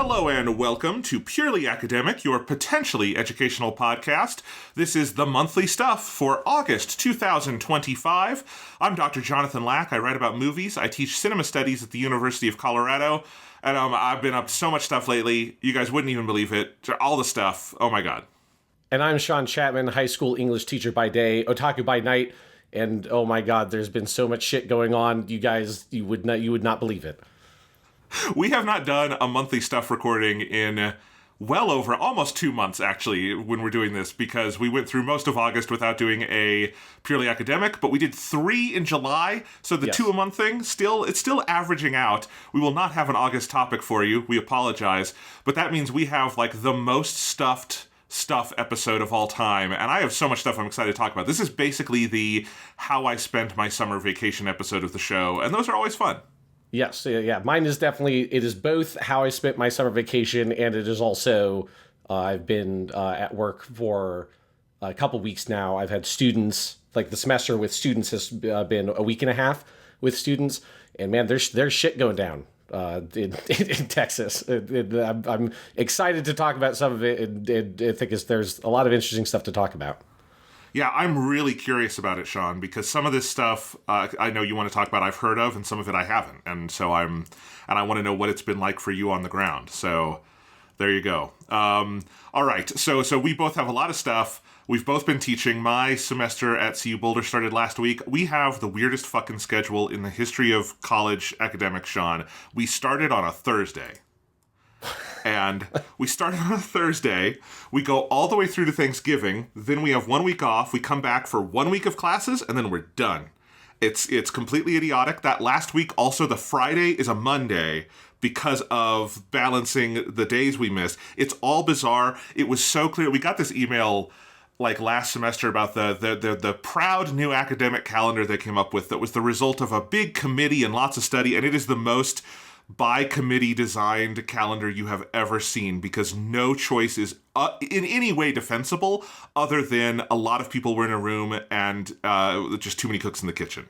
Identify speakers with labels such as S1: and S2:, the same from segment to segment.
S1: Hello and welcome to Purely Academic, your potentially educational podcast. This is the monthly stuff for August 2025. I'm Dr. Jonathan Lack. I write about movies. I teach cinema studies at the University of Colorado. And I've been up to so much stuff lately. You guys wouldn't even believe it. All the stuff. Oh my God.
S2: And I'm Sean Chapman, high school English teacher by day, otaku by night. And oh my God, there's been so much shit going on. You guys, you would not believe it.
S1: We have not done a monthly stuff recording in well over almost 2 months, actually, when we're doing this, because we went through most of August without doing a Purely Academic, but we did 3 in July, so the 2 a month thing, it's still averaging out. We will not have an August topic for you. We apologize. But that means we have, like, the most stuffed stuff episode of all time, and I have so much stuff I'm excited to talk about. This is basically the how I spent my summer vacation episode of the show, and those are always fun.
S2: Yes, yeah. Mine is definitely, it is both how I spent my summer vacation, and it is also, I've been at work for a couple weeks now. I've had students, like the semester with students has been a week and a half with students, and man, there's shit going down in Texas. I'm excited to talk about some of it, and I think there's a lot of interesting stuff to talk about.
S1: Yeah, I'm really curious about it, Sean, because some of this stuff I know you want to talk about I've heard of, and some of it I haven't. And so I want to know what it's been like for you on the ground. So there you go. All right. So we both have a lot of stuff. We've both been teaching. My semester at CU Boulder started last week. We have the weirdest fucking schedule in the history of college academics, Sean. We started on a Thursday. And we started on a Thursday, we go all the way through to Thanksgiving, then we have 1 week off, we come back for 1 week of classes, and then we're done. It's completely idiotic. That last week, also, the Friday is a Monday because of balancing the days we missed. It's all bizarre. It was so clear. We got this email like last semester about the proud new academic calendar they came up with that was the result of a big committee and lots of study, and it is the most by committee designed calendar you have ever seen, because no choice is in any way defensible other than a lot of people were in a room and just too many cooks in the kitchen.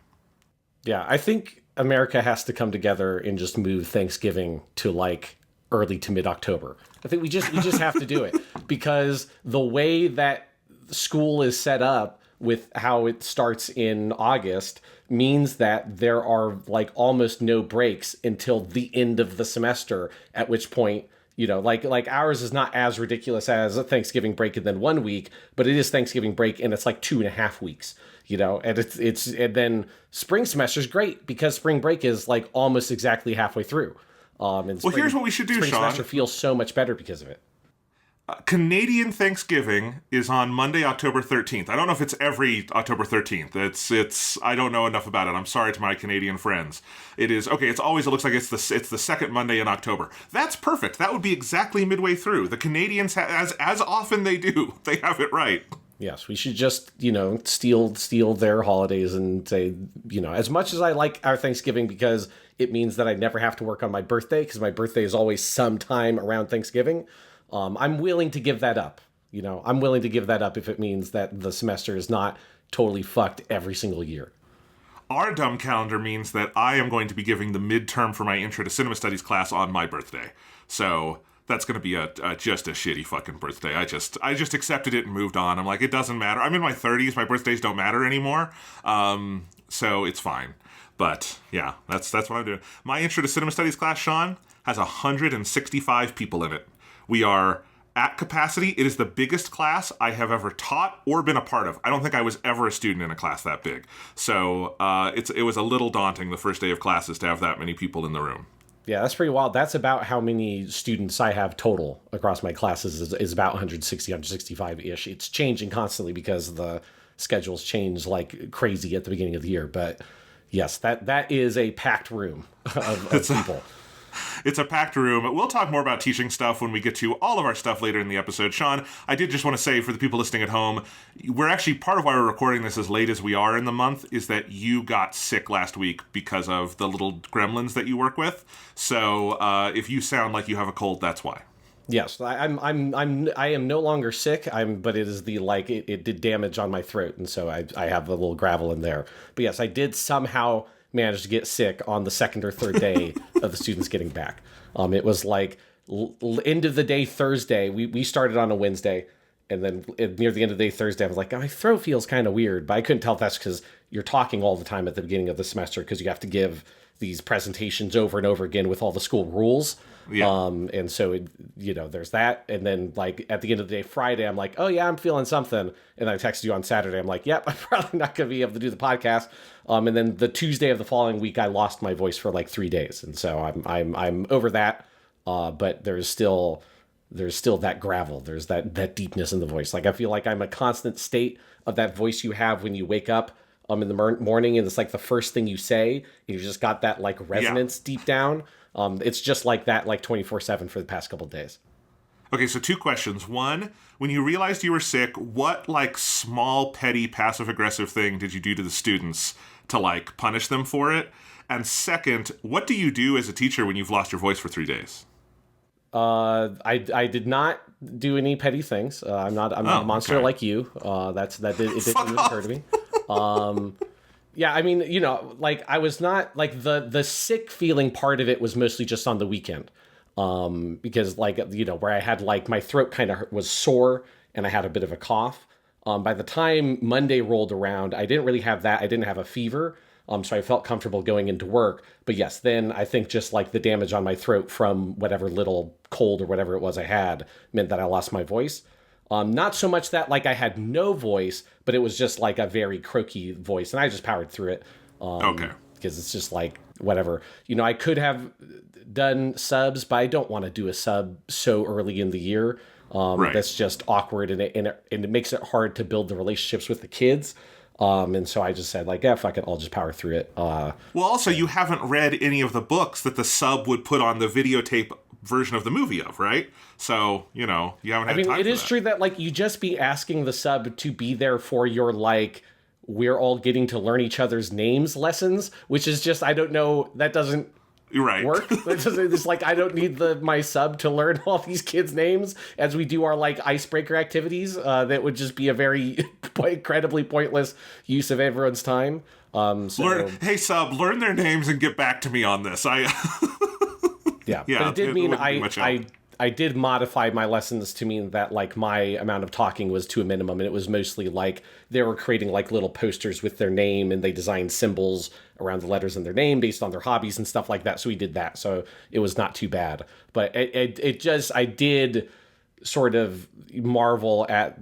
S2: Yeah, I think America has to come together and just move Thanksgiving to like early to mid-October. I think we just have to do it, because the way that school is set up with how it starts in August means that there are like almost no breaks until the end of the semester, at which point, you know, like ours is not as ridiculous as a Thanksgiving break and then 1 week, but it is Thanksgiving break and it's like 2.5 weeks, you know, and it's and then spring semester is great because spring break is like almost exactly halfway through. And
S1: here's what we should do,
S2: spring
S1: Sean.
S2: Semester feels so much better because of it.
S1: Canadian Thanksgiving is on Monday, October 13th. I don't know if it's every October 13th. It's I don't know enough about it. I'm sorry to my Canadian friends. It is, okay, it looks like it's the second Monday in October. That's perfect. That would be exactly midway through. The Canadians, as often they do, they have it right.
S2: Yes, we should just, you know, steal their holidays and say, you know, as much as I like our Thanksgiving because it means that I never have to work on my birthday, because my birthday is always sometime around Thanksgiving. I'm willing to give that up. You know, I'm willing to give that up if it means that the semester is not totally fucked every single year.
S1: Our dumb calendar means that I am going to be giving the midterm for my Intro to Cinema Studies class on my birthday. So that's going to be just a shitty fucking birthday. I just accepted it and moved on. I'm like, it doesn't matter. I'm in my 30s. My birthdays don't matter anymore. So it's fine. But yeah, that's what I'm doing. My Intro to Cinema Studies class, Sean, has 165 people in it. We are at capacity. It is the biggest class I have ever taught or been a part of. I don't think I was ever a student in a class that big. So it was a little daunting the first day of classes to have that many people in the room.
S2: Yeah, that's pretty wild. That's about how many students I have total across my classes is about 160, 165-ish. It's changing constantly because the schedules change like crazy at the beginning of the year. But yes, that is a packed room of people.
S1: It's a packed room. We'll talk more about teaching stuff when we get to all of our stuff later in the episode. Sean, I did just want to say for the people listening at home, we're actually, part of why we're recording this as late as we are in the month is that you got sick last week because of the little gremlins that you work with. So if you sound like you have a cold, that's why.
S2: Yes, I am no longer sick. But it is it did damage on my throat, and so I have a little gravel in there. But yes, I did somehow managed to get sick on the second or third day of the students getting back. It was like end of the day Thursday. We started on a Wednesday, and then near the end of the day Thursday, I was like, my throat feels kind of weird, but I couldn't tell if that's because you're talking all the time at the beginning of the semester because you have to give these presentations over and over again with all the school rules.
S1: Yeah.
S2: And so, there's that. And then like at the end of the day, Friday, I'm like, oh yeah, I'm feeling something. And I texted you on Saturday. I'm like, yep, I'm probably not going to be able to do the podcast. And then the Tuesday of the following week, I lost my voice for like 3 days. And so I'm over that. But there's still that gravel. There's that deepness in the voice. Like I feel like I'm a constant state of that voice you have when you wake up in the morning, and it's like the first thing you say, and you just got that like resonance deep down. It's just like that, like 24/7 for the past couple of days.
S1: Okay, so 2 questions. One, when you realized you were sick, what like small, petty, passive-aggressive thing did you do to the students to like punish them for it? And second, what do you do as a teacher when you've lost your voice for 3 days?
S2: I did not do any petty things. I'm not a monster like you. It didn't even occur to me. Yeah, I mean, like I was not like the sick feeling part of it was mostly just on the weekend. Because like, where I had like my throat kind of was sore and I had a bit of a cough. By the time Monday rolled around, I didn't really have that. I didn't have a fever. So I felt comfortable going into work. But yes, then I think just like the damage on my throat from whatever little cold or whatever it was I had meant that I lost my voice. Not so much that like I had no voice, but it was just like a very croaky voice, and I just powered through it.
S1: Okay.
S2: Because it's just like whatever. I could have done subs, but I don't want to do a sub so early in the year.
S1: Right.
S2: That's just awkward, and it makes it hard to build the relationships with the kids. And so I just said like, yeah, fuck it, I'll just power through it.
S1: Well, also you haven't read any of the books that the sub would put on the videotape version of the movie of, right? So, you haven't had time for that.
S2: It is true that like you just be asking the sub to be there for your like, we're all getting to learn each other's names lessons, which is just, I don't know, that doesn't work. It's like, I don't need my sub to learn all these kids' names as we do our like icebreaker activities. That would just be a very incredibly pointless use of everyone's time.
S1: Hey sub, learn their names and get back to me on this.
S2: Yeah, but it did mean I did modify my lessons to mean that like my amount of talking was to a minimum, and it was mostly like they were creating like little posters with their name, and they designed symbols around the letters in their name based on their hobbies and stuff like that. So we did that, so it was not too bad. But I did sort of marvel at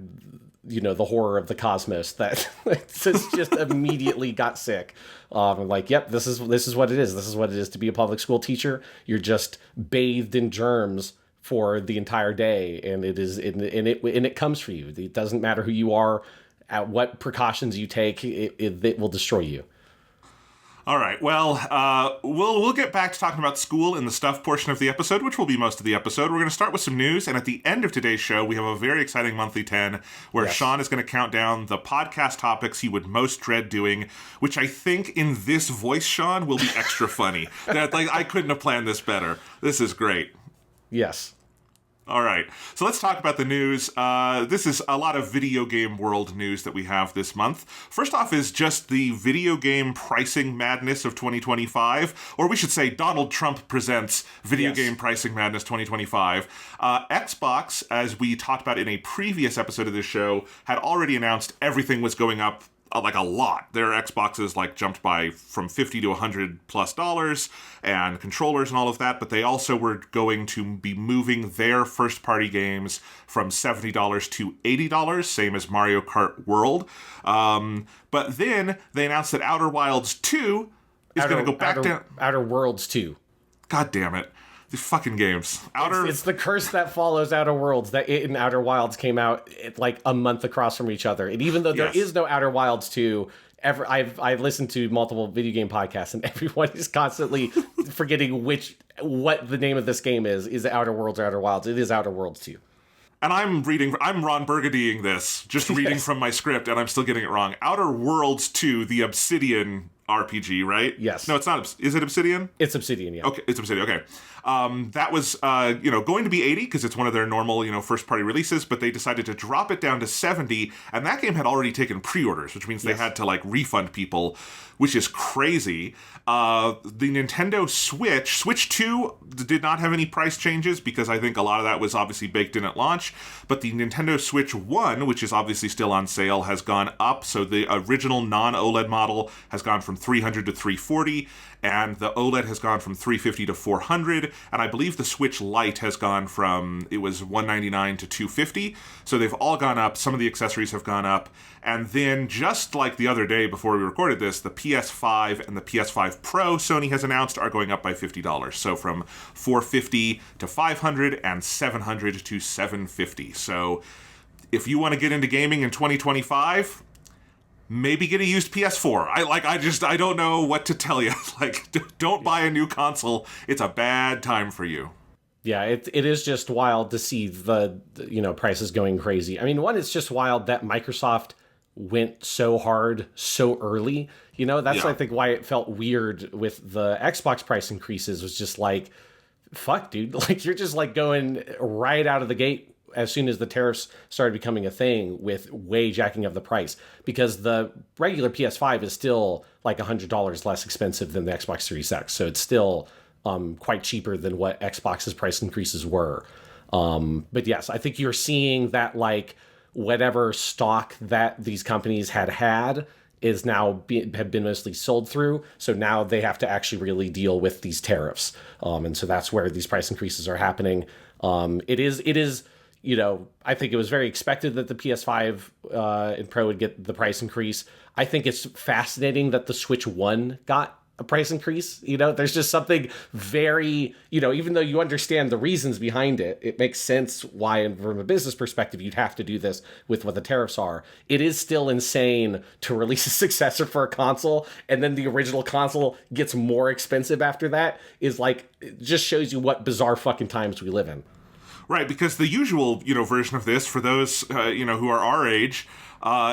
S2: the horror of the cosmos that just immediately got sick. Like, yep, this is what it is. This is what it is to be a public school teacher. You're just bathed in germs for the entire day, and it comes for you. It doesn't matter who you are, at what precautions you take, it will destroy you.
S1: All right. Well, we'll get back to talking about school in the stuff portion of the episode, which will be most of the episode. We're going to start with some news, and at the end of today's show, we have a very exciting monthly 10 where Sean is going to count down the podcast topics he would most dread doing, which I think in this voice, Sean, will be extra funny. I couldn't have planned this better. This is great.
S2: Yes.
S1: All right, so let's talk about the news. This is a lot of video game world news that we have this month. First off is just the video game pricing madness of 2025, or we should say Donald Trump presents Video Game Pricing Madness 2025. Xbox, as we talked about in a previous episode of this show, had already announced everything was going up like a lot. Their Xboxes like jumped by from $50 to $100+, and controllers and all of that, but they also were going to be moving their first-party games from $70 to $80, same as Mario Kart World. But then they announced that Outer Wilds 2 is going to go back down.
S2: Outer Worlds 2.
S1: God damn it. These fucking games.
S2: It's the curse that follows Outer Worlds, that it and Outer Wilds came out like a month across from each other. And even though there is no Outer Wilds 2, I've listened to multiple video game podcasts, and everyone is constantly forgetting what the name of this game is. Is it Outer Worlds or Outer Wilds? It is Outer Worlds 2.
S1: And I'm Ron Burgundying this, just reading from my script, and I'm still getting it wrong. Outer Worlds 2, the Obsidian RPG, right?
S2: Yes.
S1: No, it's not. Is it Obsidian?
S2: It's Obsidian, yeah.
S1: Okay, it's Obsidian. Okay, that was going to be 80 because it's one of their normal first party releases, but they decided to drop it down to 70, and that game had already taken pre-orders, which means they had to like refund people, which is crazy. The Nintendo Switch 2 did not have any price changes because I think a lot of that was obviously baked in at launch, but the Nintendo Switch 1, which is obviously still on sale, has gone up. So the original non-OLED model has gone from $300 to $340, and the OLED has gone from $350 to $400, and I believe the Switch Lite has gone from, it was $199 to $250. So they've all gone up. Some of the accessories have gone up. And then just like the other day before we recorded this, the PS5 and the PS5 Pro Sony has announced are going up by $50. So from $450 to $500 and $700 to $750. So if you want to get into gaming in 2025, maybe get a used PS4. I don't know what to tell you. Like, don't buy a new console. It's a bad time for you.
S2: Yeah, it is just wild to see the prices going crazy. I mean, one, it's just wild that Microsoft went so hard so early. That's I think why it felt weird with the Xbox price increases, was just like, fuck, dude. Like, you're just like going right out of the gate as soon as the tariffs started becoming a thing, with way jacking up the price, because the regular PS5 is still like $100 less expensive than the Xbox Series X. So it's still quite cheaper than what Xbox's price increases were. But yes, I think you're seeing that like whatever stock that these companies had is now have been mostly sold through. So now they have to actually really deal with these tariffs. And so that's where these price increases are happening. It is, I think it was very expected that the PS5 and Pro would get the price increase. I think it's fascinating that the Switch 1 got a price increase. There's just something very, even though you understand the reasons behind it, it makes sense why, from a business perspective, you'd have to do this with what the tariffs are. It is still insane to release a successor for a console, and then the original console gets more expensive after that. Is like, it just shows you what bizarre fucking times we live in.
S1: Right, because the usual, version of this, for those, who are our age,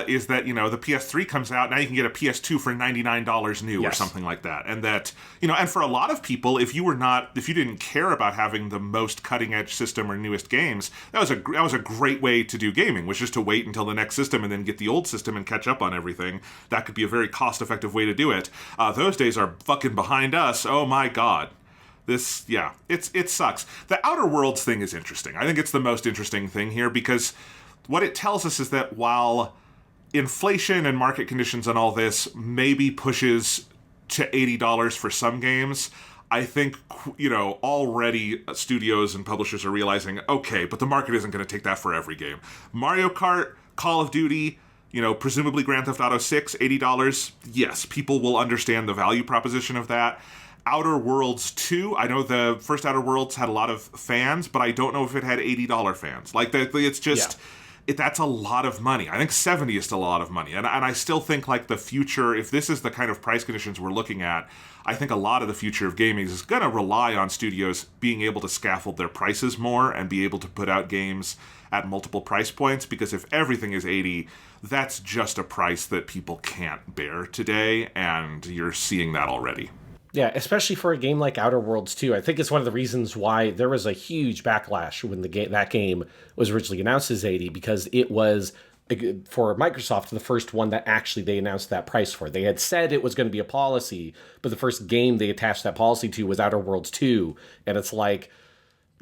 S1: is that, the PS3 comes out, now you can get a PS2 for $99 new or something like that. And that, and for a lot of people, if you didn't care about having the most cutting-edge system or newest games, that was a great way to do gaming, was just to wait until the next system and then get the old system and catch up on everything. That could be a very cost-effective way to do it. Those days are fucking behind us. Oh my god. It sucks. The Outer Worlds thing is interesting. I think it's the most interesting thing here, because what it tells us is that while inflation and market conditions and all this maybe pushes to $80 for some games, I think, already studios and publishers are realizing, okay, but the market isn't going to take that for every game. Mario Kart, Call of Duty, presumably Grand Theft Auto 6, $80. Yes, people will understand the value proposition of that. Outer Worlds 2, I know the first Outer Worlds had a lot of fans, but I don't know if it had $80 fans. Like, it's just, that's a lot of money. I think 70 is still a lot of money. And I still think, like, the future, if this is the kind of price conditions we're looking at, I think a lot of the future of gaming is going to rely on studios being able to scaffold their prices more and be able to put out games at multiple price points, because if everything is 80, that's just a price that people can't bear today, and you're seeing that already.
S2: Yeah, especially for a game like Outer Worlds 2. I think it's one of the reasons why there was a huge backlash when that game was originally announced as 80, because it was, for Microsoft, the first one that actually they announced that price for. They had said it was going to be a policy, but the first game they attached that policy to was Outer Worlds 2. And it's like,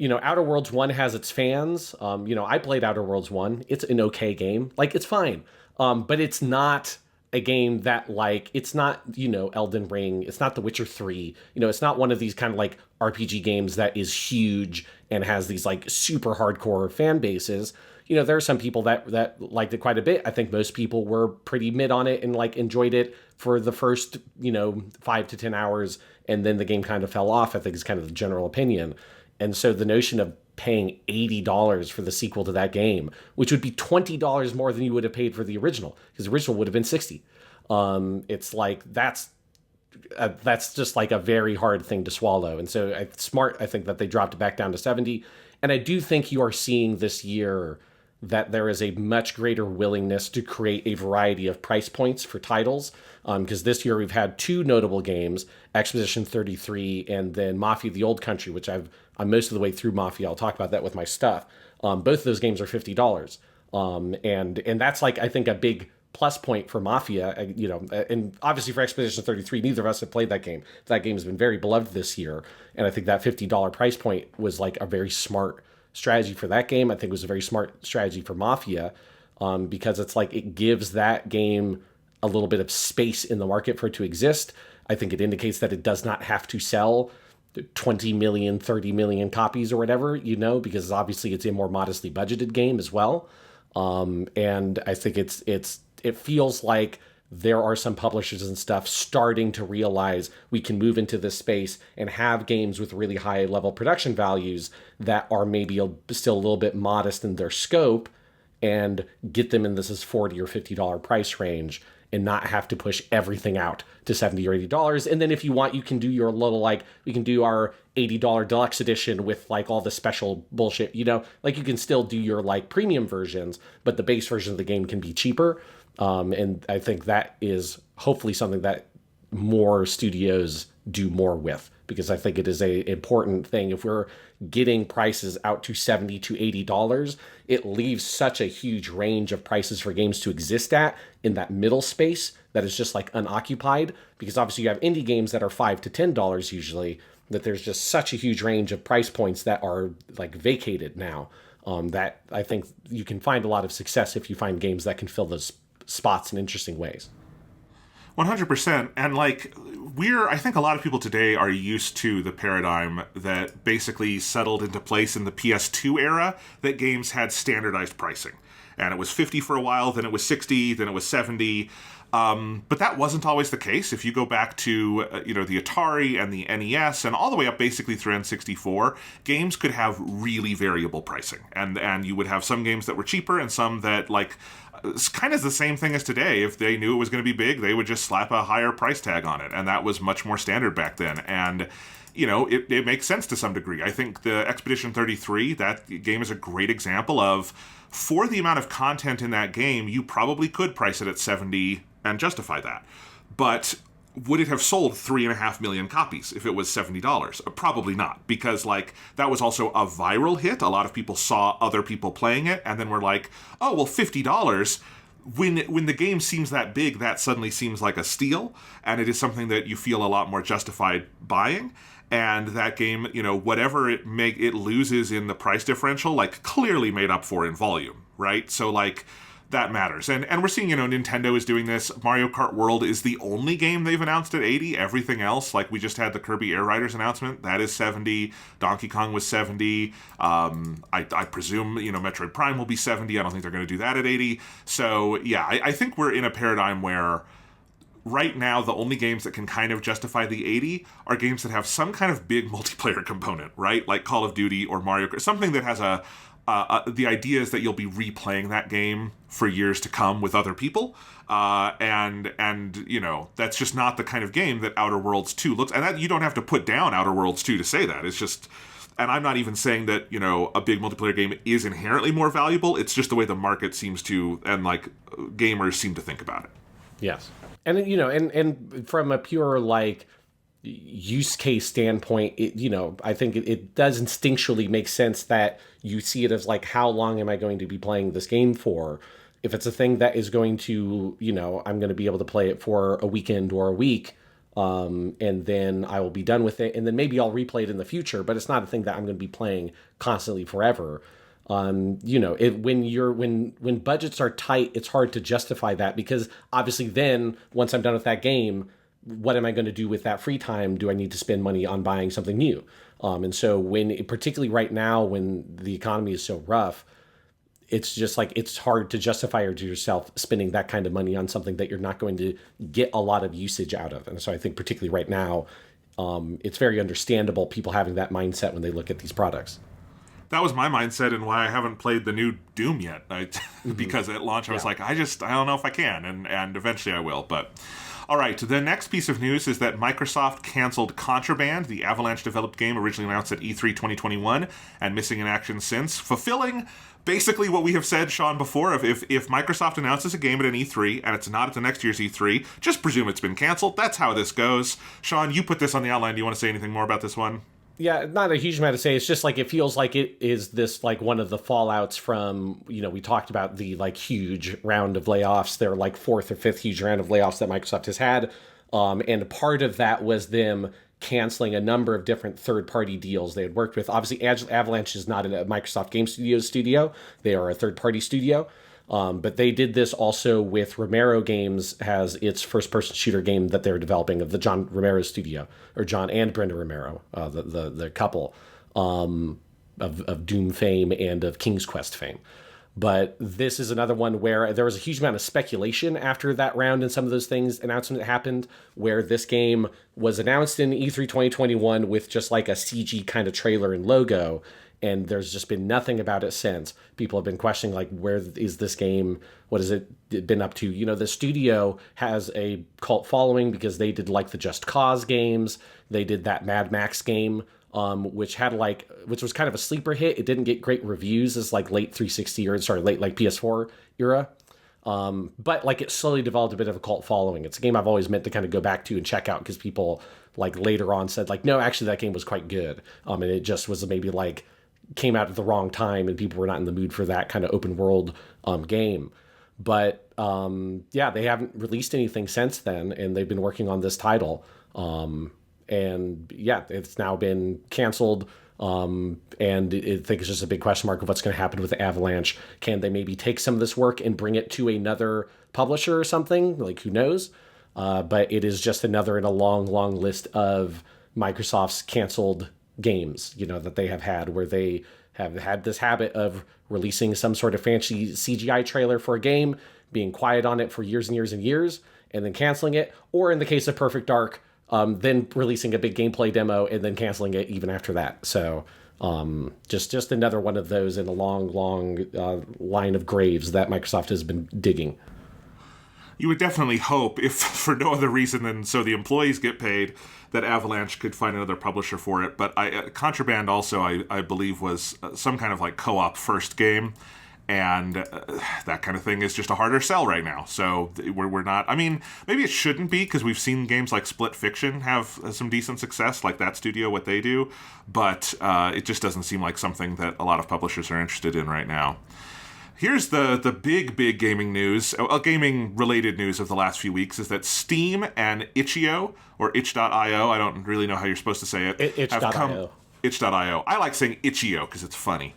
S2: Outer Worlds 1 has its fans. I played Outer Worlds 1. It's an okay game. Like, it's fine. But it's not a game that, like, it's not, Elden Ring, it's not The Witcher 3, it's not one of these kind of like RPG games that is huge and has these like super hardcore fan bases. There are some people that liked it quite a bit. I think most people were pretty mid on it and like enjoyed it for the first, 5 to 10 hours, and then the game kind of fell off, I think is kind of the general opinion. And so the notion of paying $80 for the sequel to that game, which would be $20 more than you would have paid for the original, because the original would have been $60. It's like, that's just like a very hard thing to swallow. And so it's smart, I think, that they dropped it back down to 70. And I do think you are seeing this year that there is a much greater willingness to create a variety of price points for titles. Because this year we've had two notable games, Expedition 33 and then Mafia: The Old Country, which I'm most of the way through Mafia. I'll talk about that with my stuff. Both of those games are $50. And that's like, I think, a big plus point for Mafia, and obviously for Expedition 33, neither of us have played that game. That game has been very beloved this year, and I think that $50 price point was like a very smart strategy for that game. I think it was a very smart strategy for Mafia, because it's like it gives that game a little bit of space in the market for it to exist. I think it indicates that it does not have to sell 20 million, 30 million copies or whatever, because obviously it's a more modestly budgeted game as well. And I think it feels like there are some publishers and stuff starting to realize we can move into this space and have games with really high level production values that are maybe still a little bit modest in their scope, and get them in this $40 or $50 price range, and not have to push everything out to $70 or $80. And then if you want, you can do your little, we can do our $80 deluxe edition with all the special bullshit, you can still do your premium versions, but the base version of the game can be cheaper. And I think that is hopefully something that more studios do more with, because I think it is a important thing. If we're getting prices out to $70 to $80, it leaves such a huge range of prices for games to exist at in that middle space that is just unoccupied, because obviously you have indie games that are $5 to $10 usually, that there's just such a huge range of price points that are vacated now, that I think you can find a lot of success if you find games that can fill those spots in interesting ways.
S1: 100%. And I think a lot of people today are used to the paradigm that basically settled into place in the PS2 era, that games had standardized pricing. And it was 50 for a while, then it was 60, then it was 70. But that wasn't always the case. If you go back to, the Atari and the NES and all the way up basically through N64, games could have really variable pricing. And you would have some games that were cheaper and some that, it's kind of the same thing as today. If they knew it was going to be big, they would just slap a higher price tag on it. And that was much more standard back then. And, it makes sense to some degree. I think the Expedition 33, that game is a great example of, for the amount of content in that game, you probably could price it at 70 and justify that. But would it have sold 3.5 million copies if it was $70? Probably not, because that was also a viral hit. A lot of people saw other people playing it, and then were like, oh, well, $50. When the game seems that big, that suddenly seems like a steal, and it is something that you feel a lot more justified buying. And that game, whatever it loses in the price differential, clearly made up for in volume, right? So that matters. And we're seeing, Nintendo is doing this. Mario Kart World is the only game they've announced at 80. Everything else, we just had the Kirby Air Riders announcement, that is 70. Donkey Kong was 70. I presume, Metroid Prime will be 70. I don't think they're going to do that at 80. So, yeah, I think we're in a paradigm where right now the only games that can kind of justify the 80 are games that have some kind of big multiplayer component, right? Like Call of Duty or Mario Kart, something that has the idea is that you'll be replaying that game for years to come with other people, and that's just not the kind of game that Outer Worlds 2 looks. And that, you don't have to put down Outer Worlds 2 to say that. It's just, and I'm not even saying that a big multiplayer game is inherently more valuable. It's just the way the market seems to, and gamers seem to think about it.
S2: Yes, and and from a pure use case standpoint, I think it does instinctually make sense that you see it as how long am I going to be playing this game for? If it's a thing that is going to, I'm going to be able to play it for a weekend or a week, and then I will be done with it, and then maybe I'll replay it in the future, but it's not a thing that I'm going to be playing constantly forever. When budgets are tight, it's hard to justify that, because obviously then once I'm done with that game, what am I going to do with that free time? Do I need to spend money on buying something new? And so particularly right now, when the economy is so rough, it's just it's hard to justify to yourself spending that kind of money on something that you're not going to get a lot of usage out of. And so I think particularly right now, it's very understandable people having that mindset when they look at these products.
S1: That was my mindset, and why I haven't played the new Doom yet. Because at launch I was I don't know if I can, and eventually I will. But All right, the next piece of news is that Microsoft canceled Contraband, the Avalanche-developed game originally announced at E3 2021 and missing in action since, fulfilling basically what we have said, Sean, before. If Microsoft announces a game at an E3 and it's not at the next year's E3, just presume it's been canceled. That's how this goes. Sean, you put this on the outline. Do you want to say anything more about this one?
S2: Yeah, not a huge amount to say. It's just like it feels like it is this like one of the fallouts from, we talked about the like huge round of layoffs. Their like fourth or fifth huge round of layoffs that Microsoft has had. And part of that was them canceling a number of different third-party deals they had worked with. Obviously, Avalanche is not a Microsoft Game Studios studio. They are a third-party studio. But they did this also with Romero Games, has its first-person shooter game that they're developing of the John Romero studio, or John and Brenda Romero, the couple of Doom fame and of King's Quest fame. But this is another one where there was a huge amount of speculation after that round and some of those things announcement that happened, where this game was announced in E3 2021 with just like a CG kind of trailer and logo. And there's just been nothing about it since. People have been questioning, like, where is this game? What has it been up to? The studio has a cult following because they did, like, the Just Cause games. They did that Mad Max game, which was kind of a sleeper hit. It didn't get great reviews as, like, late 360 late, like, PS4 era. But, like, it slowly developed a bit of a cult following. It's a game I've always meant to kind of go back to and check out because people, like, later on said, like, no, actually, that game was quite good. And it just was maybe, like, came out at the wrong time and people were not in the mood for that kind of open world game. But they haven't released anything since then, and they've been working on this title. It's now been canceled. And I think it's just a big question mark of what's going to happen with Avalanche. Can they maybe take some of this work and bring it to another publisher or something? Like, who knows? But it is just another in a long, long list of Microsoft's canceled games, that they have had, where they have had this habit of releasing some sort of fancy CGI trailer for a game, being quiet on it for years and years and years, and then canceling it, or in the case of Perfect Dark, then releasing a big gameplay demo and then canceling it even after that. So just another one of those in a long, long line of graves that Microsoft has been digging.
S1: You would definitely hope, if for no other reason than so the employees get paid, that Avalanche could find another publisher for it. But Contraband also, I believe, was some kind of like co-op first game. And that kind of thing is just a harder sell right now. So we're not... I mean, maybe it shouldn't be, because we've seen games like Split Fiction have some decent success, like that studio, what they do. But it just doesn't seem like something that a lot of publishers are interested in right now. Here's the big gaming news, gaming-related news of the last few weeks, is that Steam and Itch.io, or itch.io, I don't really know how you're supposed to say it.
S2: Itch.io.
S1: Itch.io. I like saying Itch.io because it's funny.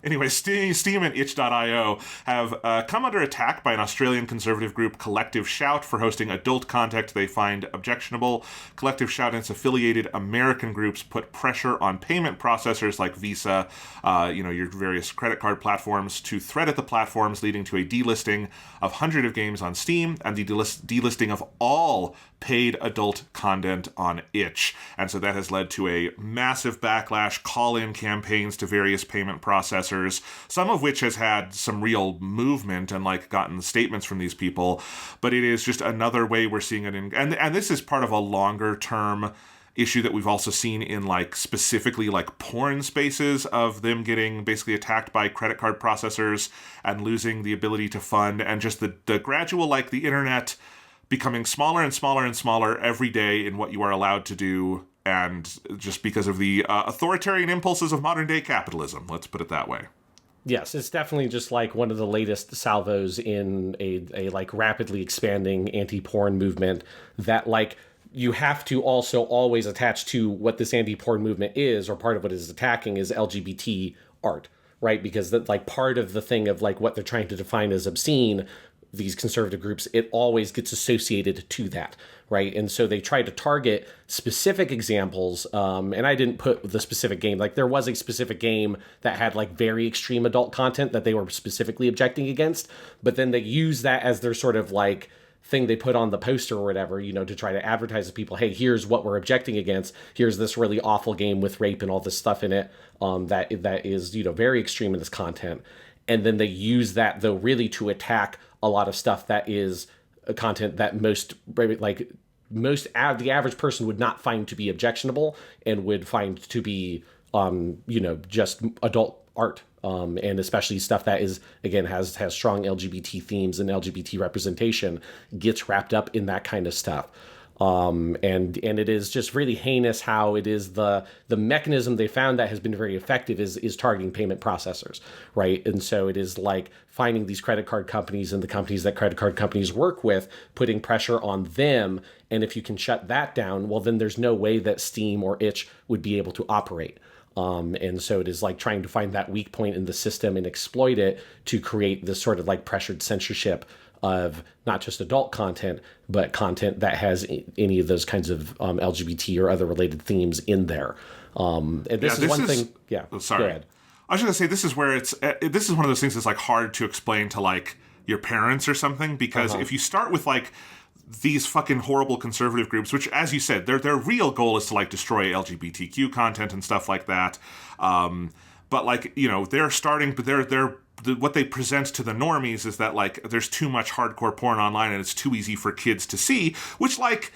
S1: Anyway, Steam and Itch.io have come under attack by an Australian conservative group, Collective Shout, for hosting adult content they find objectionable. Collective Shout and its affiliated American groups put pressure on payment processors like Visa, your various credit card platforms, to threat at the platforms, leading to a delisting of hundreds of games on Steam and the delisting of all paid adult content on Itch. And so that has led to a massive backlash, call-in campaigns to various payment processors, some of which has had some real movement and like gotten statements from these people. But it is just another way we're seeing it in, and this is part of a longer term issue that we've also seen in like specifically like porn spaces, of them getting basically attacked by credit card processors and losing the ability to fund, and just the gradual, like, the internet becoming smaller and smaller and smaller every day in what you are allowed to do, and just because of the authoritarian impulses of modern day capitalism, let's put it that way.
S2: Yes, it's definitely just like one of the latest salvos in a like rapidly expanding anti-porn movement that, like, you have to also always attach to what this anti-porn movement is, or part of what it is attacking is LGBT art, right? Because that, like, part of the thing of like what they're trying to define as obscene, these conservative groups, it always gets associated to that, right? And so they try to target specific examples, and I didn't put the specific game. Like, there was a specific game that had like very extreme adult content that they were specifically objecting against, but then they use that as their sort of like thing they put on the poster or whatever, to try to advertise to people, hey, here's what we're objecting against. Here's this really awful game with rape and all this stuff in it, that is, very extreme in this content. And then they use that, though, really to attack a lot of stuff that is content that the average person would not find to be objectionable and would find to be just adult art, and especially stuff that is, again, has strong LGBT themes and LGBT representation gets wrapped up in that kind of stuff. And it is just really heinous how it is the mechanism they found that has been very effective is targeting payment processors, right? And so it is like finding these credit card companies and the companies that credit card companies work with, putting pressure on them. And if you can shut that down, well, then there's no way that Steam or Itch would be able to operate. And so it is like trying to find that weak point in the system and exploit it to create this sort of like pressured censorship of not just adult content, but content that has any of those kinds of LGBT or other related themes in there. And this is one thing. Yeah.
S1: Oh, sorry.
S2: Go ahead.
S1: I was going to say, this is where this is one of those things that's like hard to explain to like your parents or something, because if you start with like these fucking horrible conservative groups, which, as you said, their real goal is to like destroy LGBTQ content and stuff like that. But like, they're starting, but what they present to the normies is that like there's too much hardcore porn online and it's too easy for kids to see, which like,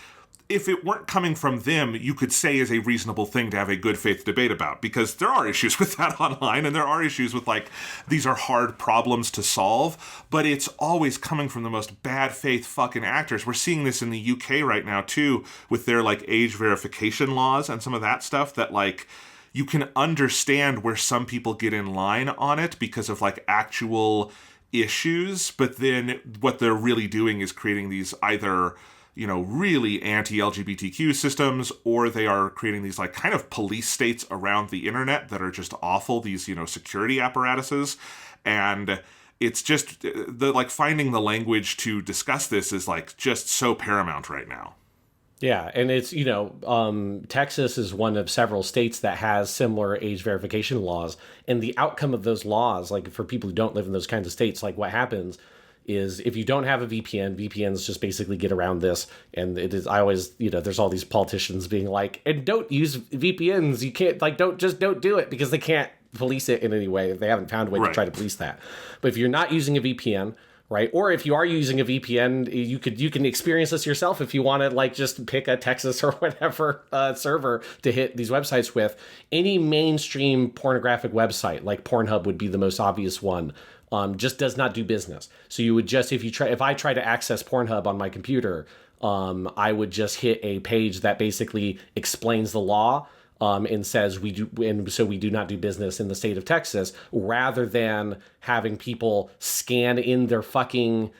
S1: if it weren't coming from them, you could say is a reasonable thing to have a good faith debate about, because there are issues with that online, and there are issues with like, these are hard problems to solve, but it's always coming from the most bad faith fucking actors. We're seeing this in the UK right now too, with their like age verification laws and some of that stuff that like, you can understand where some people get in line on it because of like actual issues, but then what they're really doing is creating these either really anti-LGBTQ systems, or they are creating these like kind of police states around the internet that are just awful, these, security apparatuses. And it's just the like finding the language to discuss this is like just so paramount right now.
S2: Yeah, and it's, Texas is one of several states that has similar age verification laws. And the outcome of those laws, like for people who don't live in those kinds of states, like what happens is if you don't have a VPN, VPNs just basically get around this. And it is, I always, there's all these politicians being like, and don't use VPNs. You can't, like, don't do it, because they can't police it in any way. They haven't found a way to try to police that. But if you're not using a VPN, right? Or if you are using a VPN, you can experience this yourself if you want to like just pick a Texas or whatever server to hit these websites with. Any mainstream pornographic website, like Pornhub would be the most obvious one, just does not do business. So you would just, if I try to access Pornhub on my computer, I would just hit a page that basically explains the law. And says we do not do business in the state of Texas, rather than having people scan in their fucking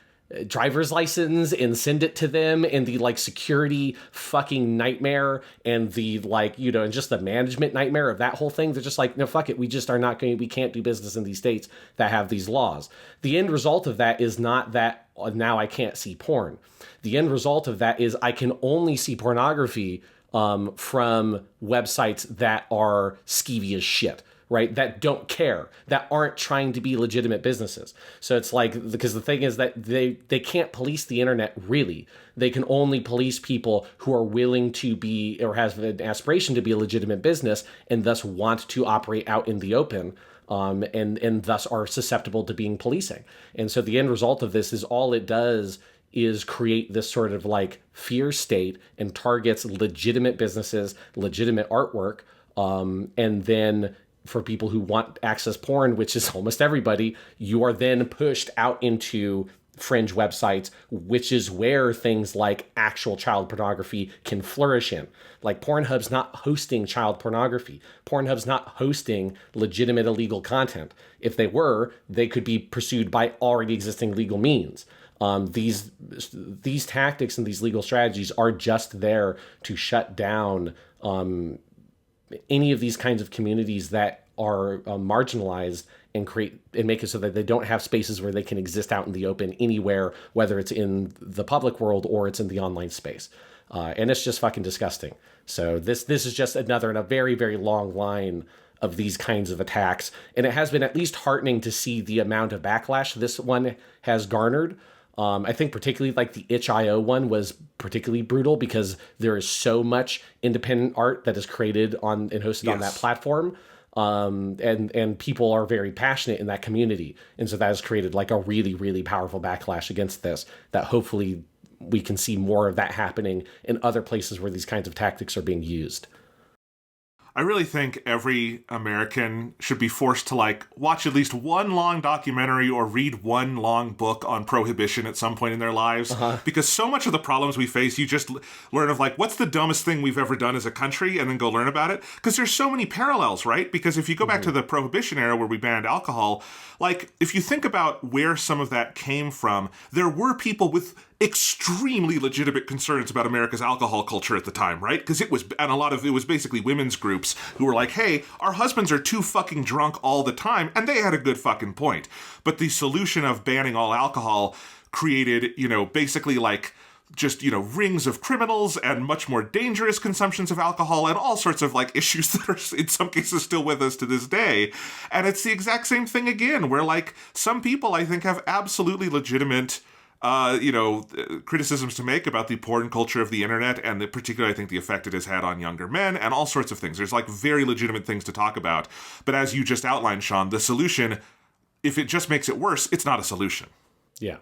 S2: driver's license and send it to them, and the like security fucking nightmare and the like, and just the management nightmare of that whole thing. They're just like, no, fuck it. We can't do business in these states that have these laws. The end result of that is not that now I can't see porn. The end result of that is I can only see pornography from websites that are skeevy as shit, right? That don't care, that aren't trying to be legitimate businesses. So it's like, because the thing is that they can't police the internet, really. They can only police people who are willing to be, or has an aspiration to be a legitimate business, and thus want to operate out in the open. And thus are susceptible to being policing. And so the end result of this is all it does is create this sort of like fear state and targets legitimate businesses, legitimate artwork. And then for people who want access porn, which is almost everybody, you are then pushed out into fringe websites, which is where things like actual child pornography can flourish in. Like Pornhub's not hosting child pornography. Pornhub's not hosting legitimate illegal content. If they were, they could be pursued by already existing legal means. These tactics and these legal strategies are just there to shut down any of these kinds of communities that are marginalized, and create and make it so that they don't have spaces where they can exist out in the open anywhere, whether it's in the public world or it's in the online space. And it's just fucking disgusting. So this is just another in a very, very long line of these kinds of attacks. And it has been at least heartening to see the amount of backlash this one has garnered. I think particularly like the itch.io one was particularly brutal, because there is so much independent art that is created on and hosted on that platform. And people are very passionate in that community. And so that has created like a really, really powerful backlash against this that hopefully we can see more of that happening in other places where these kinds of tactics are being used.
S1: I really think every American should be forced to like watch at least one long documentary or read one long book on prohibition at some point in their lives. Because so much of the problems we face, you just learn of like, what's the dumbest thing we've ever done as a country, and then go learn about it. Because there's so many parallels, right? Because if you go back to the prohibition era where we banned alcohol, like if you think about where some of that came from, there were people with extremely legitimate concerns about America's alcohol culture at the time, right? Because it was, and a lot of it was basically women's groups who were like, hey, our husbands are too fucking drunk all the time, and they had a good fucking point. But the solution of banning all alcohol created, basically like just, rings of criminals and much more dangerous consumptions of alcohol and all sorts of like issues that are in some cases still with us to this day. And it's the exact same thing again, where like some people I think have absolutely legitimate criticisms to make about the porn culture of the internet, and particularly I think the effect it has had on younger men and all sorts of things. There's like very legitimate things to talk about. But as you just outlined, Sean, the solution, if it just makes it worse, it's not a solution.
S2: Yeah.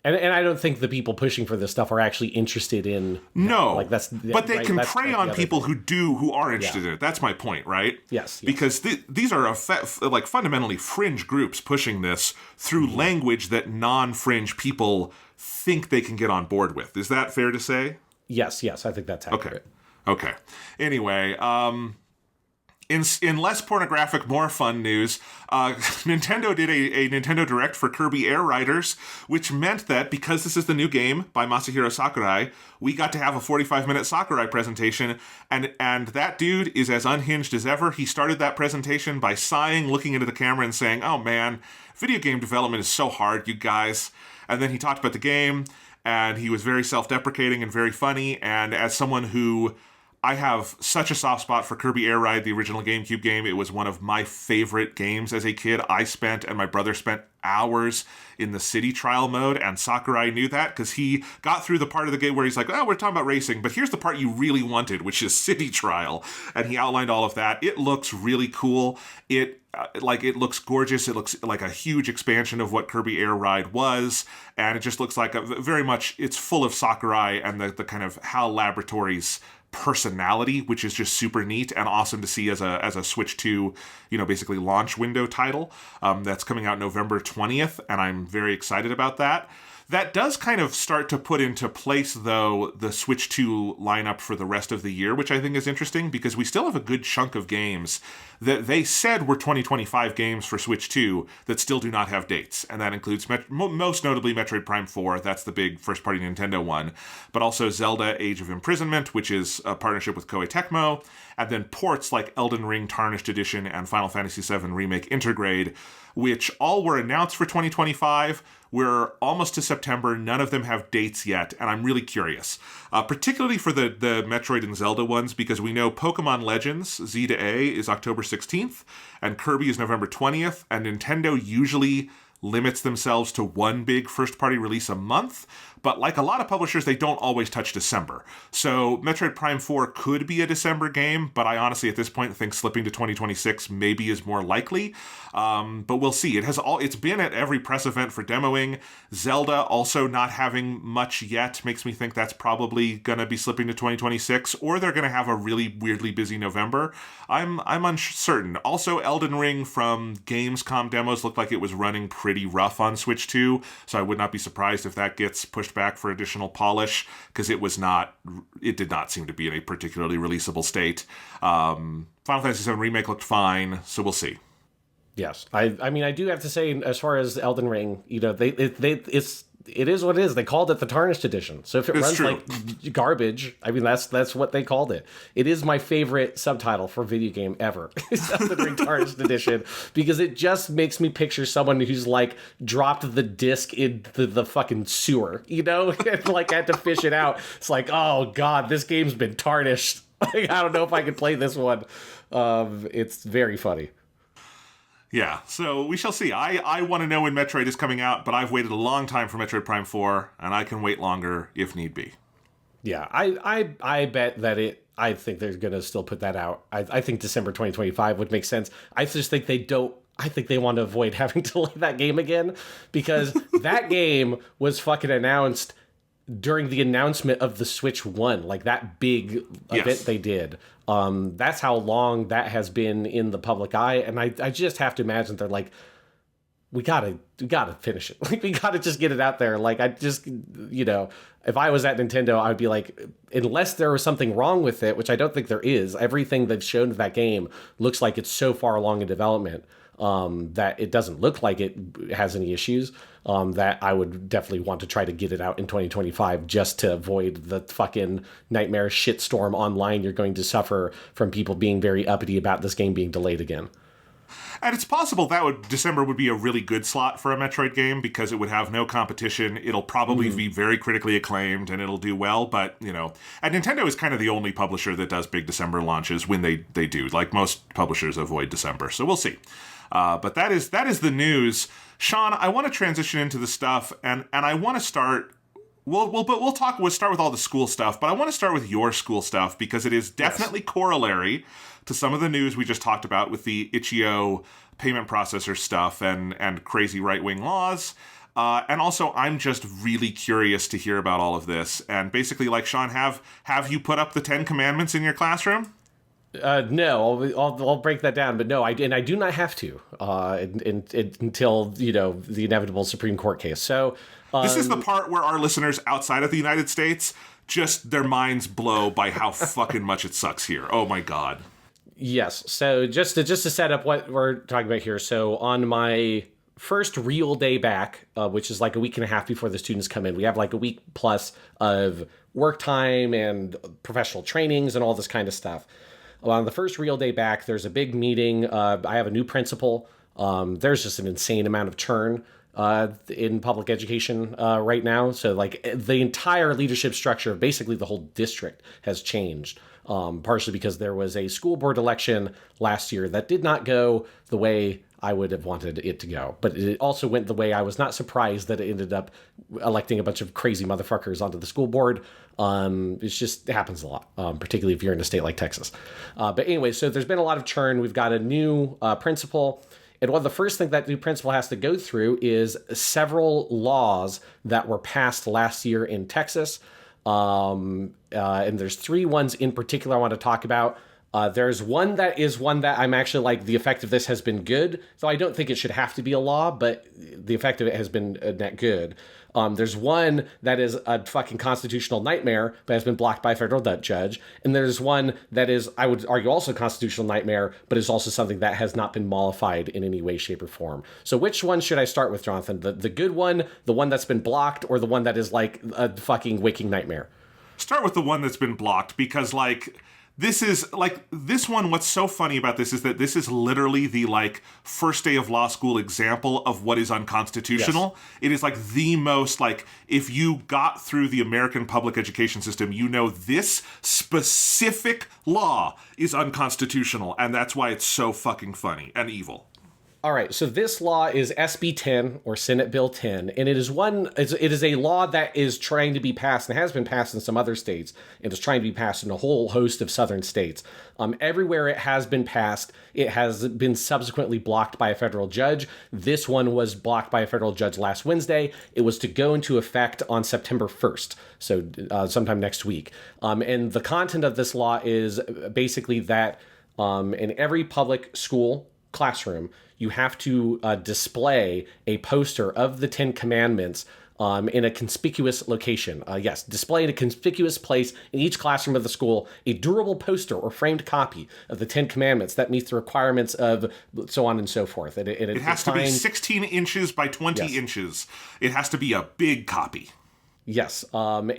S2: And I don't think the people pushing for this stuff are actually interested in
S1: but they can prey on people who are interested in it. That's my point, right?
S2: Yes.
S1: Because these are like fundamentally fringe groups pushing this through language that non-fringe people think they can get on board with. Is that fair to say?
S2: Yes, I think that's accurate.
S1: Okay. Anyway, in less pornographic, more fun news, Nintendo did a Nintendo Direct for Kirby Air Riders, which meant that because this is the new game by Masahiro Sakurai, we got to have a 45-minute Sakurai presentation, and that dude is as unhinged as ever. He started that presentation by sighing, looking into the camera and saying, "Oh man, video game development is so hard, you guys." And then he talked about the game, and he was very self-deprecating and very funny, and as someone who I have such a soft spot for Kirby Air Ride, the original GameCube game. It was one of my favorite games as a kid. I spent, and my brother spent, hours in the city trial mode, and Sakurai knew that because he got through the part of the game where he's like, oh, we're talking about racing, but here's the part you really wanted, which is city trial. And he outlined all of that. It looks really cool. It looks gorgeous. It looks like a huge expansion of what Kirby Air Ride was, and it just looks like very much, it's full of Sakurai and the kind of HAL Laboratories personality, which is just super neat and awesome to see as a Switch 2, basically launch window title. That's coming out November 20th, and I'm very excited about that. That does kind of start to put into place, though, the Switch 2 lineup for the rest of the year, which I think is interesting because we still have a good chunk of games that they said were 2025 games for Switch 2 that still do not have dates. And that includes most notably Metroid Prime 4. That's the big first-party Nintendo one. But also Zelda Age of Imprisonment, which is a partnership with Koei Tecmo. And then ports like Elden Ring Tarnished Edition and Final Fantasy VII Remake Intergrade, which all were announced for 2025. We're almost to September. None of them have dates yet, and I'm really curious. Particularly for the Metroid and Zelda ones, because we know Pokemon Legends, Z to A, is October 16th, and Kirby is November 20th, and Nintendo usually limits themselves to one big first-party release a month, but like a lot of publishers, they don't always touch December. So Metroid Prime 4 could be a December game, but I honestly at this point think slipping to 2026 maybe is more likely. But we'll see. It's been at every press event for demoing. Zelda also not having much yet makes me think that's probably going to be slipping to 2026, or they're going to have a really weirdly busy November. I'm uncertain. Also, Elden Ring from Gamescom demos looked like it was running pretty rough on Switch 2, so I would not be surprised if that gets pushed back for additional polish, because it did not seem to be in a particularly releasable state. Final Fantasy VII Remake looked fine, so we'll see.
S2: Yes, I mean, I do have to say, as far as Elden Ring, it is what it is. They called it the Tarnished Edition. So if it runs like garbage, I mean, that's what they called it. It is my favorite subtitle for video game ever. Elden Ring Tarnished Edition, because it just makes me picture someone who's like dropped the disc in the fucking sewer, and like had to fish it out. It's like, oh god, this game's been tarnished. Like, I don't know if I can play this one. It's very funny.
S1: Yeah, so we shall see. I want to know when Metroid is coming out, but I've waited a long time for Metroid Prime 4, and I can wait longer if need be.
S2: Yeah, I bet that I think they're going to still put that out. I think December 2025 would make sense. I just think I think they want to avoid having to play that game again, because that game was fucking announced during the announcement of the Switch 1, like that big event they did. That's how long that has been in the public eye. And I just have to imagine they're like, we gotta finish it. Like, we gotta just get it out there. Like, I just, if I was at Nintendo, I would be like, unless there was something wrong with it, which I don't think there is, everything they've shown of that game looks like it's so far along in development that it doesn't look like it has any issues, that I would definitely want to try to get it out in 2025 just to avoid the fucking nightmare shitstorm online you're going to suffer from people being very uppity about this game being delayed again.
S1: And it's possible that December would be a really good slot for a Metroid game because it would have no competition. It'll probably be very critically acclaimed and it'll do well. But, and Nintendo is kind of the only publisher that does big December launches when they do. Like, most publishers avoid December. So we'll see. But that is the news. Sean, I want to transition into the stuff, and I want to start. We'll start with all the school stuff, but I want to start with your school stuff because it is definitely corollary to some of the news we just talked about with the Itch.io payment processor stuff and crazy right-wing laws. And also, I'm just really curious to hear about all of this. And basically, like, Sean, have you put up the 10 Commandments in your classroom?
S2: No, I'll break that down, but no, I do not have to until the inevitable Supreme Court case. So
S1: this is the part where our listeners outside of the United States just their minds blow by how fucking much it sucks here. Oh my god.
S2: Yes. So just to set up what we're talking about here. So on my first real day back, which is like a week and a half before the students come in, we have like a week plus of work time and professional trainings and all this kind of stuff. On the first real day back, there's a big meeting. I have a new principal. There's just an insane amount of churn in public education right now. So like the entire leadership structure of basically the whole district has changed, partially because there was a school board election last year that did not go the way I would have wanted it to go. But it also went the way I was not surprised that it ended up electing a bunch of crazy motherfuckers onto the school board. It happens a lot, particularly if you're in a state like Texas. But anyway, so there's been a lot of churn. We've got a new principal. And one of the first things that new principal has to go through is several laws that were passed last year in Texas. And there's 3 ones in particular I want to talk about. There's one that I'm actually like, the effect of this has been good. So I don't think it should have to be a law, but the effect of it has been net good. There's one that is a fucking constitutional nightmare, but has been blocked by a federal judge. And there's one that is, I would argue, also a constitutional nightmare, but is also something that has not been mollified in any way, shape, or form. So which one should I start with, Jonathan? The good one, the one that's been blocked, or the one that is like a fucking waking nightmare?
S1: Start with the one that's been blocked because, like, this one, what's so funny about this is that this is literally the, like, first day of law school example of what is unconstitutional. Yes. It is, like, the most, like, if you got through the American public education system, this specific law is unconstitutional, and that's why it's so fucking funny and evil.
S2: All right, so this law is SB 10, or Senate Bill 10, and it is a law that is trying to be passed, and has been passed in some other states, and is trying to be passed in a whole host of southern states. Everywhere it has been passed, it has been subsequently blocked by a federal judge. This one was blocked by a federal judge last Wednesday. It was to go into effect on September 1st, so sometime next week. And the content of this law is basically that in every public school classroom, you have to display a poster of the 10 Commandments in a conspicuous location. Display in a conspicuous place in each classroom of the school, a durable poster or framed copy of the 10 Commandments that meets the requirements of so on and so forth.
S1: It has to be 16 inches by 20 inches. It has to be a big copy.
S2: Yes. After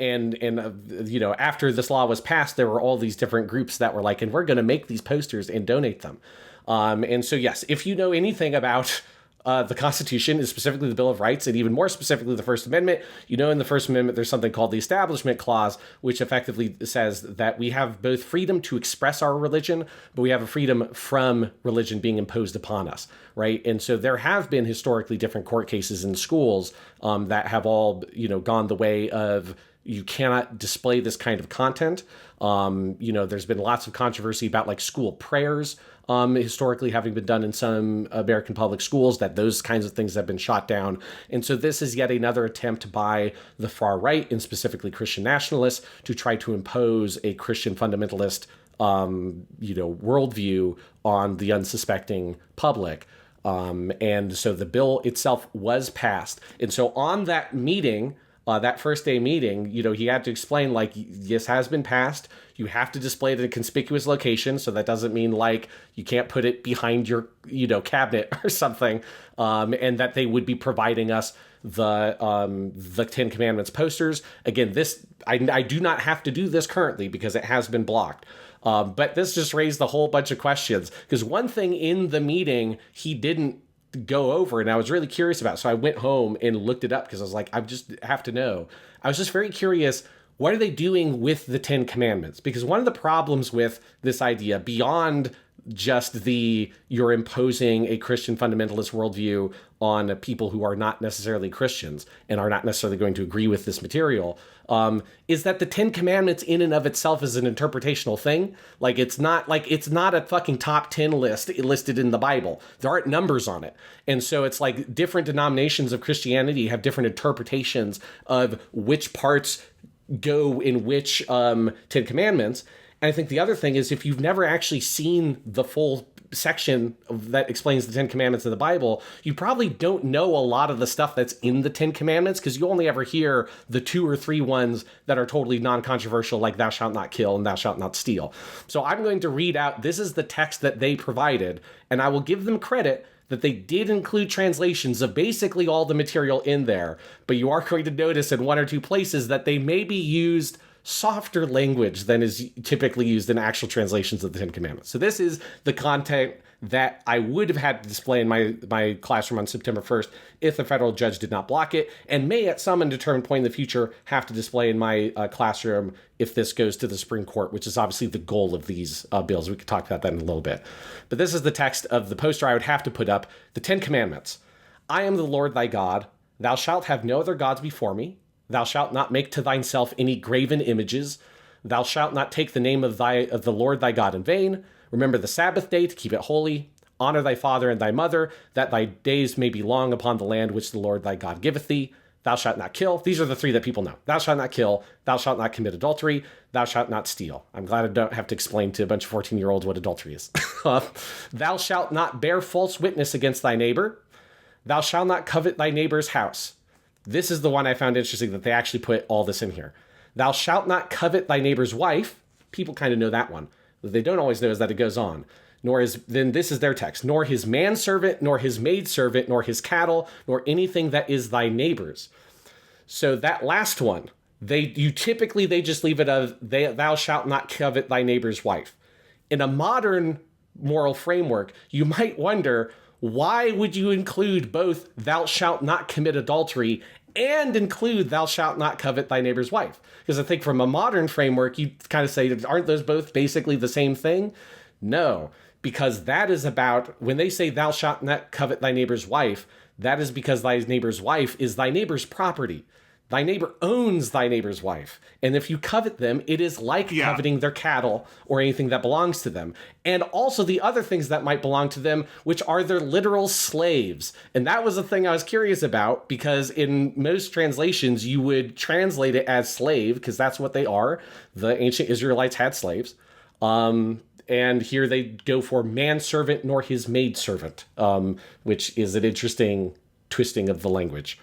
S2: this law was passed, there were all these different groups that were like, and we're going to make these posters and donate them. And so, yes, if you know anything about the Constitution, specifically the Bill of Rights, and even more specifically the First Amendment, in the First Amendment there's something called the Establishment Clause, which effectively says that we have both freedom to express our religion, but we have a freedom from religion being imposed upon us, right? And so there have been historically different court cases in schools that have all, gone the way of You cannot display this kind of content. There's been lots of controversy about like school prayers historically having been done in some American public schools, that those kinds of things have been shot down. And so this is yet another attempt by the far right, and specifically Christian nationalists, to try to impose a Christian fundamentalist worldview on the unsuspecting public. And so the bill itself was passed. And so on that meeting, that first day meeting, he had to explain, like, this has been passed. You have to display it in a conspicuous location. So that doesn't mean like you can't put it behind your, cabinet or something. And that they would be providing us the Ten Commandments posters. Again, I do not have to do this currently because it has been blocked. But this just raised a whole bunch of questions, because one thing in the meeting he didn't go over, and I was really curious about. So I went home and looked it up because I was like, I just have to know. I was just very curious, what are they doing with the Ten Commandments? Because one of the problems with this idea, beyond just you're imposing a Christian fundamentalist worldview on people who are not necessarily Christians and are not necessarily going to agree with this material, is that the Ten Commandments in and of itself is an interpretational thing. Like, it's not a fucking top 10 list listed in the Bible. There aren't numbers on it. And so it's like different denominations of Christianity have different interpretations of which parts go in which Ten Commandments. And I think the other thing is, if you've never actually seen the full section that explains the Ten Commandments in the Bible, you probably don't know a lot of the stuff that's in the Ten Commandments, because you only ever hear the 2 or 3 ones that are totally non-controversial, like thou shalt not kill and thou shalt not steal. So I'm going to read out, this is the text that they provided, and I will give them credit that they did include translations of basically all the material in there, but you are going to notice in 1 or 2 places that they maybe used softer language than is typically used in actual translations of the Ten Commandments. So this is the content that I would have had to display in my classroom on September 1st if the federal judge did not block it, and may at some undetermined point in the future have to display in my classroom if this goes to the Supreme Court, which is obviously the goal of these bills. We could talk about that in a little bit. But this is the text of the poster I would have to put up. The Ten Commandments. I am the Lord thy God. Thou shalt have no other gods before me. Thou shalt not make to thyself any graven images. Thou shalt not take the name of the Lord thy God in vain. Remember the Sabbath day to keep it holy. Honor thy father and thy mother, that thy days may be long upon the land which the Lord thy God giveth thee. Thou shalt not kill. These are the 3 that people know. Thou shalt not kill. Thou shalt not commit adultery. Thou shalt not steal. I'm glad I don't have to explain to a bunch of 14-year-olds what adultery is. Thou shalt not bear false witness against thy neighbor. Thou shalt not covet thy neighbor's house. This is the one I found interesting, that they actually put all this in here. Thou shalt not covet thy neighbor's wife. People kind of know that one. What they don't always know is that it goes on. Then this is their text. Nor his manservant, nor his maidservant, nor his cattle, nor anything that is thy neighbor's. So that last one, they just leave it of thou shalt not covet thy neighbor's wife. In a modern moral framework, you might wonder, why would you include both thou shalt not commit adultery and include thou shalt not covet thy neighbor's wife? Because I think from a modern framework, you kind of say, aren't those both basically the same thing? No, because that is about, when they say thou shalt not covet thy neighbor's wife, that is because thy neighbor's wife is thy neighbor's property. Thy neighbor owns thy neighbor's wife. And if you covet them, it is like coveting their cattle or anything that belongs to them. And also the other things that might belong to them, which are their literal slaves. And that was the thing I was curious about, because in most translations, you would translate it as slave, because that's what they are. The ancient Israelites had slaves. And here they go for manservant nor his maidservant, which is an interesting twisting of the language.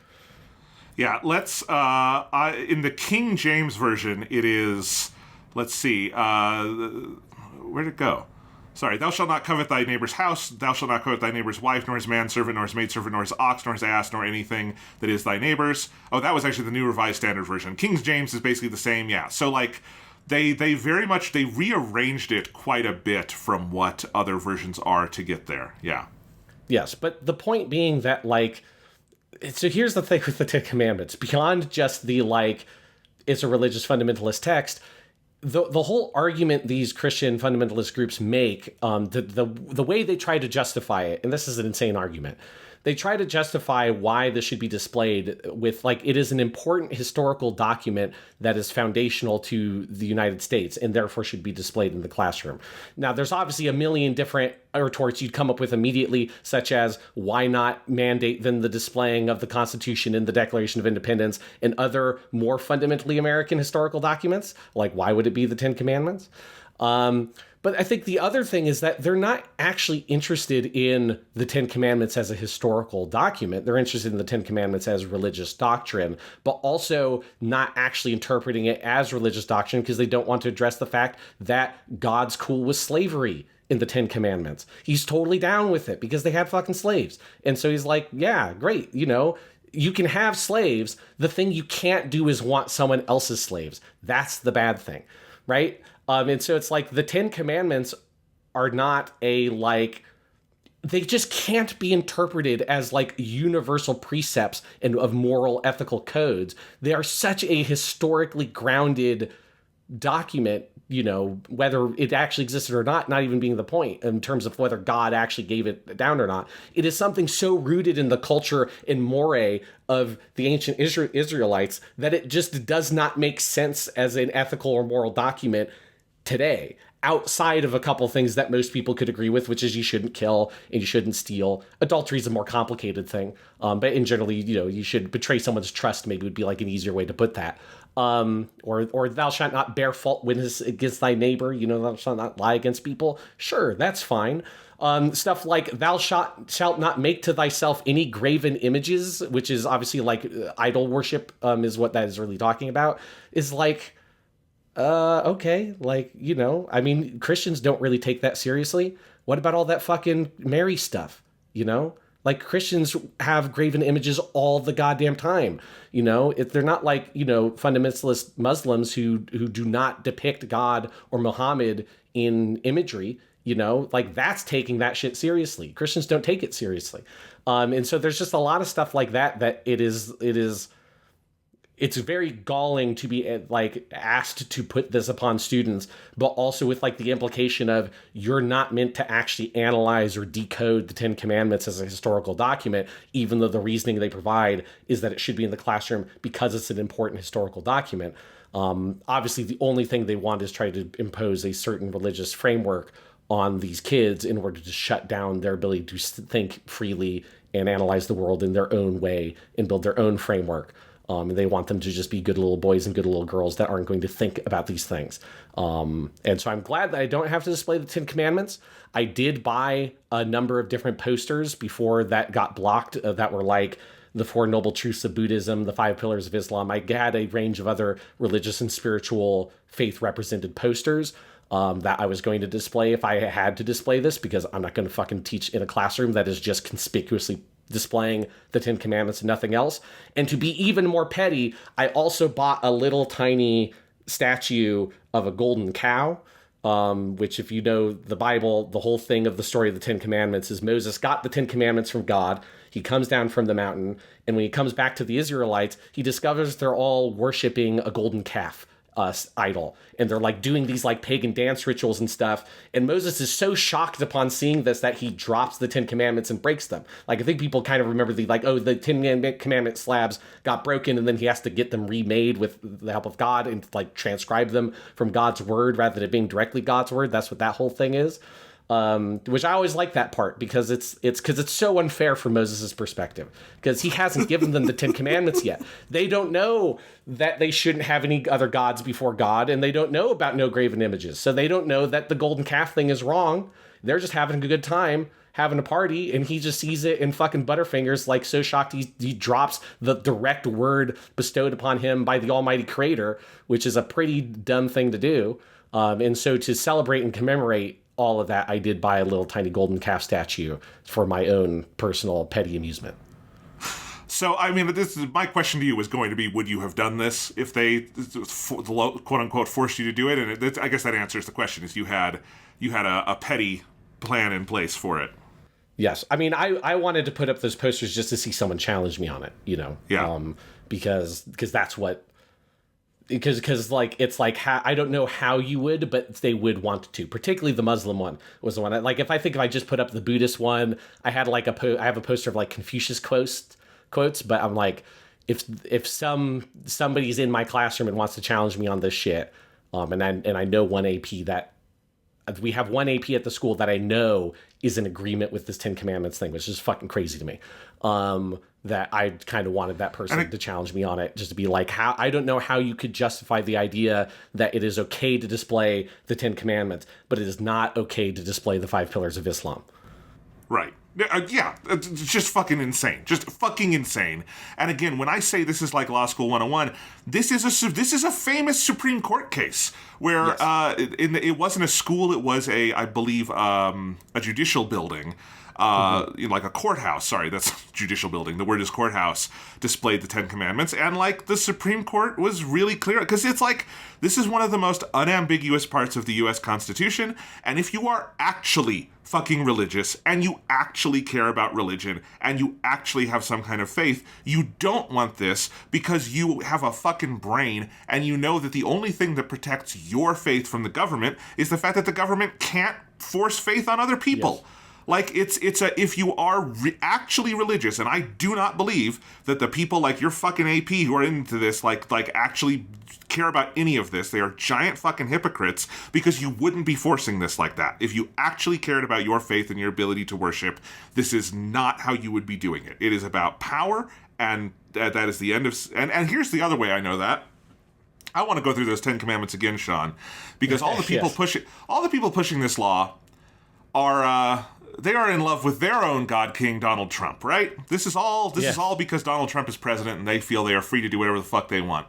S1: Yeah, let's, in the King James Version, it is, let's see, where'd it go? Sorry, thou shalt not covet thy neighbor's house, thou shalt not covet thy neighbor's wife, nor his manservant, nor his maidservant, nor his ox, nor his ass, nor anything that is thy neighbor's. Oh, that was actually the New Revised Standard Version. King James is basically the same, yeah. So, like, they very much, they rearranged it quite a bit from what other versions are to get there, yeah.
S2: Yes, but the point being that, like, so here's the thing with the Ten Commandments. Beyond just the, like, it's a religious fundamentalist text, the whole argument these Christian fundamentalist groups make, the way they try to justify it, and this is an insane argument, they try to justify why this should be displayed with like it is an important historical document that is foundational to the United States and therefore should be displayed in the classroom. Now, there's obviously a million different retorts you'd come up with immediately, such as why not mandate then the displaying of the Constitution and the Declaration of Independence and other more fundamentally American historical documents? Like, why would it be the Ten Commandments? But I think the other thing is that they're not actually interested in the Ten Commandments as a historical document. They're interested in the Ten Commandments as religious doctrine, but also not actually interpreting it as religious doctrine because they don't want to address the fact that God's cool with slavery in the Ten Commandments. He's totally down with it because they had fucking slaves. And so he's like, yeah, great, you know, you can have slaves. The thing you can't do is want someone else's slaves. That's the bad thing, right? And so it's like the Ten Commandments are not a like, they just can't be interpreted as like universal precepts and of moral ethical codes. They are such a historically grounded document, you know, whether it actually existed or not even being the point in terms of whether God actually gave it down or not. It is something so rooted in the culture and moray of the ancient Israelites that it just does not make sense as an ethical or moral document today, outside of a couple things that most people could agree with, which is you shouldn't kill and you shouldn't steal. Adultery is a more complicated thing, but in generally, you know, you should betray someone's trust. Maybe would be like an easier way to put that. Or thou shalt not bear false witness against thy neighbor. You know, thou shalt not lie against people. Sure, that's fine. Stuff like thou shalt not make to thyself any graven images, which is obviously like idol worship, is what that is really talking about. Is like, okay, like, you know, I mean, Christians don't really take that seriously. What about all that fucking Mary stuff, you know? Like, Christians have graven images all the goddamn time, you know? They're not like, you know, fundamentalist Muslims who do not depict God or Muhammad in imagery, you know? Like, that's taking that shit seriously. Christians don't take it seriously. And so there's just a lot of stuff like that it's very galling to be like asked to put this upon students, but also with like the implication of you're not meant to actually analyze or decode the Ten Commandments as a historical document, even though the reasoning they provide is that it should be in the classroom because it's an important historical document. Obviously, the only thing they want is try to impose a certain religious framework on these kids in order to shut down their ability to think freely and analyze the world in their own way and build their own framework. And they want them to just be good little boys and good little girls that aren't going to think about these things. And so I'm glad that I don't have to display the Ten Commandments. I did buy a number of different posters before that got blocked that were like the Four Noble Truths of Buddhism, the Five Pillars of Islam. I had a range of other religious and spiritual faith represented posters that I was going to display if I had to display this, because I'm not going to fucking teach in a classroom that is just conspicuously displaying the Ten Commandments and nothing else. And to be even more petty, I also bought a little tiny statue of a golden cow, which, if you know the Bible, the whole thing of the story of the Ten Commandments is Moses got the Ten Commandments from God. He comes down from the mountain, and when he comes back to the Israelites, he discovers they're all worshiping a golden calf idol, and they're like doing these like pagan dance rituals and stuff, and Moses is so shocked upon seeing this that he drops the Ten Commandments and breaks them. Like, I think people kind of remember the like, oh, the Ten Commandment slabs got broken and then he has to get them remade with the help of God and like transcribe them from God's word rather than being directly God's word. That's what that whole thing is. Which I always like that part because it's so unfair from Moses' perspective, because he hasn't given them the Ten Commandments yet. They don't know that they shouldn't have any other gods before God, and they don't know about no graven images. So they don't know that the golden calf thing is wrong. They're just having a good time, having a party, and he just sees it and fucking Butterfingers, like, so shocked he drops the direct word bestowed upon him by the Almighty Creator, which is a pretty dumb thing to do. And so to celebrate and commemorate all of that, I did buy a little tiny golden calf statue for my own personal petty amusement.
S1: So, I mean, this is, my question to you was going to be, would you have done this if they, quote-unquote, forced you to do it? And I guess that answers the question, is you had a petty plan in place for it.
S2: Yes. I mean, I wanted to put up those posters just to see someone challenge me on it, you know?
S1: Yeah.
S2: Because that's what because like it's like I don't know how you would, but they would want to. Particularly the Muslim one was the one. Like if I just put up the Buddhist one, I had like I have a poster of like Confucius quotes, but I'm like, if somebody's in my classroom and wants to challenge me on this shit, and I know one AP that we have one AP at the school that I know is in agreement with this Ten Commandments thing, which is fucking crazy to me. That I kind of wanted that person to challenge me on it, just to be like, how I don't know how you could justify the idea that it is okay to display the Ten Commandments, but it is not okay to display the 5 pillars of Islam.
S1: Right. Yeah, it's just fucking insane. Just fucking insane. And again, when I say this is like Law School 101, this is a famous Supreme Court case where it wasn't a school, it was I believe, a judicial building. Like a courthouse. Sorry, that's judicial building. The word is courthouse. Displayed the Ten Commandments, and like the Supreme Court was really clear because it's like this is one of the most unambiguous parts of the U.S. Constitution. And if you are actually fucking religious and you actually care about religion and you actually have some kind of faith, you don't want this because you have a fucking brain and you know that the only thing that protects your faith from the government is the fact that the government can't force faith on other people. Yes. Like, if you are actually religious, and I do not believe that the people like your fucking AP who are into this, like actually care about any of this. They are giant fucking hypocrites because you wouldn't be forcing this like that. If you actually cared about your faith and your ability to worship, this is not how you would be doing it. It is about power, and that is the end of... And here's the other way I know that. I want to go through those 10 Commandments again, Sean, because all the people pushing this law are... they are in love with their own God King, Donald Trump, right? This is all because Donald Trump is president and they feel they are free to do whatever the fuck they want.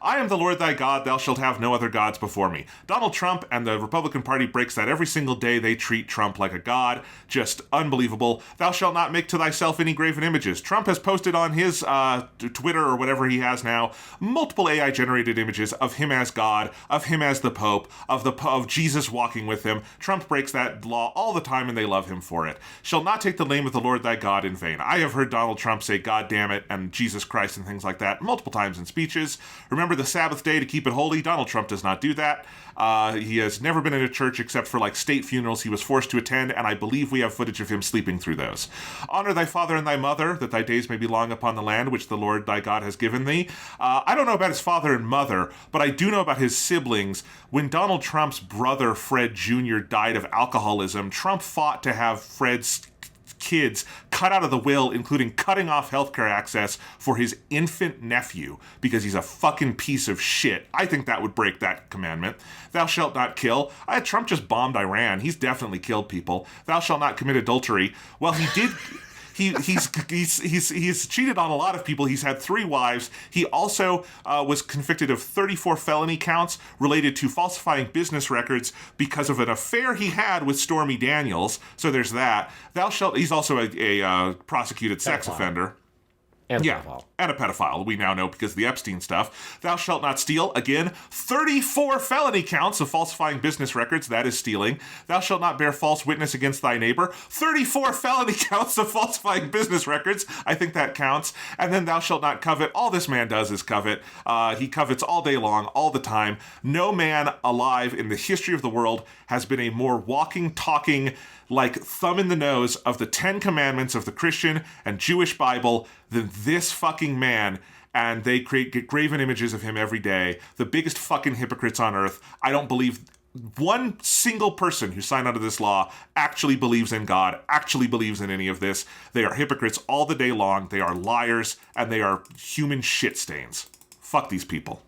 S1: I am the Lord thy God, thou shalt have no other gods before me. Donald Trump and the Republican Party breaks that every single day. They treat Trump like a god. Just unbelievable. Thou shalt not make to thyself any graven images. Trump has posted on his Twitter or whatever he has now, multiple AI-generated images of him as God, of him as the Pope, of Jesus walking with him. Trump breaks that law all the time and they love him for it. Shall not take the name of the Lord thy God in vain. I have heard Donald Trump say God damn it and Jesus Christ and things like that multiple times in speeches. Remember the Sabbath day to keep it holy. Donald Trump does not do that. He has never been in a church except for like state funerals he was forced to attend, and I believe we have footage of him sleeping through those. Honor thy father and thy mother, that thy days may be long upon the land which the Lord thy God has given thee. I don't know about his father and mother, but I do know about his siblings. When Donald Trump's brother Fred Jr. died of alcoholism, Trump fought to have Fred's kids cut out of the will, including cutting off healthcare access for his infant nephew because he's a fucking piece of shit. I think that would break that commandment. Thou shalt not kill. Trump just bombed Iran. He's definitely killed people. Thou shalt not commit adultery. Well, he did... He's cheated on a lot of people. He's had 3 wives. He also was convicted of 34 felony counts related to falsifying business records because of an affair he had with Stormy Daniels. So there's that. He's also a prosecuted sex offender. And a pedophile. We now know because of the Epstein stuff. Thou shalt not steal. Again, 34 felony counts of falsifying business records. That is stealing. Thou shalt not bear false witness against thy neighbor. 34 felony counts of falsifying business records. I think that counts. And then thou shalt not covet. All this man does is covet. He covets all day long, all the time. No man alive in the history of the world has been a more walking, talking, like thumb in the nose of the 10 Commandments of the Christian and Jewish Bible than this fucking man, and they get graven images of him every day. The biggest fucking hypocrites on earth. I don't believe one single person who signed onto this law actually believes in God, actually believes in any of this. They are hypocrites all the day long. They are liars, and they are human shit stains. Fuck these people.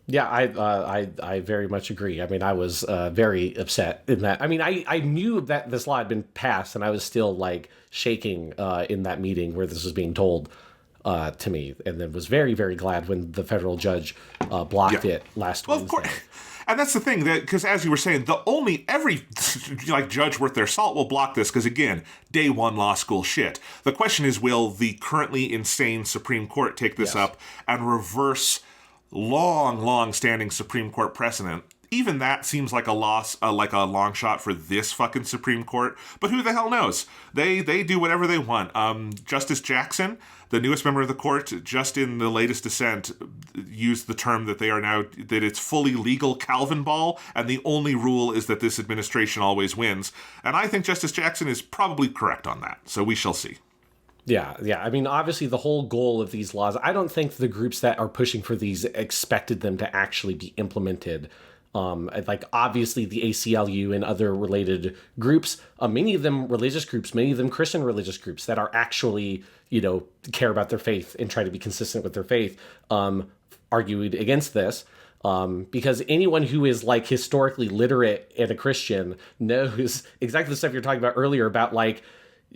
S2: Yeah, I very much agree. I mean, I was very upset in that. I mean, I knew that this law had been passed, and I was still like shaking in that meeting where this was being told to me, and then was very, very glad when the federal judge blocked it last Wednesday. Of course.
S1: And that's the thing, that because as you were saying, every like judge worth their salt will block this because, again, day one law school shit. The question is, will the currently insane Supreme Court take this up and reverse long standing Supreme Court precedent even that seems like a loss, like a long shot for this fucking Supreme Court. But who the hell knows? They do whatever they want. Justice Jackson, the newest member of the court, just in the latest dissent, used the term that that it's fully legal Calvin ball, and the only rule is that this administration always wins. And I think Justice Jackson is probably correct on that. So we shall see.
S2: Yeah. I mean, obviously, the whole goal of these laws, I don't think the groups that are pushing for these expected them to actually be implemented. Like, obviously, the ACLU and other related groups, many of them religious groups, many of them Christian religious groups that are actually, care about their faith and try to be consistent with their faith, argued against this. Because anyone who is like historically literate and a Christian knows exactly the stuff you're talking about earlier about like,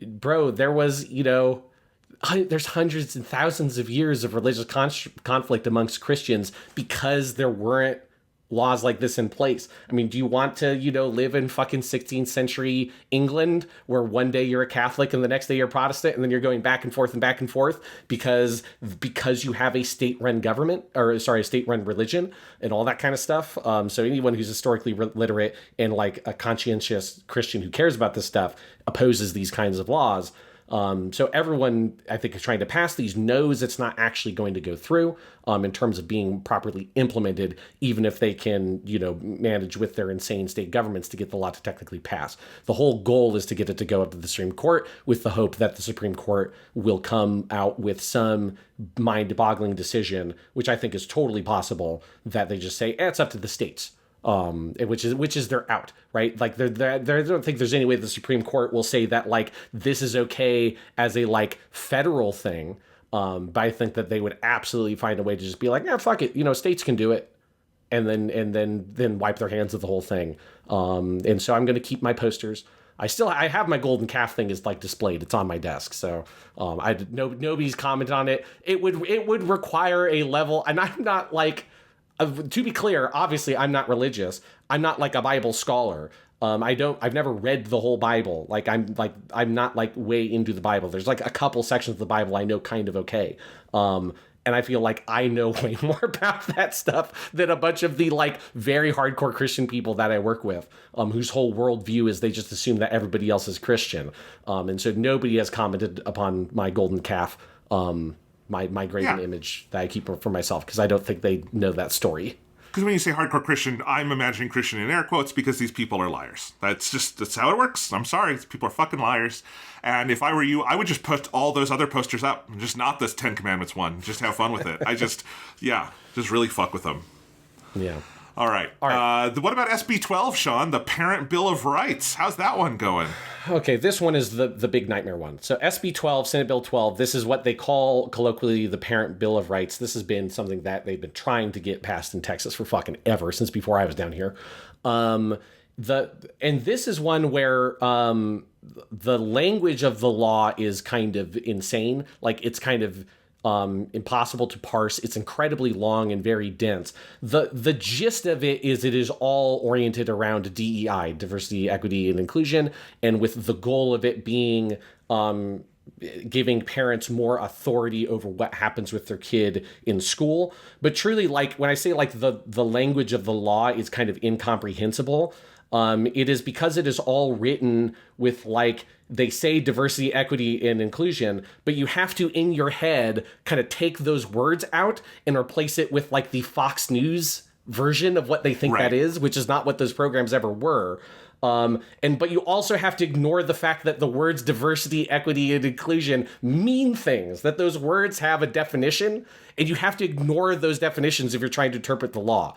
S2: bro, there was, there's hundreds and thousands of years of religious conflict amongst Christians because there weren't laws like this in place. I mean, do you want to, live in fucking 16th century England where one day you're a Catholic and the next day you're Protestant and then you're going back and forth because you have a state-run government, or sorry, a state-run religion and all that kind of stuff. So anyone who's historically literate and like a conscientious Christian who cares about this stuff opposes these kinds of laws. So everyone, I think, is trying to pass these knows it's not actually going to go through in terms of being properly implemented, even if they can, manage with their insane state governments to get the law to technically pass. The whole goal is to get it to go up to the Supreme Court with the hope that the Supreme Court will come out with some mind-boggling decision, which I think is totally possible, that they just say, it's up to the states. Which is their out, right? Like they don't think there's any way the Supreme Court will say that like this is okay as a like federal thing. But I think that they would absolutely find a way to just be like, fuck it, states can do it, and then wipe their hands of the whole thing. And so I'm going to keep my posters. I have my golden calf thing is like displayed. It's on my desk. So nobody's commented on it. It would require a level, and I'm not like. To be clear, obviously, I'm not religious. I'm not like a Bible scholar. I've never read the whole Bible. I'm not like way into the Bible. There's like a couple sections of the Bible I know kind of okay. And I feel like I know way more about that stuff than a bunch of the like very hardcore Christian people that I work with, whose whole worldview is they just assume that everybody else is Christian. And so nobody has commented upon my golden calf, my graven image that I keep for myself, because I don't think they know that story.
S1: Because when you say hardcore Christian, I'm imagining Christian in air quotes because these people are liars. That's how it works. I'm sorry. These people are fucking liars. And if I were you, I would just put all those other posters up. Just not this 10 Commandments one. Just have fun with it. just really fuck with them.
S2: Yeah.
S1: All right. What about SB 12, Sean? The Parent Bill of Rights. How's that one going?
S2: Okay, this one is the big nightmare one. So SB 12, Senate Bill 12, this is what they call colloquially the Parent Bill of Rights. This has been something that they've been trying to get passed in Texas for fucking ever, since before I was down here. And this is one where the language of the law is kind of insane. Like, it's kind of impossible to parse. It's incredibly long and very dense. The gist of it is all oriented around DEI, diversity, equity, and inclusion, and with the goal of it being giving parents more authority over what happens with their kid in school. But truly, like when I say like the language of the law is kind of incomprehensible, it is because it is all written with like, they say diversity, equity, and inclusion, but you have to, in your head, kind of take those words out and replace it with like the Fox News version of what they think that is, which is not what those programs ever were. But you also have to ignore the fact that the words diversity, equity, and inclusion mean things, that those words have a definition, and you have to ignore those definitions if you're trying to interpret the law.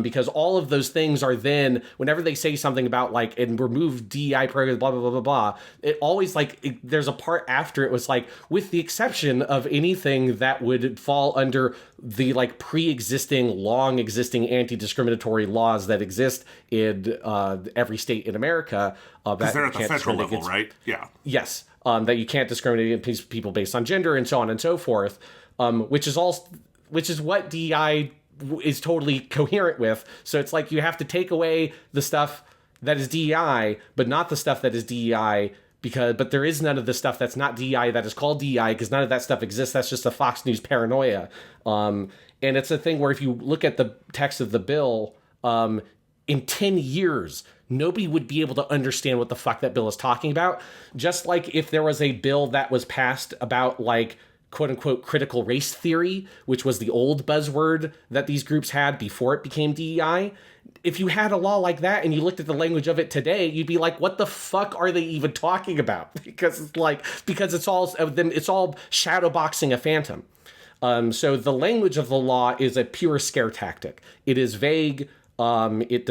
S2: Because all of those things are then, whenever they say something about like, and remove DEI programs, blah, blah, blah, blah, blah, it always like, there's a part after it was like, with the exception of anything that would fall under the like pre-existing, long-existing anti-discriminatory laws that exist in every state in America.
S1: Because they're at the federal level, right? Yeah.
S2: Yes. That you can't discriminate against people based on gender and so on and so forth, which is what DEI is totally coherent with. So it's like you have to take away the stuff that is DEI, but not the stuff that is DEI, but there is none of the stuff that's not DEI that is called DEI, because none of that stuff exists. That's just a Fox News paranoia. And it's a thing where if you look at the text of the bill, in 10 years, nobody would be able to understand what the fuck that bill is talking about. Just like if there was a bill that was passed about like quote unquote critical race theory, which was the old buzzword that these groups had before it became DEI. If you had a law like that and you looked at the language of it today, you'd be like, what the fuck are they even talking about? Because it's all shadowboxing a phantom. So the language of the law is a pure scare tactic. It is vague. It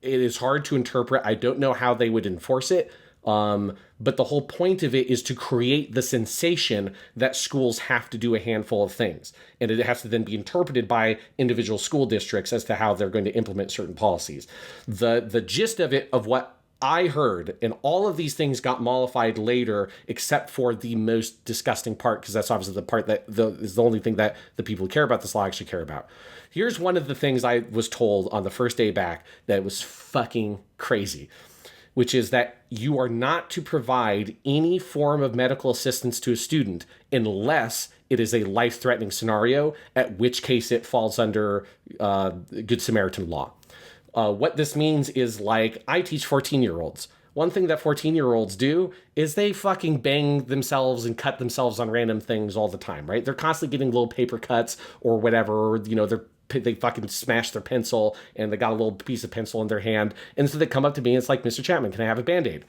S2: is hard to interpret. I don't know how they would enforce it. But the whole point of it is to create the sensation that schools have to do a handful of things. And it has to then be interpreted by individual school districts as to how they're going to implement certain policies. The gist of it, of what I heard, and all of these things got mollified later, except for the most disgusting part, because that's obviously the part that is the only thing that the people who care about this law actually care about. Here's one of the things I was told on the first day back that was fucking crazy, which is that you are not to provide any form of medical assistance to a student unless it is a life-threatening scenario, at which case it falls under Good Samaritan law. What this means is, like, I teach 14-year-olds. One thing that 14-year-olds do is they fucking bang themselves and cut themselves on random things all the time, right? They're constantly getting little paper cuts or whatever, or, you know, they fucking smash their pencil and they got a little piece of pencil in their hand. And so they come up to me and it's like, Mr. Chapman, can I have a Band-Aid?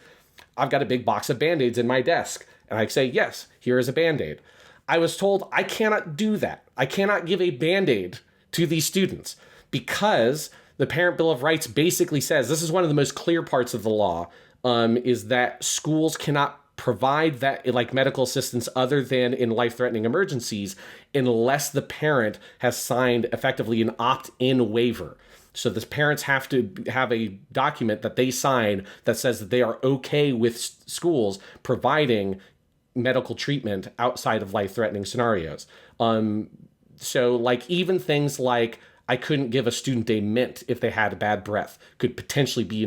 S2: I've got a big box of Band-Aids in my desk. And I say, yes, here is a Band-Aid. I was told I cannot do that. I cannot give a Band-Aid to these students because the Parent Bill of Rights basically says, this is one of the most clear parts of the law, is that schools cannot provide that, like, medical assistance other than in life-threatening emergencies unless the parent has signed effectively an opt-in waiver. So the parents have to have a document that they sign that says that they are okay with schools providing medical treatment outside of life-threatening scenarios. So, like, even things like I couldn't give a student a mint if they had a bad breath could potentially be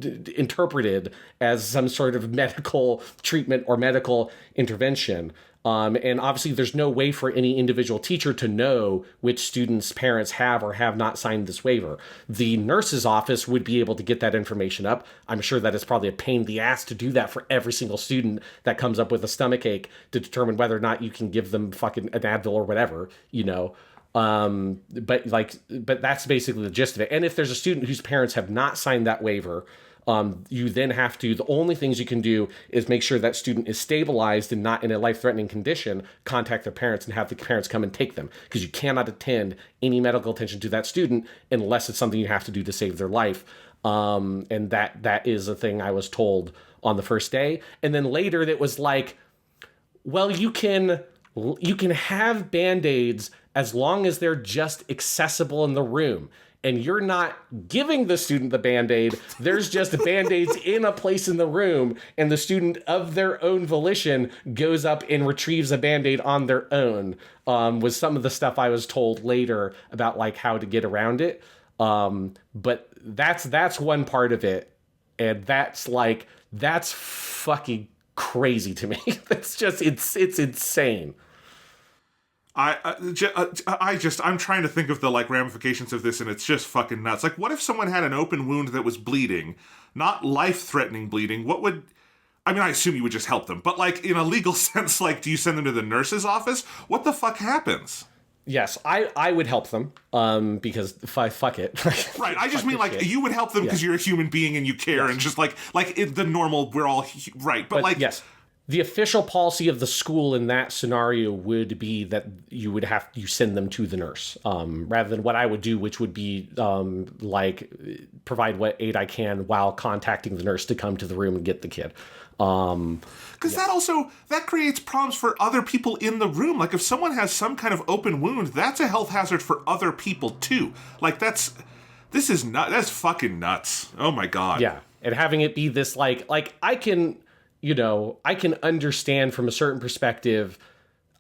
S2: interpreted as some sort of medical treatment or medical intervention. And obviously there's no way for any individual teacher to know which students' parents have or have not signed this waiver. The nurse's office would be able to get that information up. I'm sure that it's probably a pain in the ass to do that for every single student that comes up with a stomachache to determine whether or not you can give them fucking an Advil or whatever, you know. But that's basically the gist of it. And if there's a student whose parents have not signed that waiver, you then have to, the only things you can do is make sure that student is stabilized and not in a life-threatening condition, contact their parents and have the parents come and take them, because you cannot attend any medical attention to that student unless it's something you have to do to save their life. And that is a thing I was told on the first day. And then later it was like, well, you can have Band-Aids as long as they're just accessible in the room. And you're not giving the student the Band-Aid. There's just Band-Aids in a place in the room, and the student of their own volition goes up and retrieves a Band-Aid on their own, was some of the stuff I was told later about, like, how to get around it. But that's one part of it. And that's fucking crazy to me. It's insane.
S1: I'm trying to think of the, like, ramifications of this, and it's just fucking nuts. Like, what if someone had an open wound that was bleeding, not life-threatening bleeding? What would, I mean, I assume you would just help them, but, like, in a legal sense, like, do you send them to the nurse's office? What the fuck happens?
S2: Yes, I would help them, because fuck it.
S1: Right, I just mean, like, shit. You would help them because you're a human being and you care, yes. And just, the normal, we're all, right, but like... Yes.
S2: The official policy of the school in that scenario would be that you send them to the nurse, rather than what I would do, which would be provide what aid I can while contacting the nurse to come to the room and get the kid.
S1: Because that creates problems for other people in the room. Like, if someone has some kind of open wound, that's a health hazard for other people too. Like, that's fucking nuts. Oh my God.
S2: Yeah, and having it be this like I can understand from a certain perspective.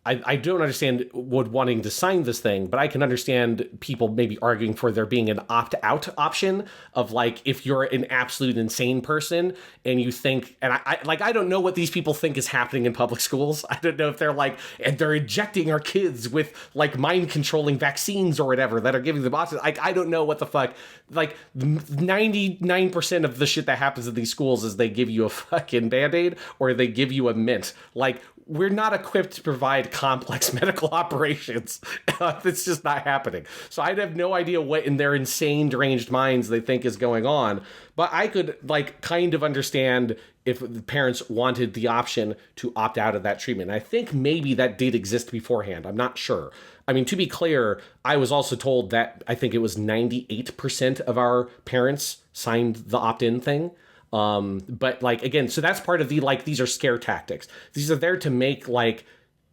S2: I don't understand would wanting to sign this thing, but I can understand people maybe arguing for there being an opt-out option of like, if you're an absolute insane person and you think, and I don't know what these people think is happening in public schools. I don't know if they're like, and they're injecting our kids with like mind controlling vaccines or whatever that are giving them autism. Like, I don't know what the fuck, like 99% of the shit that happens in these schools is they give you a fucking Band-Aid or they give you a mint. Like, we're not equipped to provide complex medical operations. It's just not happening. So I'd have no idea what in their insane, deranged minds they think is going on. But I could like kind of understand if the parents wanted the option to opt out of that treatment. And I think maybe that did exist beforehand. I'm not sure. I mean, to be clear, I was also told that I think it was 98% of our parents signed the opt-in thing. But like, again, so that's part of the, like, these are scare tactics. These are there to make like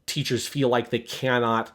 S2: teachers feel like they cannot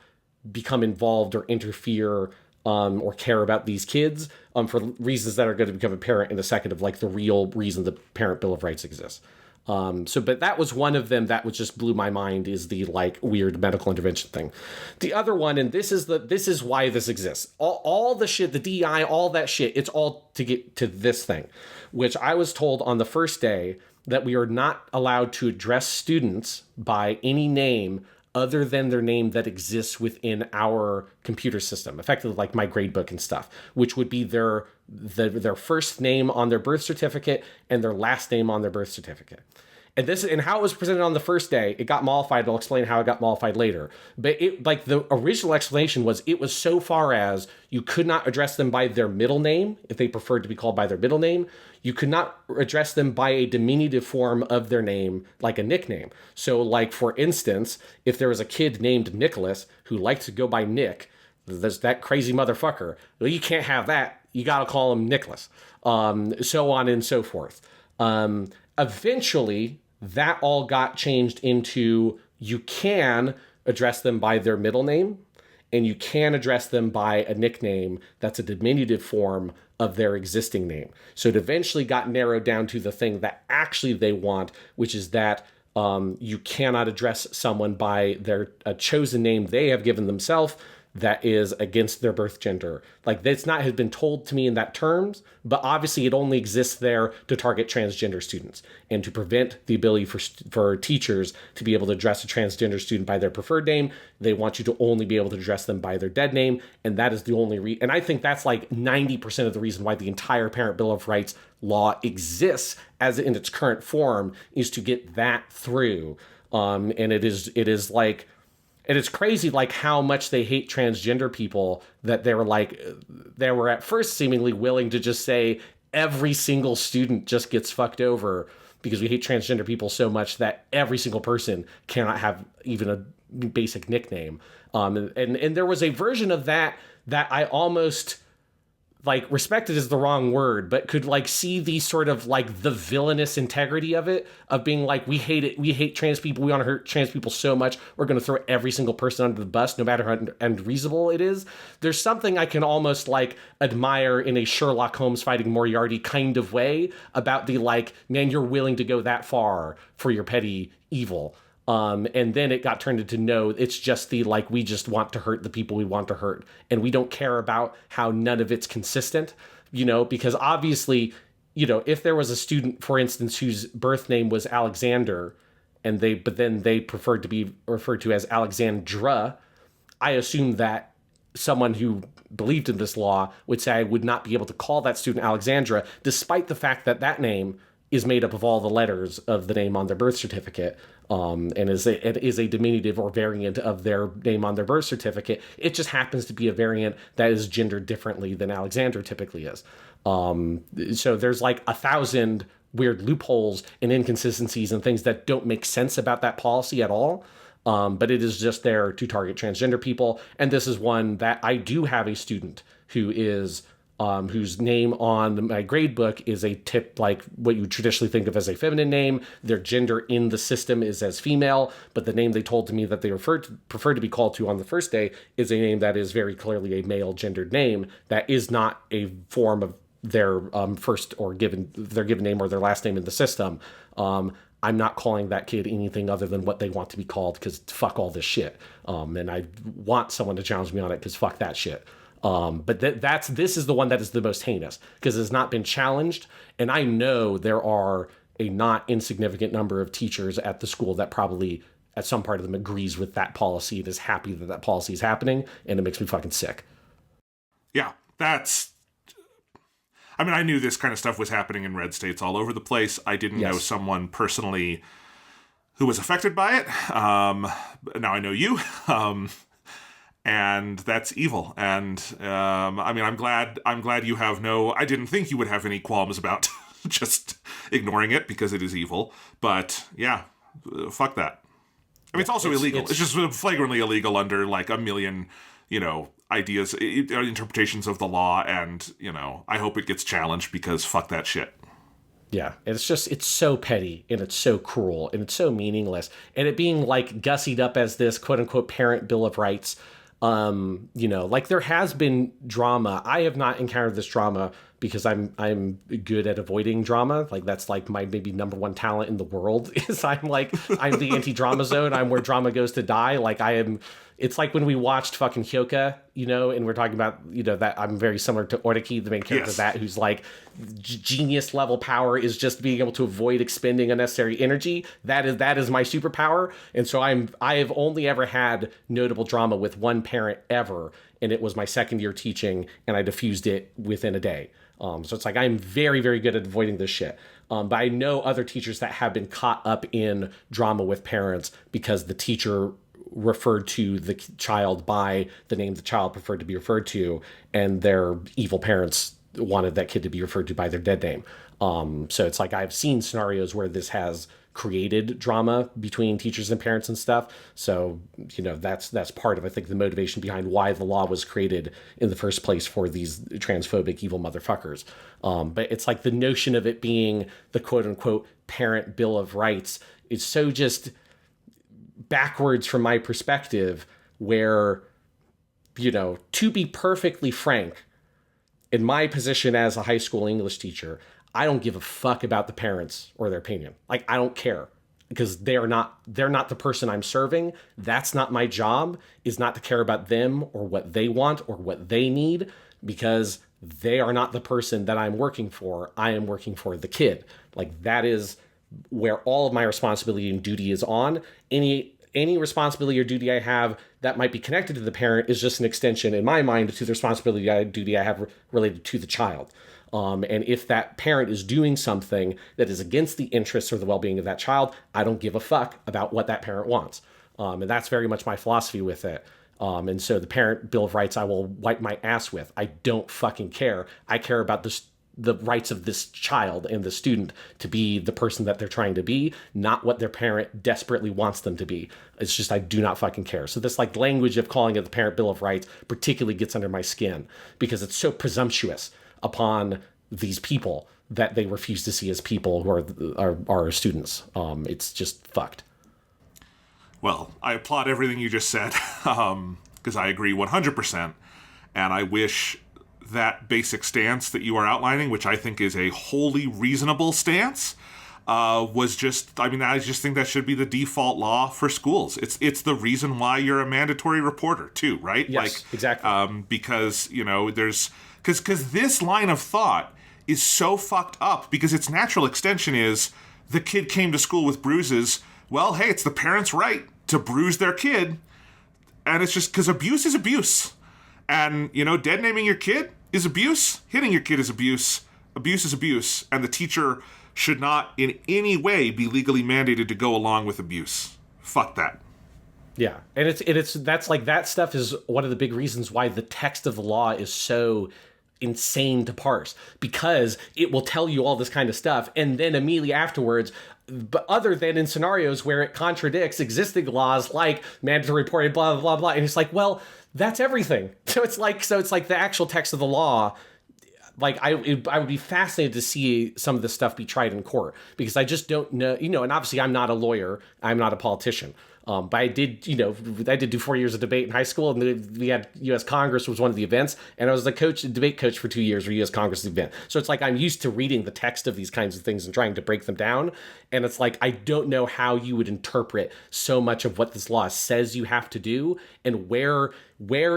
S2: become involved or interfere, or care about these kids, for reasons that are going to become apparent in a second of like the real reason the Parent Bill of Rights exists. But that was one of them that was just blew my mind, is the like weird medical intervention thing. The other one, and this is why this exists. All the shit, the DEI, all that shit, it's all to get to this thing, which I was told on the first day that we are not allowed to address students by any name other than their name that exists within our computer system, effectively like my grade book and stuff, which would be their first name on their birth certificate and their last name on their birth certificate. And how it was presented on the first day, it got mollified. I'll explain how it got mollified later. But it, like, the original explanation was it was so far as you could not address them by their middle name if they preferred to be called by their middle name. You could not address them by a diminutive form of their name, like a nickname. So, like, for instance, if there was a kid named Nicholas who liked to go by Nick, there's that crazy motherfucker. Well, you can't have that. You got to call him Nicholas. So on and so forth. Eventually, that all got changed into you can address them by their middle name, and you can address them by a nickname that's a diminutive form of their existing name. So it eventually got narrowed down to the thing that actually they want, which is that you cannot address someone by a chosen name they have given themselves that is against their birth gender. Like, that's not has been told to me in that terms, but obviously it only exists there to target transgender students and to prevent the ability for teachers to be able to address a transgender student by their preferred name. They want you to only be able to address them by their dead name, and that is the only and I think that's like 90% of the reason why the entire Parent Bill of Rights law exists as in its current form, is to get that through. And it is like, and it's crazy, like, how much they hate transgender people, that they were at first seemingly willing to just say every single student just gets fucked over because we hate transgender people so much that every single person cannot have even a basic nickname. And there was a version of that I almost, like, respected is the wrong word, but could like see the sort of like the villainous integrity of it, of being like, we hate trans people, we want to hurt trans people so much, we're going to throw every single person under the bus, no matter how unreasonable it is. There's something I can almost like admire in a Sherlock Holmes fighting Moriarty kind of way about the like, man, you're willing to go that far for your petty evil. And then it got turned into, no, it's just the, like, we just want to hurt the people we want to hurt. And we don't care about how none of it's consistent, because obviously, if there was a student, for instance, whose birth name was Alexander, but then they preferred to be referred to as Alexandra, I assume that someone who believed in this law would say I would not be able to call that student Alexandra, despite the fact that that name is made up of all the letters of the name on their birth certificate, and it is a diminutive or variant of their name on their birth certificate. It just happens to be a variant that is gendered differently than Alexander typically is. So there's like 1,000 weird loopholes and inconsistencies and things that don't make sense about that policy at all. But it is just there to target transgender people. And this is one that I do have a student who is whose name on my grade book is like what you traditionally think of as a feminine name. Their gender in the system is as female, but the name they told me that they prefer to be called to on the first day is a name that is very clearly a male gendered name that is not a form of their first or given name or their last name in the system. I'm not calling that kid anything other than what they want to be called, because fuck all this shit. And I want someone to challenge me on it, because fuck that shit. But this is the one that is the most heinous, because it's not been challenged. And I know there are a not insignificant number of teachers at the school that probably at some part of them agrees with that policy and is happy that that policy is happening. And it makes me fucking sick.
S1: Yeah, I knew this kind of stuff was happening in red states all over the place. I didn't know someone personally who was affected by it. Now I know you. And that's evil. And I'm glad you have I didn't think you would have any qualms about just ignoring it, because it is evil. But yeah, fuck that. It's also illegal. It's just flagrantly illegal under like a million, ideas, interpretations of the law. And, I hope it gets challenged, because fuck that shit.
S2: Yeah, it's so petty, and it's so cruel, and it's so meaningless. And it being like gussied up as this quote unquote parent bill of rights. Like there has been drama. I have not encountered this drama because I'm good at avoiding drama. Like that's like my maybe number one talent in the world is I'm the anti-drama zone. I'm where drama goes to die. Like it's like when we watched fucking Hyoka, and we're talking about, that I'm very similar to Oriki, the main character of that, who's like genius level power is just being able to avoid expending unnecessary energy. That is my superpower. And so I have only ever had notable drama with one parent ever. And it was my second year teaching, and I diffused it within a day. So it's like, I'm very, very good at avoiding this shit. But I know other teachers that have been caught up in drama with parents because the teacher referred to the child by the name the child preferred to be referred to, and their evil parents wanted that kid to be referred to by their dead name. So it's like, I've seen scenarios where this has created drama between teachers and parents and stuff. So, that's part of, I think, the motivation behind why the law was created in the first place for these transphobic evil motherfuckers. But it's like the notion of it being the quote unquote parent bill of rights is so just backwards from my perspective, where, to be perfectly frank, in my position as a high school English teacher, I don't give a fuck about the parents or their opinion. Like, I don't care, because they're not the person I'm serving. That's not my job, is not to care about them or what they want or what they need, because they are not the person that I'm working for. I am working for the kid. Like, that is where all of my responsibility and duty is on. Any responsibility or duty I have that might be connected to the parent is just an extension, in my mind, to the responsibility and duty I have related to the child. And if that parent is doing something that is against the interests or the well-being of that child, I don't give a fuck about what that parent wants. And that's very much my philosophy with it. And so the parent bill of rights, I will wipe my ass with. I don't fucking care. I care about the rights of this child and the student to be the person that they're trying to be, not what their parent desperately wants them to be. It's just, I do not fucking care. So this like language of calling it the parent bill of rights particularly gets under my skin, because it's so presumptuous upon these people that they refuse to see as people who are students. It's just fucked.
S1: Well, I applaud everything you just said, because I agree 100%. And I wish that basic stance that you are outlining, which I think is a wholly reasonable stance, was just, I just think that should be the default law for schools. It's the reason why you're a mandatory reporter too, right?
S2: Yes, exactly.
S1: Because, because this line of thought is so fucked up, because its natural extension is the kid came to school with bruises. Well, hey, it's the parent's right to bruise their kid. And it's just because abuse is abuse. And, dead naming your kid is abuse. Hitting your kid is abuse. Abuse is abuse. And the teacher should not in any way be legally mandated to go along with abuse. Fuck that.
S2: Yeah. And that's like, that stuff is one of the big reasons why the text of the law is so insane to parse, because it will tell you all this kind of stuff, and then immediately afterwards, but other than in scenarios where it contradicts existing laws like mandatory reporting, blah blah blah blah, and it's like, well, that's everything. So it's like the actual text of the law. Like, I would be fascinated to see some of this stuff be tried in court, because I just don't know, and obviously I'm not a lawyer, I'm not a politician, But I did, I did do 4 years of debate in high school, and we had U.S. Congress was one of the events, and I was the debate coach for 2 years for U.S. Congress event. So it's like I'm used to reading the text of these kinds of things and trying to break them down. And it's like I don't know how you would interpret so much of what this law says you have to do, and where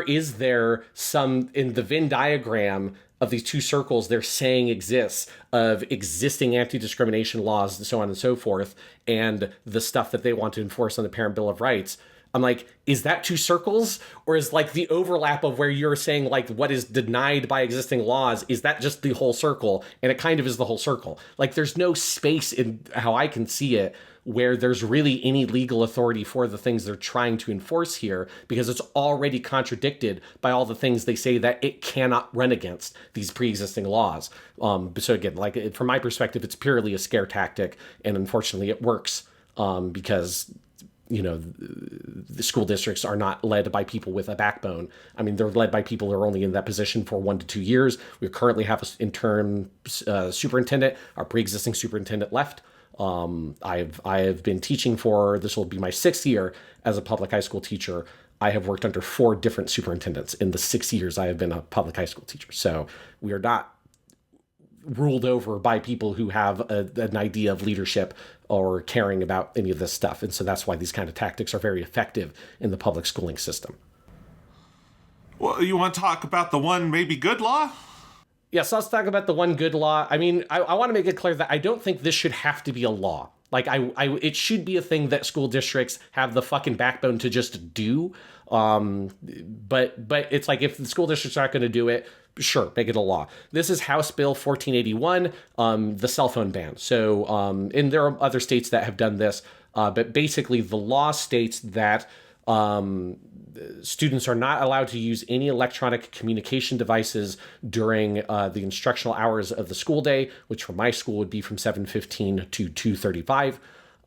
S2: is there some in the Venn diagram of these two circles they're saying exists of existing anti-discrimination laws and so on and so forth, and the stuff that they want to enforce on the Parent Bill of Rights. I'm like, is that two circles? Or is like the overlap of where you're saying like what is denied by existing laws, is that just the whole circle? And it kind of is the whole circle. Like there's no space in how I can see it where there's really any legal authority for the things they're trying to enforce here, because it's already contradicted by all the things they say that it cannot run against these pre-existing laws. So again, like from my perspective, it's purely a scare tactic, and unfortunately it works because the school districts are not led by people with a backbone. I mean, they're led by people who are only in that position for 1 to 2 years. We currently have an interim superintendent. Our pre-existing superintendent left. I have been teaching for, this will be my 6th year as a public high school teacher. I have worked under 4 different superintendents in the 6 years I have been a public high school teacher. So we are not ruled over by people who have an idea of leadership or caring about any of this stuff. And so that's why these kind of tactics are very effective in the public schooling system.
S1: Well, you want to talk about the one maybe good law?
S2: Yeah, so let's talk about the one good law. I mean, I want to make it clear that I don't think this should have to be a law. Like, it should be a thing that school districts have the fucking backbone to just do. But it's like, if the school district's not going to do it, sure, make it a law. This is House Bill 1481, the cell phone ban. So, and there are other states that have done this, but basically the law states that students are not allowed to use any electronic communication devices during the instructional hours of the school day, which for my school would be from 7:15 to 2:35.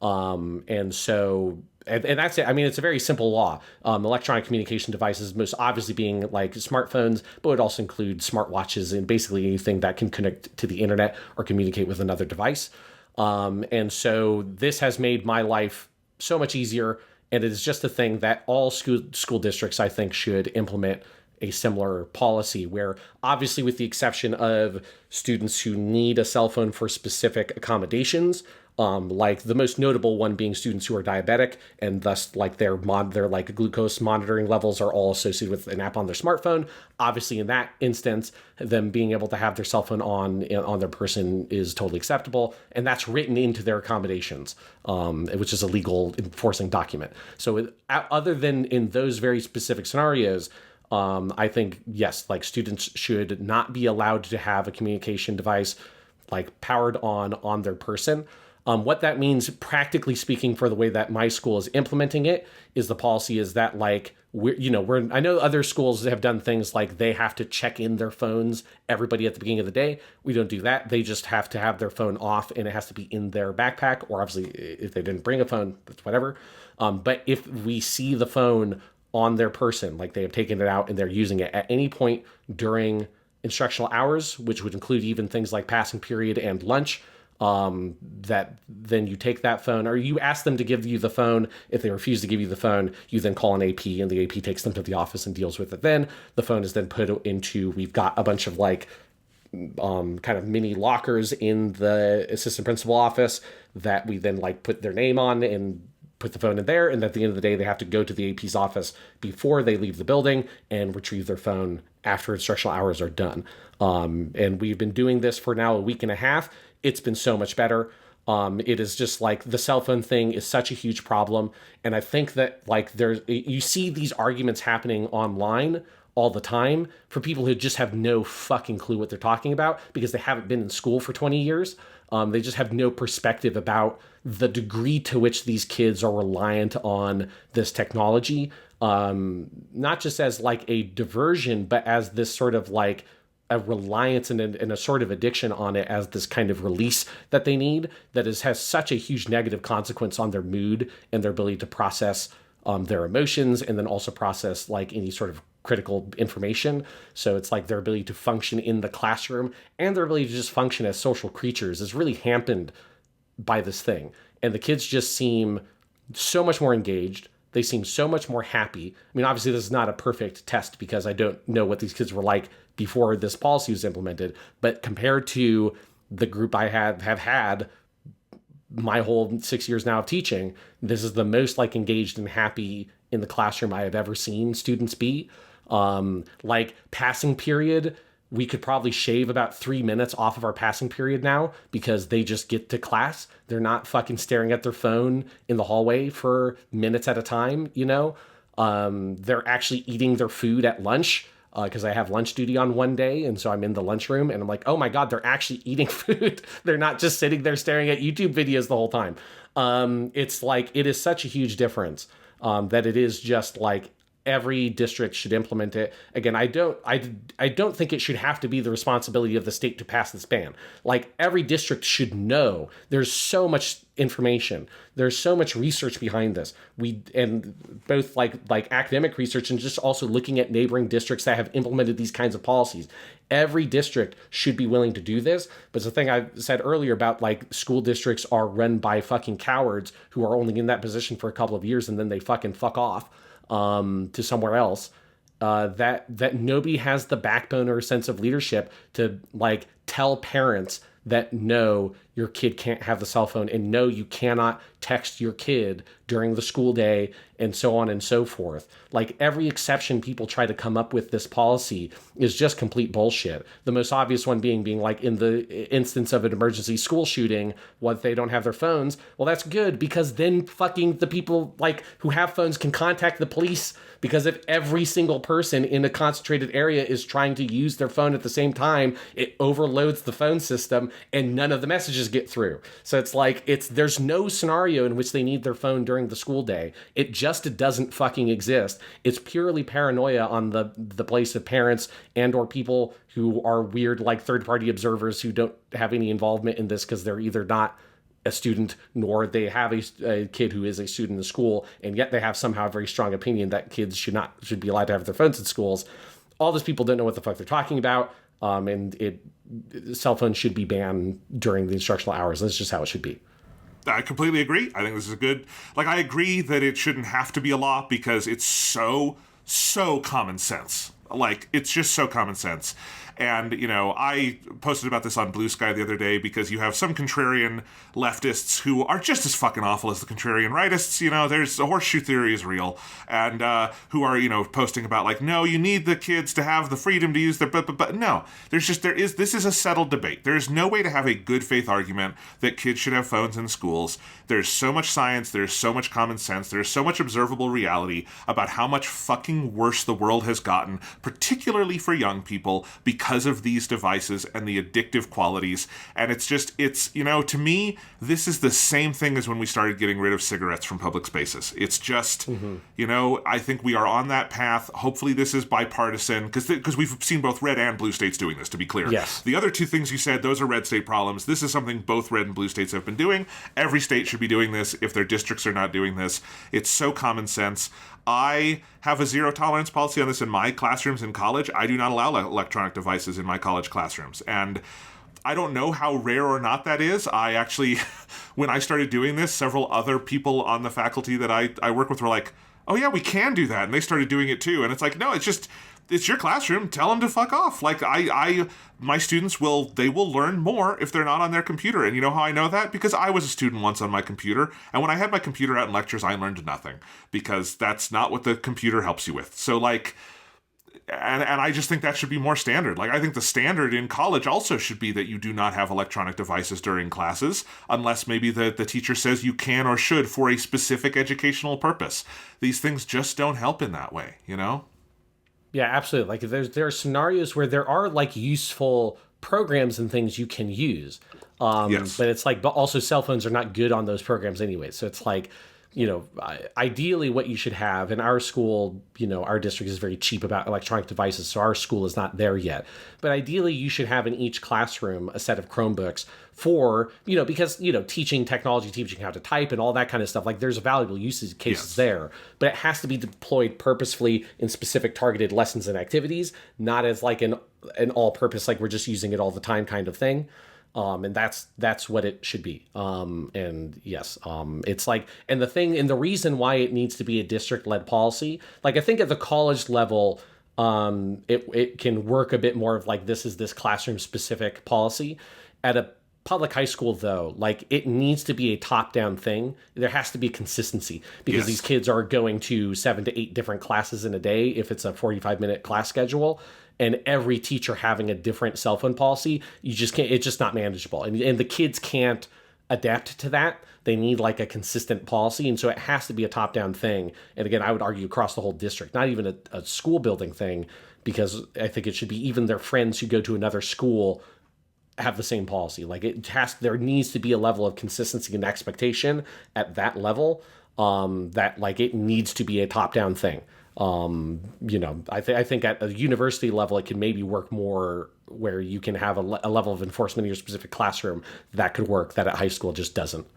S2: And that's it. I mean, it's a very simple law. Electronic communication devices, most obviously being like smartphones, but it would also include smartwatches and basically anything that can connect to the internet or communicate with another device. And so this has made my life so much easier. And it is just a thing that all school districts, I think, should implement a similar policy where, obviously, with the exception of students who need a cell phone for specific accommodations, like the most notable one being students who are diabetic, and thus like their like glucose monitoring levels are all associated with an app on their smartphone. Obviously, in that instance, them being able to have their cell phone on their person is totally acceptable, and that's written into their accommodations, which is a legal enforcing document. So, other than in those very specific scenarios, I think yes, like students should not be allowed to have a communication device like powered on their person. What that means, practically speaking, for the way that my school is implementing it, is the policy is that like I know other schools have done things like they have to check in their phones, everybody at the beginning of the day. We don't do that. They just have to have their phone off, and it has to be in their backpack, or obviously if they didn't bring a phone, that's whatever. But if we see the phone on their person, like they have taken it out and they're using it at any point during instructional hours, which would include even things like passing period and lunch, that then you take that phone, or you ask them to give you the phone. If they refuse to give you the phone, you then call an AP, and the AP takes them to the office and deals with it. Then the phone is then put into, we've got a bunch of like kind of mini lockers in the assistant principal office that we then like put their name on and put the phone in there. And at the end of the day, they have to go to the AP's office before they leave the building and retrieve their phone after instructional hours are done. And we've been doing this for now a week and a half. It's been so much better. It is just like the cell phone thing is such a huge problem. And I think that like you see these arguments happening online all the time for people who just have no fucking clue what they're talking about because they haven't been in school for 20 years. They just have no perspective about the degree to which these kids are reliant on this technology, not just as like a diversion, but as this sort of like a reliance and a sort of addiction on it as this kind of release that they need that has such a huge negative consequence on their mood and their ability to process their emotions, and then also process like any sort of critical information. So it's like their ability to function in the classroom and their ability to just function as social creatures is really hampered by this thing. And the kids just seem so much more engaged. They seem so much more happy. I mean, obviously, this is not a perfect test because I don't know what these kids were like before this policy was implemented. But compared to the group I have had my whole 6 years now of teaching, this is the most like engaged and happy in the classroom I have ever seen students be. Like passing period, we could probably shave about 3 minutes off of our passing period now because they just get to class. They're not fucking staring at their phone in the hallway for minutes at a time, you know? They're actually eating their food at lunch because I have lunch duty on one day. And so I'm in the lunchroom and I'm like, oh my God, they're actually eating food. They're not just sitting there staring at YouTube videos the whole time. It's like, it is such a huge difference that it is just like, every district should implement it. Again, I don't think it should have to be the responsibility of the state to pass this ban. Like every district should know. There's so much information. There's so much research behind this. And both like academic research and just also looking at neighboring districts that have implemented these kinds of policies. Every district should be willing to do this. But it's the thing I said earlier about like school districts are run by fucking cowards who are only in that position for a couple of years and then they fucking fuck off to somewhere else, that nobody has the backbone or sense of leadership to like tell parents that no, your kid can't have the cell phone and no, you cannot text your kid during the school day and so on and so forth. Like every exception people try to come up with this policy is just complete bullshit. The most obvious one being like in the instance of an emergency school shooting, what they don't have their phones. Well, that's good because then fucking the people like who have phones can contact the police, because if every single person in a concentrated area is trying to use their phone at the same time, it overloads the phone system and none of the messages get through. So it's like, there's no scenario in which they need their phone during the school day. It just doesn't fucking exist. It's purely paranoia on the place of parents and or people who are weird, like third-party observers who don't have any involvement in this because they're either not a student nor they have a kid who is a student in the school, and yet they have somehow a very strong opinion that kids should be allowed to have their phones in schools. All those people don't know what the fuck they're talking about, and cell phones should be banned during the instructional hours. That's just how it should be.
S1: I completely agree. I think this is a good... Like, I agree that it shouldn't have to be a law because it's so common sense. Like, it's just so common sense. And, you know, I posted about this on Blue Sky the other day because you have some contrarian leftists who are just as fucking awful as the contrarian rightists. You know, there's the horseshoe theory is real. And who are, you know, posting about like, no, you need the kids to have the freedom to use their... But no, this is a settled debate. There's no way to have a good faith argument that kids should have phones in schools. There's so much science. There's so much common sense. There's so much observable reality about how much fucking worse the world has gotten, particularly for young people, because of these devices and the addictive qualities. And it's, you know, to me, this is the same thing as when we started getting rid of cigarettes from public spaces. It's just, you know, I think we are on that path. Hopefully this is bipartisan, because we've seen both red and blue states doing this, to be clear.
S2: Yes.
S1: The other two things you said, those are red state problems. This is something both red and blue states have been doing. Every state should be doing this if their districts are not doing this. It's so common sense. I have a zero tolerance policy on this in my classrooms in college. I do not allow electronic devices in my college classrooms. And I don't know how rare or not that is. I actually, when I started doing this, several other people on the faculty that I work with were like, oh yeah, we can do that. And they started doing it too. And it's like, no, it's your classroom. Tell them to fuck off. Like my students will learn more if they're not on their computer. And you know how I know that? Because I was a student once on my computer. And when I had my computer out in lectures, I learned nothing, because that's not what the computer helps you with. So like, and I just think that should be more standard. Like, I think the standard in college also should be that you do not have electronic devices during classes, unless maybe the teacher says you can or should for a specific educational purpose. These things just don't help in that way, you know?
S2: Yeah, absolutely. Like there are scenarios where there are like useful programs and things you can use.
S1: Yes.
S2: But it's like, but also cell phones are not good on those programs anyway. So it's like, you know, ideally what you should have in our school, you know, our district is very cheap about electronic devices, so our school is not there yet. But ideally you should have in each classroom a set of Chromebooks for, you know, because, you know, teaching technology, teaching how to type and all that kind of stuff, like there's valuable usage cases there, but it has to be deployed purposefully in specific targeted lessons and activities, not as like an all-purpose, like we're just using it all the time kind of thing. And that's what it should be. And yes, it's like, and the reason why it needs to be a district-led policy, like I think at the college level, it can work a bit more of like, this is this classroom specific policy. At a public high school, though, like it needs to be a top-down thing. There has to be consistency because these kids are going to 7 to 8 different classes in a day if it's a 45-minute class schedule, and every teacher having a different cell phone policy, you just can't. It's just not manageable, and the kids can't adapt to that. They need like a consistent policy, and so it has to be a top-down thing. And again, I would argue across the whole district, not even a school building thing, because I think it should be even their friends who go to another school have the same policy. Like there needs to be a level of consistency and expectation at that level, that like it needs to be a top-down thing. I think at a university level, it can maybe work more where you can have a level of enforcement in your specific classroom that could work that at high school just doesn't.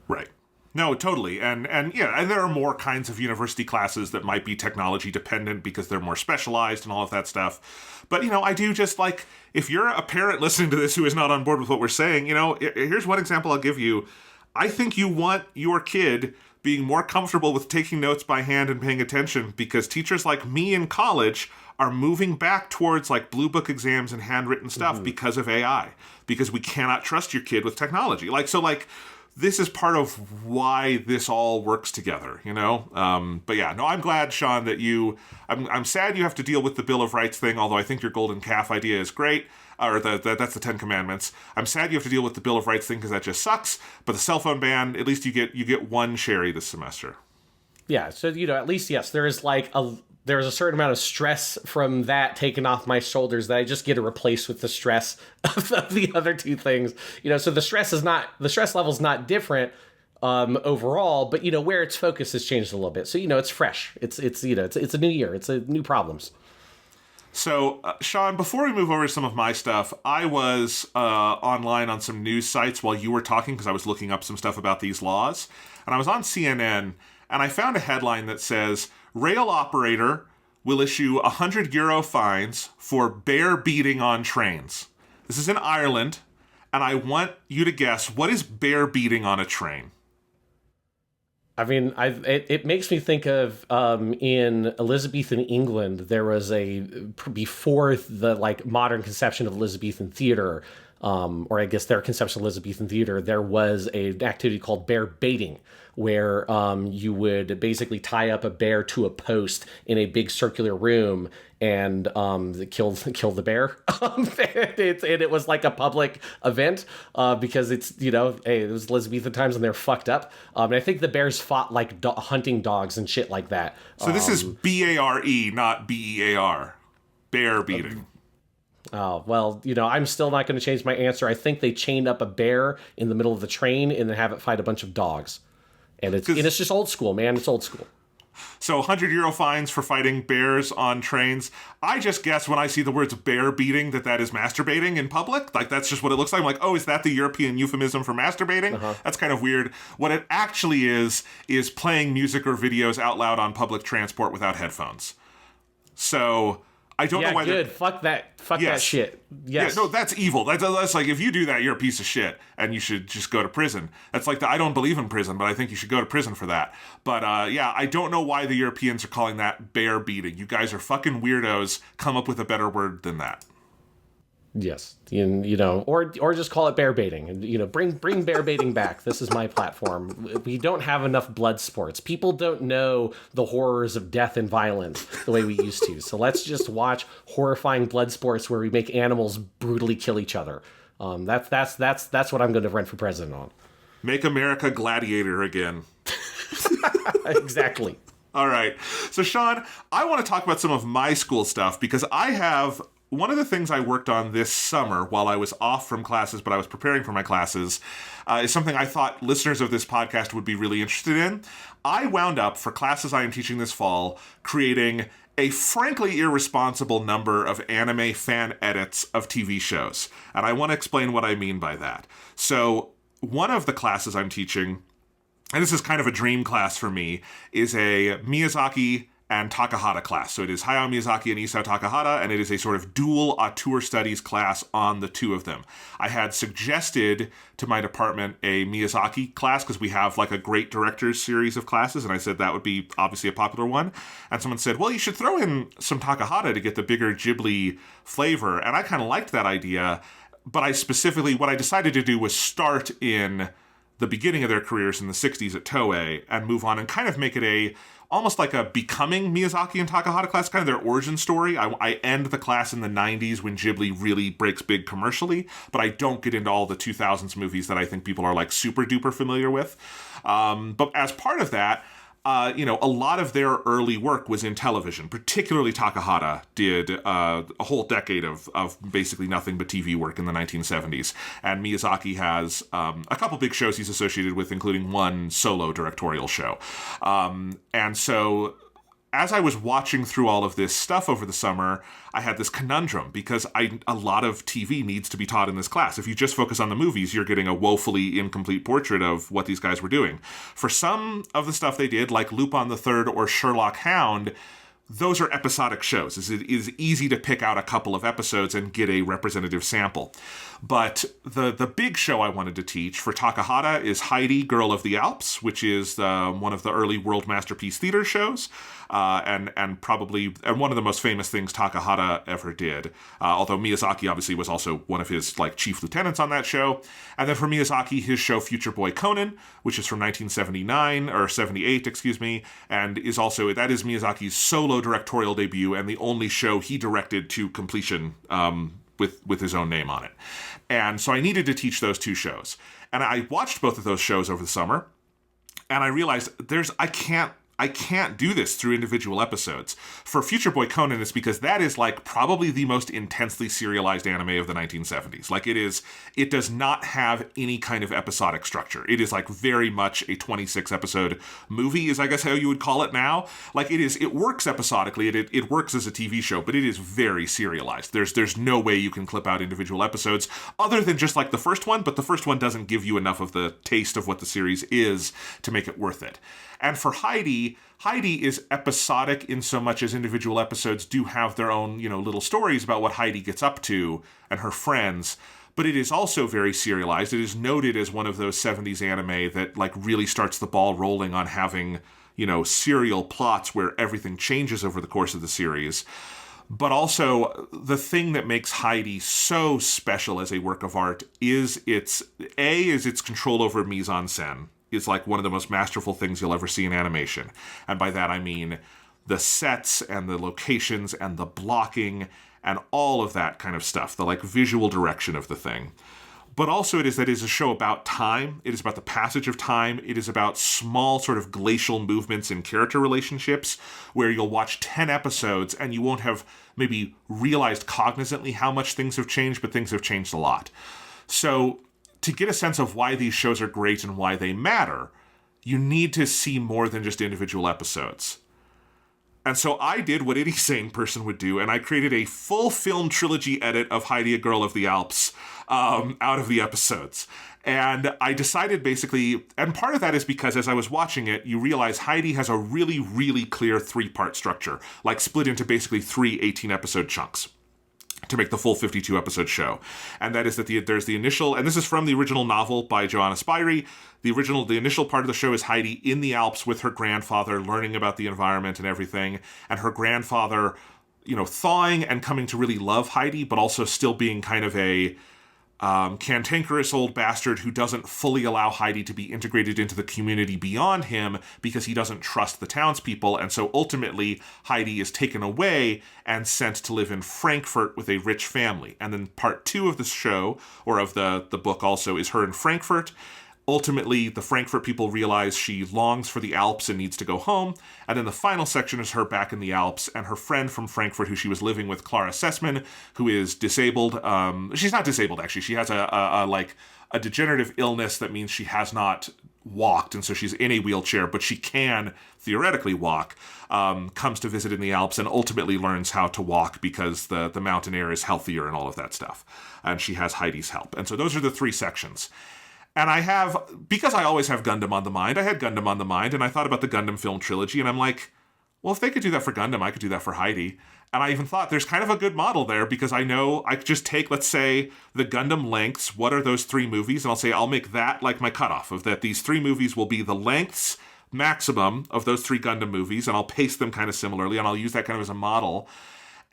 S1: Right. No, totally. And there are more kinds of university classes that might be technology dependent because they're more specialized and all of that stuff. But, I do just like, if you're a parent listening to this who is not on board with what we're saying, here's one example I'll give you. I think you want your kid being more comfortable with taking notes by hand and paying attention, because teachers like me in college are moving back towards like blue book exams and handwritten stuff because of AI, because we cannot trust your kid with technology. This is part of why this all works together, But yeah, no, I'm glad, Sean, that I'm sad you have to deal with the Bill of Rights thing, although I think your golden calf idea is great, or that's the 10 Commandments. I'm sad you have to deal with the Bill of Rights thing because that just sucks, but the cell phone ban, at least you get one Sherry this semester.
S2: Yeah, so, at least, yes, there's a certain amount of stress from that taken off my shoulders that I just get to replace with the stress of the other two things. So the stress level is not different overall, but where its focus has changed a little bit. So it's fresh. It's a new year. It's a new problems.
S1: So, Sean, before we move over to some of my stuff, I was online on some news sites while you were talking because I was looking up some stuff about these laws, and I was on CNN, and I found a headline that says, rail operator will issue €100 fines for bear beating on trains. This is in Ireland, and I want you to guess, what is bear beating on a train?
S2: I mean, it makes me think of in Elizabethan England, there was before the modern conception of Elizabethan theater, or I guess their conception of Elizabethan theater, there was an activity called bear baiting, where you would basically tie up a bear to a post in a big circular room and kill the bear. And it was like a public event because it was Elizabethan times and they're fucked up. And I think the bears fought like hunting dogs and shit like that.
S1: So this is BARE, not BEAR. Bear beating.
S2: Oh, well, I'm still not going to change my answer. I think they chained up a bear in the middle of the train and then have it fight a bunch of dogs. And it's just old school, man. It's old school.
S1: So €100 fines for fighting bears on trains. I just guess when I see the words bear beating that is masturbating in public. Like, that's just what it looks like. I'm like, oh, is that the European euphemism for masturbating? Uh-huh. That's kind of weird. What it actually is playing music or videos out loud on public transport without headphones. So I don't know why.
S2: Yeah, good. Fuck that. Fuck that shit. Yes.
S1: Yeah, no, that's evil. That's like, if you do that, you're a piece of shit, and you should just go to prison. That's like I don't believe in prison, but I think you should go to prison for that. But I don't know why the Europeans are calling that bear beating. You guys are fucking weirdos. Come up with a better word than that.
S2: Yes, or just call it bear baiting, and bring bear baiting back. This is my platform. We don't have enough blood sports. People don't know the horrors of death and violence the way we used to. So let's just watch horrifying blood sports where we make animals brutally kill each other. That's what I'm going to run for president on.
S1: Make America gladiator again.
S2: Exactly.
S1: All right. So Sean, I want to talk about some of my school stuff because I have. One of the things I worked on this summer while I was off from classes, but I was preparing for my classes, is something I thought listeners of this podcast would be really interested in. I wound up, for classes I am teaching this fall, creating a frankly irresponsible number of anime fan edits of TV shows. And I want to explain what I mean by that. So one of the classes I'm teaching, and this is kind of a dream class for me, is a Miyazaki and Takahata class. So it is Hayao Miyazaki and Isao Takahata, and it is a sort of dual auteur studies class on the two of them. I had suggested to my department a Miyazaki class because we have like a great directors series of classes, and I said that would be obviously a popular one. And someone said, well, you should throw in some Takahata to get the bigger Ghibli flavor. And I kind of liked that idea, but what I decided to do was start in the beginning of their careers in the 60s at Toei and move on and kind of make it almost like a becoming Miyazaki and Takahata class, kind of their origin story. I end the class in the 90s when Ghibli really breaks big commercially, but I don't get into all the 2000s movies that I think people are like super duper familiar with. But as part of that, a lot of their early work was in television. Particularly Takahata did a whole decade of basically nothing but TV work in the 1970s. And Miyazaki has a couple big shows he's associated with, including one solo directorial show. And so as I was watching through all of this stuff over the summer, I had this conundrum because a lot of TV needs to be taught in this class. If you just focus on the movies, you're getting a woefully incomplete portrait of what these guys were doing. For some of the stuff they did, like Lupin the Third or Sherlock Hound, those are episodic shows. It is easy to pick out a couple of episodes and get a representative sample. But the big show I wanted to teach for Takahata is Heidi, Girl of the Alps, which is one of the early World Masterpiece Theater shows, and probably one of the most famous things Takahata ever did. Although Miyazaki obviously was also one of his like chief lieutenants on that show. And then for Miyazaki, his show Future Boy Conan, which is from 1979 or 78, excuse me, and is Miyazaki's solo directorial debut and the only show he directed to completion with his own name on it. And so I needed to teach those two shows. And I watched both of those shows over the summer, and I realized I can't do this through individual episodes. For Future Boy Conan, it's because that is like probably the most intensely serialized anime of the 1970s. Like it does not have any kind of episodic structure. It is like very much a 26 episode movie is I guess how you would call it now. Like it works episodically, it works as a TV show, but it is very serialized. There's no way you can clip out individual episodes other than just like the first one, but the first one doesn't give you enough of the taste of what the series is to make it worth it. And for Heidi is episodic in so much as individual episodes do have their own, little stories about what Heidi gets up to and her friends. But it is also very serialized. It is noted as one of those 70s anime that like really starts the ball rolling on having, serial plots where everything changes over the course of the series. But also, the thing that makes Heidi so special as a work of art is its control over mise-en-scène. Is like one of the most masterful things you'll ever see in animation. And by that I mean the sets and the locations and the blocking and all of that kind of stuff, the like visual direction of the thing. But also it is a show about time. It is about the passage of time. It is about small sort of glacial movements in character relationships where you'll watch 10 episodes and you won't have maybe realized cognizantly how much things have changed, but things have changed a lot. So to get a sense of why these shows are great and why they matter, you need to see more than just individual episodes. And so I did what any sane person would do, and I created a full film trilogy edit of Heidi, a Girl of the Alps, out of the episodes. And I decided basically, and part of that is because as I was watching it, you realize Heidi has a really, really clear 3-part structure, like split into basically 3 18-episode chunks to make the full 52-episode show. And that is that there's the initial, and this is from the original novel by Joanna Spyri. The initial part of the show is Heidi in the Alps with her grandfather, learning about the environment and everything, and her grandfather, thawing and coming to really love Heidi, but also still being kind of a cantankerous old bastard who doesn't fully allow Heidi to be integrated into the community beyond him because he doesn't trust the townspeople. And so ultimately, Heidi is taken away and sent to live in Frankfurt with a rich family. And then part 2 of the show, or of the book also, is her in Frankfurt. Ultimately, the Frankfurt people realize she longs for the Alps and needs to go home. And then the final section is her back in the Alps and her friend from Frankfurt who she was living with, Clara Sessman, who is disabled. She's not disabled, actually. She has a degenerative illness that means she has not walked, and so she's in a wheelchair, but she can theoretically walk, comes to visit in the Alps and ultimately learns how to walk because the mountain air is healthier and all of that stuff. And she has Heidi's help. And so those are the 3 sections. And because I always have Gundam on the mind, I had Gundam on the mind, and I thought about the Gundam film trilogy, and I'm like, well, if they could do that for Gundam, I could do that for Heidi. And I even thought there's kind of a good model there because I know I could just take, let's say, the Gundam lengths. What are those 3 movies? And I'll say I'll make that like my cutoff of that these 3 movies will be the lengths maximum of those 3 Gundam movies. And I'll pace them kind of similarly. And I'll use that kind of as a model.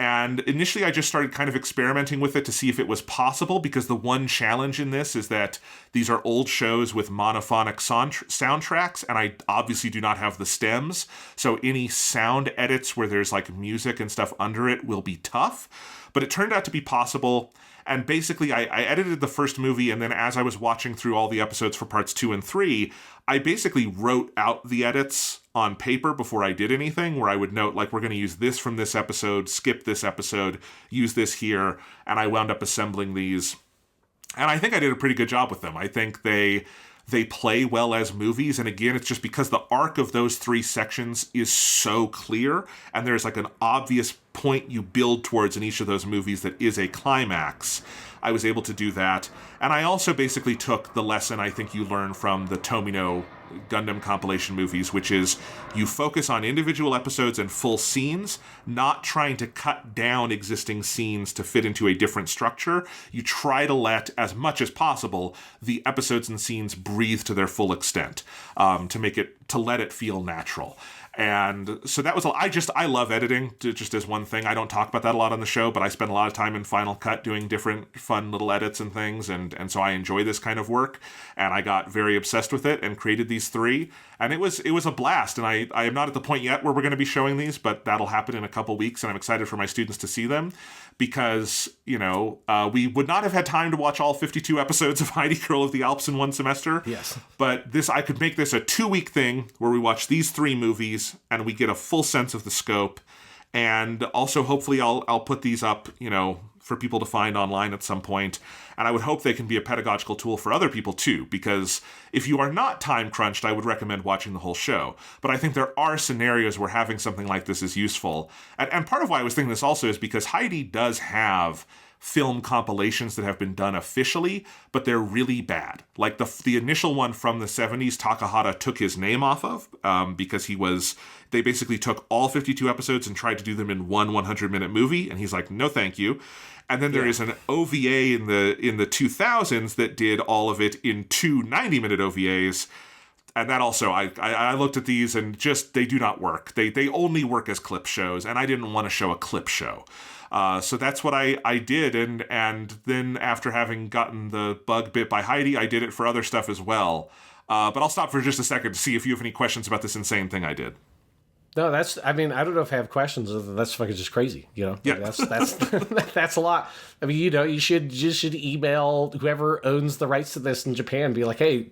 S1: And initially, I just started kind of experimenting with it to see if it was possible, because the one challenge in this is that these are old shows with monophonic soundtracks, and I obviously do not have the stems. So any sound edits where there's like music and stuff under it will be tough. But it turned out to be possible. And basically, I edited the first movie, and then as I was watching through all the episodes for parts 2 and 3, I basically wrote out the edits on paper before I did anything, where I would note, like, we're going to use this from this episode, skip this episode, use this here, and I wound up assembling these. And I think I did a pretty good job with them. I think they play well as movies, and again, it's just because the arc of those 3 sections is so clear, and there's like an obvious point you build towards in each of those movies that is a climax. I was able to do that. And I also basically took the lesson I think you learn from the Tomino Gundam compilation movies, which is you focus on individual episodes and full scenes, not trying to cut down existing scenes to fit into a different structure. You try to let, as much as possible, the episodes and scenes breathe to their full extent, to let it feel natural. And so that was, I love editing, just as one thing. I don't talk about that a lot on the show, but I spend a lot of time in Final Cut doing different fun little edits and things. And so I enjoy this kind of work. And I got very obsessed with it and created these 3. And it was a blast. And I am not at the point yet where we're going to be showing these, but that'll happen in a couple weeks. And I'm excited for my students to see them because, we would not have had time to watch all 52 episodes of Heidi Girl of the Alps in one semester.
S2: Yes.
S1: But I could make this a 2-week thing where we watch these 3 movies and we get a full sense of the scope. And also, hopefully, I'll put these up, for people to find online at some point. And I would hope they can be a pedagogical tool for other people too, because if you are not time crunched, I would recommend watching the whole show. But I think there are scenarios where having something like this is useful. And part of why I was thinking this also is because Heidi does have film compilations that have been done officially, but they're really bad. Like the initial one from the 70s, Takahata took his name off of because they basically took all 52 episodes and tried to do them in one 100-minute movie, and he's like, no thank you. And then there is an OVA in the 2000s that did all of it in 2 90-minute OVAs. And that also, I looked at these and just, they do not work. They only work as clip shows, and I didn't want to show a clip show. So that's what I did, and then after having gotten the bug bit by Heidi, I did it for other stuff as well. But I'll stop for just a second to see if you have any questions about this insane thing I did.
S2: No, I don't know if I have questions. That's fucking just crazy, Yeah. That's that's a lot. I mean, you should email whoever owns the rights to this in Japan and be like, hey,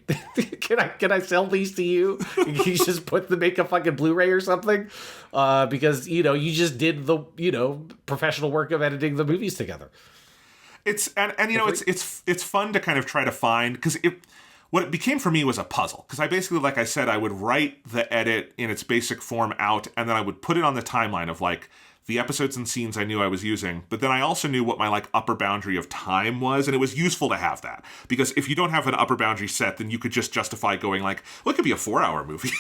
S2: can I sell these to you? You just make a fucking Blu-ray or something, because you just did the professional work of editing the movies together. It's fun to kind of try to find, because what it became for me was a puzzle, because I basically, like I said, I would write the edit in its basic form out, and then I would put it on the timeline of like the episodes and scenes I knew I was using, but then I also knew what my like upper boundary of time was, and it was useful to have that, because if you don't have an upper boundary set, then you could just justify going like, well, it could be a 4-hour movie,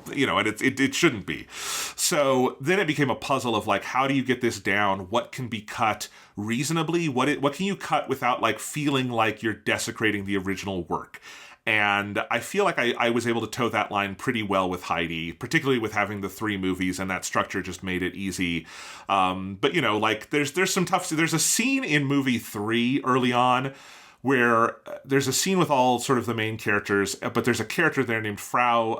S2: and it shouldn't be. So then it became a puzzle of like, how do you get this down? What can be cut reasonably? What can you cut without like feeling like you're desecrating the original work? And I feel like I was able to toe that line pretty well with Heidi, particularly with having the 3 movies, and that structure just made it easy. But like there's some tough. There's a scene in movie 3 early on where there's a scene with all sort of the main characters, but there's a character there named Frau.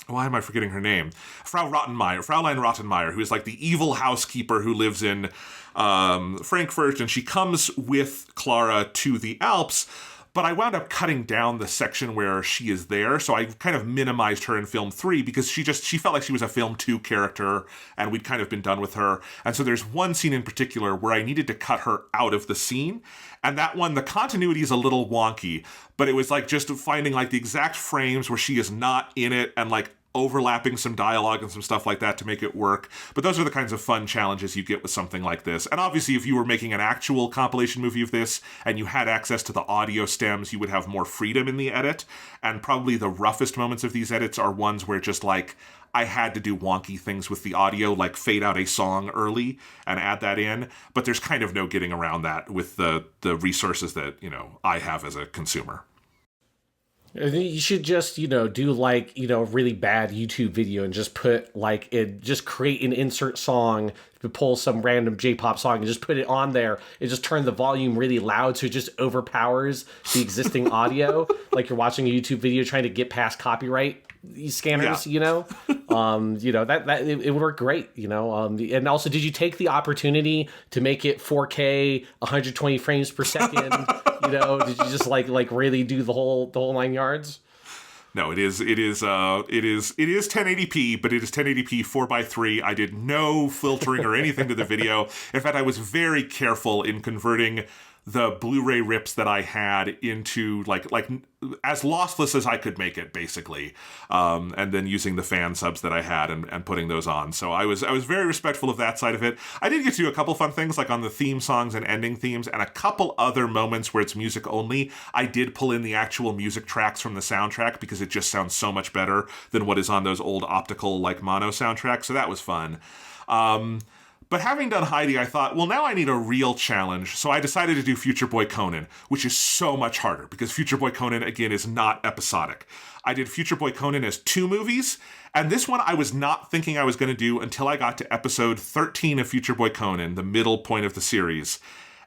S2: Why am I forgetting her name? Fraulein Rottenmeier, who is like the evil housekeeper who lives in Frankfurt, and she comes with Clara to the Alps. But I wound up cutting down the section where she is there, so I kind of minimized her in film 3 because she felt like she was a film 2 character, and we'd kind of been done with her. And so there's one scene in particular where I needed to cut her out of the scene, and that one, the continuity is a little wonky, but it was like just finding like the exact frames where she is not in it, and like
S1: overlapping some dialogue and some stuff like that to make it work. But those are the kinds of fun challenges you get with something like this. And obviously, if you were making an actual compilation movie of this and you had access to the audio stems, you would have more freedom in the edit. And probably the roughest moments of these edits are ones where just like, I had to do wonky things with the audio, like fade out a song early and add that in. But there's kind of no getting around that with the resources that, I have as a consumer.
S2: You should just, do like, a really bad YouTube video and just put just create an insert song, pull some random J-pop song and just put it on there and just turn the volume really loud so it just overpowers the existing audio. Like you're watching a YouTube video trying to get past copyright scanners,
S1: Yeah.
S2: that it would work great, and also, did you take the opportunity to make it 4K 120 frames per second? Did you just like really do the whole 9 yards?
S1: No, it is 1080p, but it is 1080p 4:3. I did no filtering or anything to the video. In fact, I was very careful in converting the Blu-ray rips that I had into like as lossless as I could make it, basically, and then using the fan subs that I had and putting those on. So I was very respectful of that side of it. I did get to do a couple fun things, like on the theme songs and ending themes, and a couple other moments where it's music only. I did pull in the actual music tracks from the soundtrack because it just sounds so much better than what is on those old optical like mono soundtracks. So that was fun. But having done Heidi, I thought, well, now I need a real challenge. So I decided to do Future Boy Conan, which is so much harder because Future Boy Conan, again, is not episodic. I did Future Boy Conan as 2 movies, and this one I was not thinking I was going to do until I got to episode 13 of Future Boy Conan, the middle point of the series.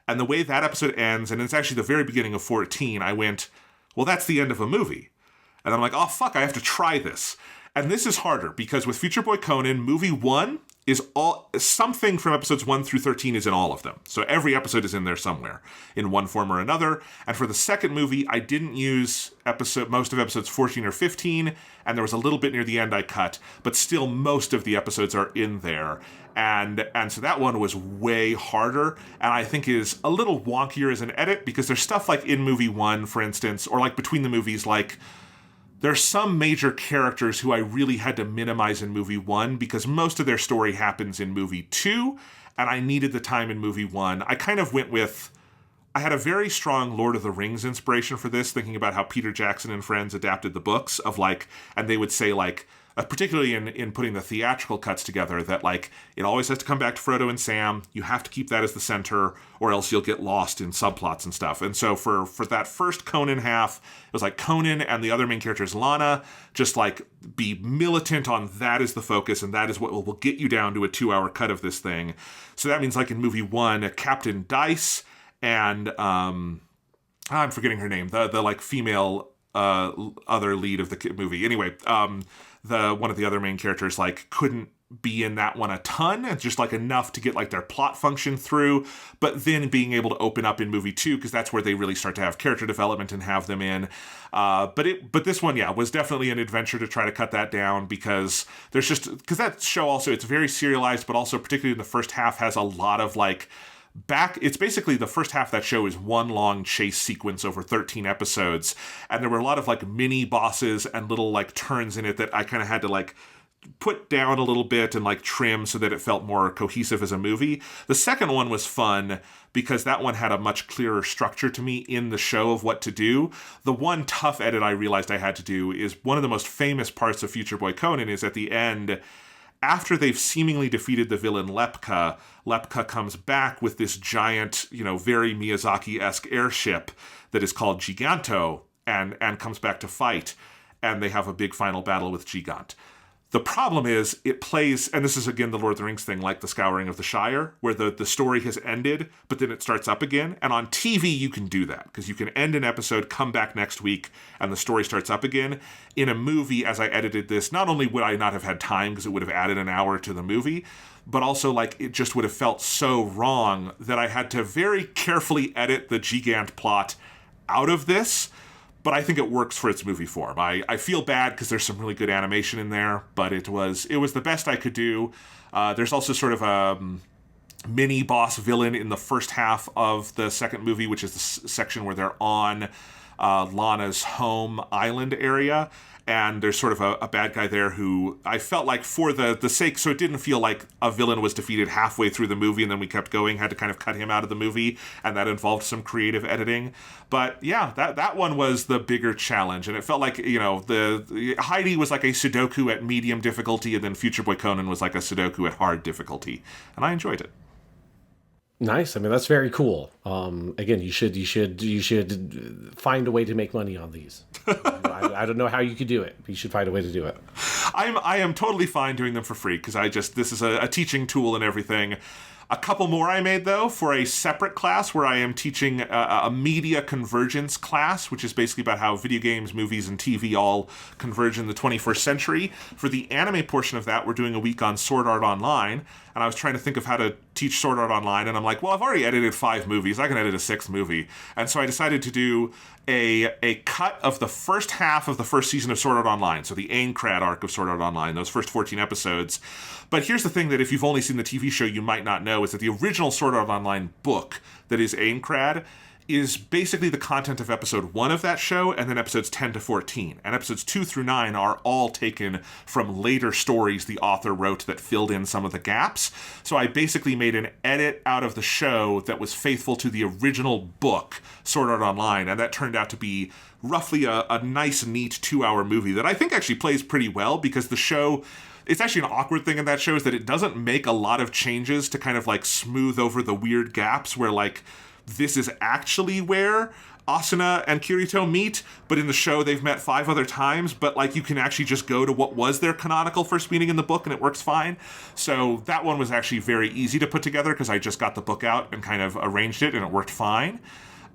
S1: And the way that episode ends, and it's actually the very beginning of 14, I went, well, that's the end of a movie. And I'm like, oh, fuck, I have to try this. And this is harder because with Future Boy Conan, movie 1 is something from episodes 1 through 13 is in all of them. So every episode is in there somewhere in one form or another. And for the second movie, I didn't use most of episodes 14 or 15, and there was a little bit near the end I cut, but still most of the episodes are in there. And so that one was way harder, and I think is a little wonkier as an edit because there's stuff like in movie 1, for instance, or like between the movies, like there's some major characters who I really had to minimize in movie 1 because most of their story happens in movie 2, and I needed the time in movie 1. I kind of went with, I had a very strong Lord of the Rings inspiration for this, thinking about how Peter Jackson and friends adapted the books of like, and they would say like, particularly in putting the theatrical cuts together, that like it always has to come back to Frodo and Sam. You have to keep that as the center, or else you'll get lost in subplots and stuff. And so for that first Conan half, it was like Conan and the other main characters, Lana, just like be militant on that is the focus, and that is what will get you down to a 2-hour cut of this thing. So that means like in movie 1, Captain Dice and I'm forgetting her name, the like female other lead of the movie. Anyway, one of the other main characters like couldn't be in that one a ton. It's just like enough to get like their plot function through, but then being able to open up in movie 2 because that's where they really start to have character development and have them in. But this one, yeah, was definitely an adventure to try to cut that down because because that show also, it's very serialized, but also particularly in the first half has a lot of like it's basically the first half of that show is one long chase sequence over 13 episodes, and there were a lot of like mini bosses and little like turns in it that I kind of had to like put down a little bit and like trim so that it felt more cohesive as a movie. The second one was fun because that one had a much clearer structure to me in the show of what to do. The one tough edit I realized I had to do is one of the most famous parts of Future Boy Conan is at the end. After they've seemingly defeated the villain Lepka comes back with this giant, very Miyazaki-esque airship that is called Giganto and comes back to fight. And they have a big final battle with Gigant. The problem is it plays, and this is again the Lord of the Rings thing, like the Scouring of the Shire, where the story has ended, but then it starts up again. And on TV, you can do that, because you can end an episode, come back next week, and the story starts up again. In a movie, as I edited this, not only would I not have had time, because it would have added an hour to the movie, but also like it just would have felt so wrong that I had to very carefully edit the Gigant plot out of this. But I think it works for its movie form. I feel bad because there's some really good animation in there, but it was the best I could do. There's also sort of a mini boss villain in the first half of the second movie, which is the section where they're on Lana's home island area. And there's sort of a bad guy there who I felt like for the sake, so it didn't feel like a villain was defeated halfway through the movie and then we kept going, had to kind of cut him out of the movie, and that involved some creative editing. But yeah, that one was the bigger challenge, and it felt like, the Heidi was like a Sudoku at medium difficulty, and then Future Boy Conan was like a Sudoku at hard difficulty, and I enjoyed it.
S2: Nice. I mean, that's very cool. Again, you should find a way to make money on these. I don't know how you could do it, but you should find a way to do it.
S1: I am totally fine doing them for free because this is a teaching tool and everything. A couple more I made, though, for a separate class where I am teaching a media convergence class, which is basically about how video games, movies, and TV all converge in the 21st century. For the anime portion of that, we're doing a week on Sword Art Online, and I was trying to think of how to teach Sword Art Online, and I'm like, well, I've already edited 5 movies. I can edit a 6th movie. And so I decided to do a cut of the first half of the first season of Sword Art Online, so the Aincrad arc of Sword Art Online, those first 14 episodes. But here's the thing that if you've only seen the TV show, you might not know, is that the original Sword Art Online book that is Aincrad is basically the content of episode 1 of that show, and then episodes 10 to 14. And episodes 2 through 9 are all taken from later stories the author wrote that filled in some of the gaps. So I basically made an edit out of the show that was faithful to the original book, Sword Art Online, and that turned out to be roughly a nice, neat 2-hour movie that I think actually plays pretty well, because the show... It's actually an awkward thing in that show is that it doesn't make a lot of changes to kind of like smooth over the weird gaps where like this is actually where Asuna and Kirito meet, but in the show they've met 5 other times, but like you can actually just go to what was their canonical first meeting in the book and it works fine. So that one was actually very easy to put together because I just got the book out and kind of arranged it and it worked fine.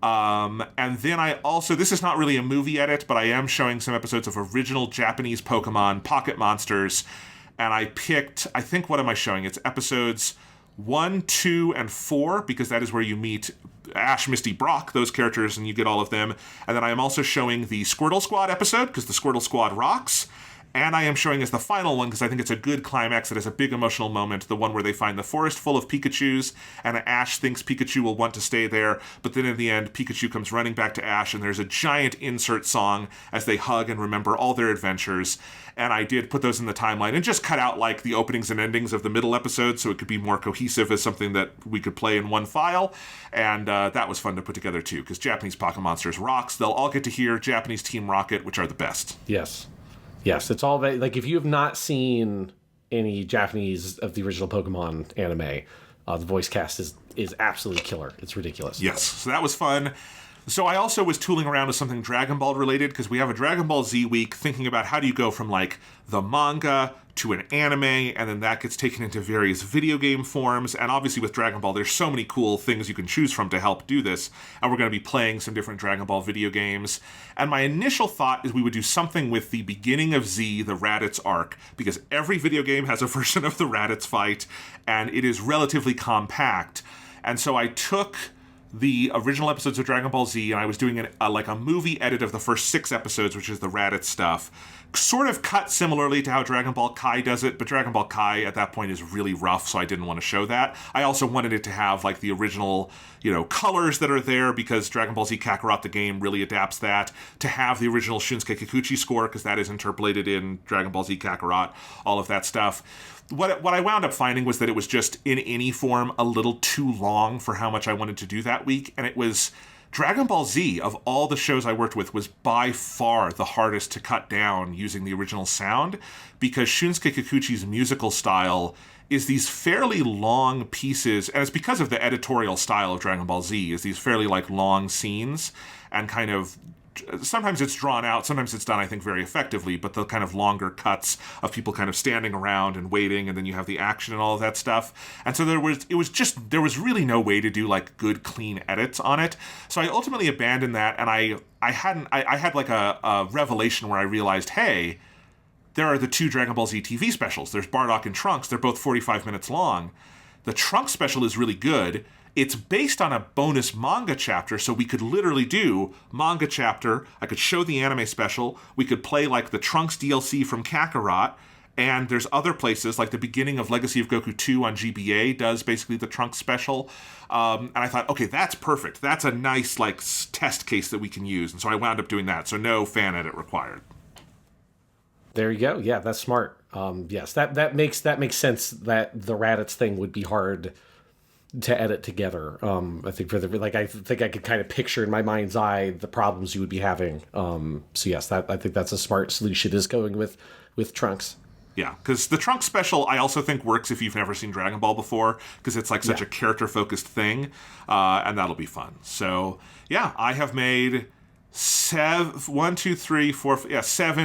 S1: And then I also, this is not really a movie edit, but I am showing some episodes of original Japanese Pokemon Pocket Monsters. And I picked, I think, what am I showing? It's episodes 1, 2, and 4, because that is where you meet Ash, Misty, Brock, those characters, and you get all of them. And then I am also showing the Squirtle Squad episode, because the Squirtle Squad rocks. And I am showing as the final one, because I think it's a good climax. It has a big emotional moment, the one where they find the forest full of Pikachus, and Ash thinks Pikachu will want to stay there, but then in the end, Pikachu comes running back to Ash, and there's a giant insert song as they hug and remember all their adventures. And I did put those in the timeline and just cut out like the openings and endings of the middle episodes so it could be more cohesive as something that we could play in one file. And that was fun to put together too, because Japanese Pocket Monsters rocks. They'll all get to hear Japanese Team Rocket, which are the best.
S2: Yes, it's all about, like, if you have not seen any Japanese of the original Pokemon anime, the voice cast is absolutely killer. It's ridiculous.
S1: Yes, so that was fun. So I also was tooling around with something Dragon Ball related, because we have a Dragon Ball Z week, thinking about how do you go from like the manga to an anime, and then that gets taken into various video game forms. And obviously with Dragon Ball, there's so many cool things you can choose from to help do this. And we're going to be playing some different Dragon Ball video games. And my initial thought is we would do something with the beginning of Z, the Raditz arc, because every video game has a version of the Raditz fight, and it is relatively compact. And so I took the original episodes of Dragon Ball Z, and I was doing like a movie edit of the first 6 episodes, which is the Raditz stuff. Sort of cut similarly to how Dragon Ball Kai does it, but Dragon Ball Kai at that point is really rough, so I didn't want to show that. I also wanted it to have like the original, colors that are there, because Dragon Ball Z Kakarot the game really adapts that, to have the original Shunsuke Kikuchi score, because that is interpolated in Dragon Ball Z Kakarot, all of that stuff. What I wound up finding was that it was just, in any form, a little too long for how much I wanted to do that week, and it was... Dragon Ball Z, of all the shows I worked with, was by far the hardest to cut down using the original sound, because Shunsuke Kikuchi's musical style is these fairly long pieces, and it's because of the editorial style of Dragon Ball Z, is these fairly like long scenes, and kind of... Sometimes it's drawn out, sometimes it's done, I think, very effectively, but the kind of longer cuts of people kind of standing around and waiting, and then you have the action and all of that stuff. And so there was really no way to do like good, clean edits on it. So I ultimately abandoned that, and I had like a revelation where I realized, hey, there are the 2 Dragon Ball Z TV specials. There's Bardock and Trunks. They're both 45 minutes long. The Trunks special is really good. It's based on a bonus manga chapter, so we could literally do manga chapter. I could show the anime special. We could play like the Trunks DLC from Kakarot, And there's other places, like the beginning of Legacy of Goku 2 on GBA does basically the Trunks special. And I thought, okay, that's perfect. That's a nice, like, test case that we can use. And so I wound up doing that. So no fan edit required.
S2: There you go. Yeah, that's smart. Yes, that makes sense that the Raditz thing would be hard to edit together. I think I think I could kind of picture in my mind's eye the problems you would be having. So yes, I think that's a smart solution, is going with Trunks.
S1: Yeah, because the Trunks special I also think works if you've never seen Dragon Ball before, because it's like such a character-focused thing, and that'll be fun. So yeah, I have made 7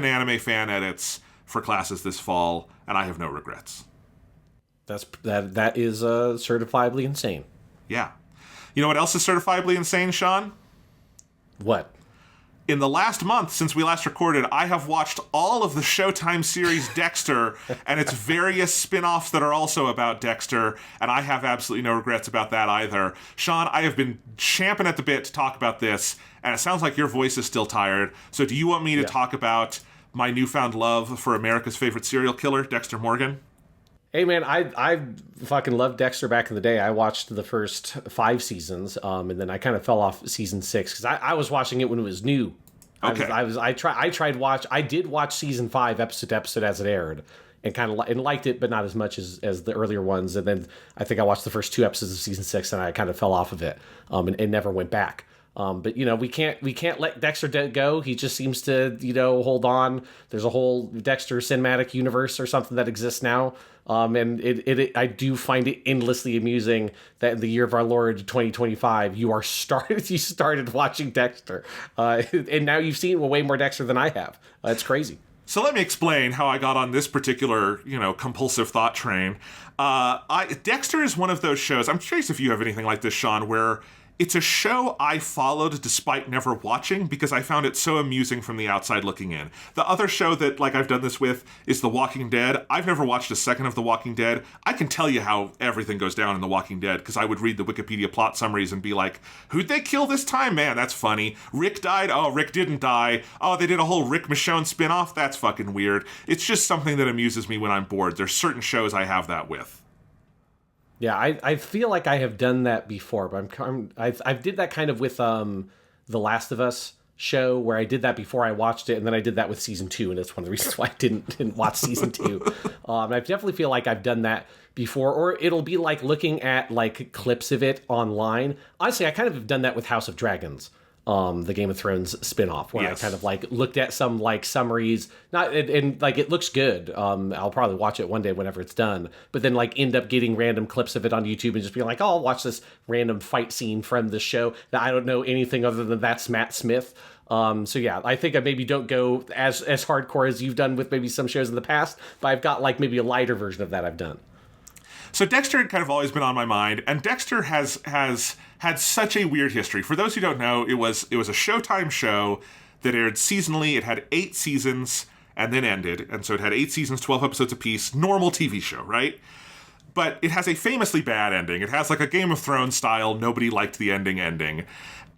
S1: anime fan edits for classes this fall, and I have no regrets.
S2: That is certifiably insane.
S1: Yeah. You know what else is certifiably insane, Sean?
S2: What?
S1: In the last month since we last recorded, I have watched all of the Showtime series Dexter and its various spin-offs that are also about Dexter, and I have absolutely no regrets about that either. Sean, I have been champing at the bit to talk about this, and it sounds like your voice is still tired. So do you want me to talk about my newfound love for America's favorite serial killer, Dexter Morgan?
S2: Hey man, I fucking loved Dexter back in the day. I watched the first 5 seasons, and then I kind of fell off season 6 because I was watching it when it was new.
S1: Okay.
S2: I did watch season 5 episode to episode as it aired, and kind of liked it, but not as much as the earlier ones. And then I think I watched the first 2 episodes of season 6, and I kind of fell off of it, and never went back. But we can't let Dexter go. He just seems to hold on. There's a whole Dexter cinematic universe or something that exists now. And I do find it endlessly amusing that in the year of our Lord 2025, you started watching Dexter, and now you've seen way more Dexter than I have. It's crazy.
S1: So let me explain how I got on this particular, compulsive thought train. Dexter is one of those shows. I'm curious if you have anything like this, Sean, where it's a show I followed despite never watching because I found it so amusing from the outside looking in. The other show that I've done this with is The Walking Dead. I've never watched a second of The Walking Dead. I can tell you how everything goes down in The Walking Dead because I would read the Wikipedia plot summaries and be like, who'd they kill this time? Man, that's funny. Rick died? Oh, Rick didn't die. Oh, they did a whole Rick Michonne spinoff? That's fucking weird. It's just something that amuses me when I'm bored. There's certain shows I have that with.
S2: Yeah, I feel like I have done that before, but I did that kind of with The Last of Us show, where I did that before I watched it, and then I did that with season 2, and it's one of the reasons why I didn't watch season 2. I definitely feel like I've done that before, or it'll be like looking at clips of it online. Honestly, I kind of have done that with House of Dragons. The Game of Thrones spinoff, where
S1: yes.
S2: I kind of looked at some summaries, and it looks good. I'll probably watch it one day whenever it's done, but then end up getting random clips of it on YouTube and just being like, oh, I'll watch this random fight scene from the show that I don't know anything other than that's Matt Smith. So yeah, I think I maybe don't go as hardcore as you've done with maybe some shows in the past, but I've got maybe a lighter version of that I've done.
S1: So Dexter had kind of always been on my mind, and Dexter has had such a weird history. For those who don't know, it was a Showtime show that aired seasonally. It had 8 seasons and then ended, and so it had 8 seasons, 12 episodes apiece, normal TV show, right? But it has a famously bad ending. It has a Game of Thrones style, nobody liked the ending.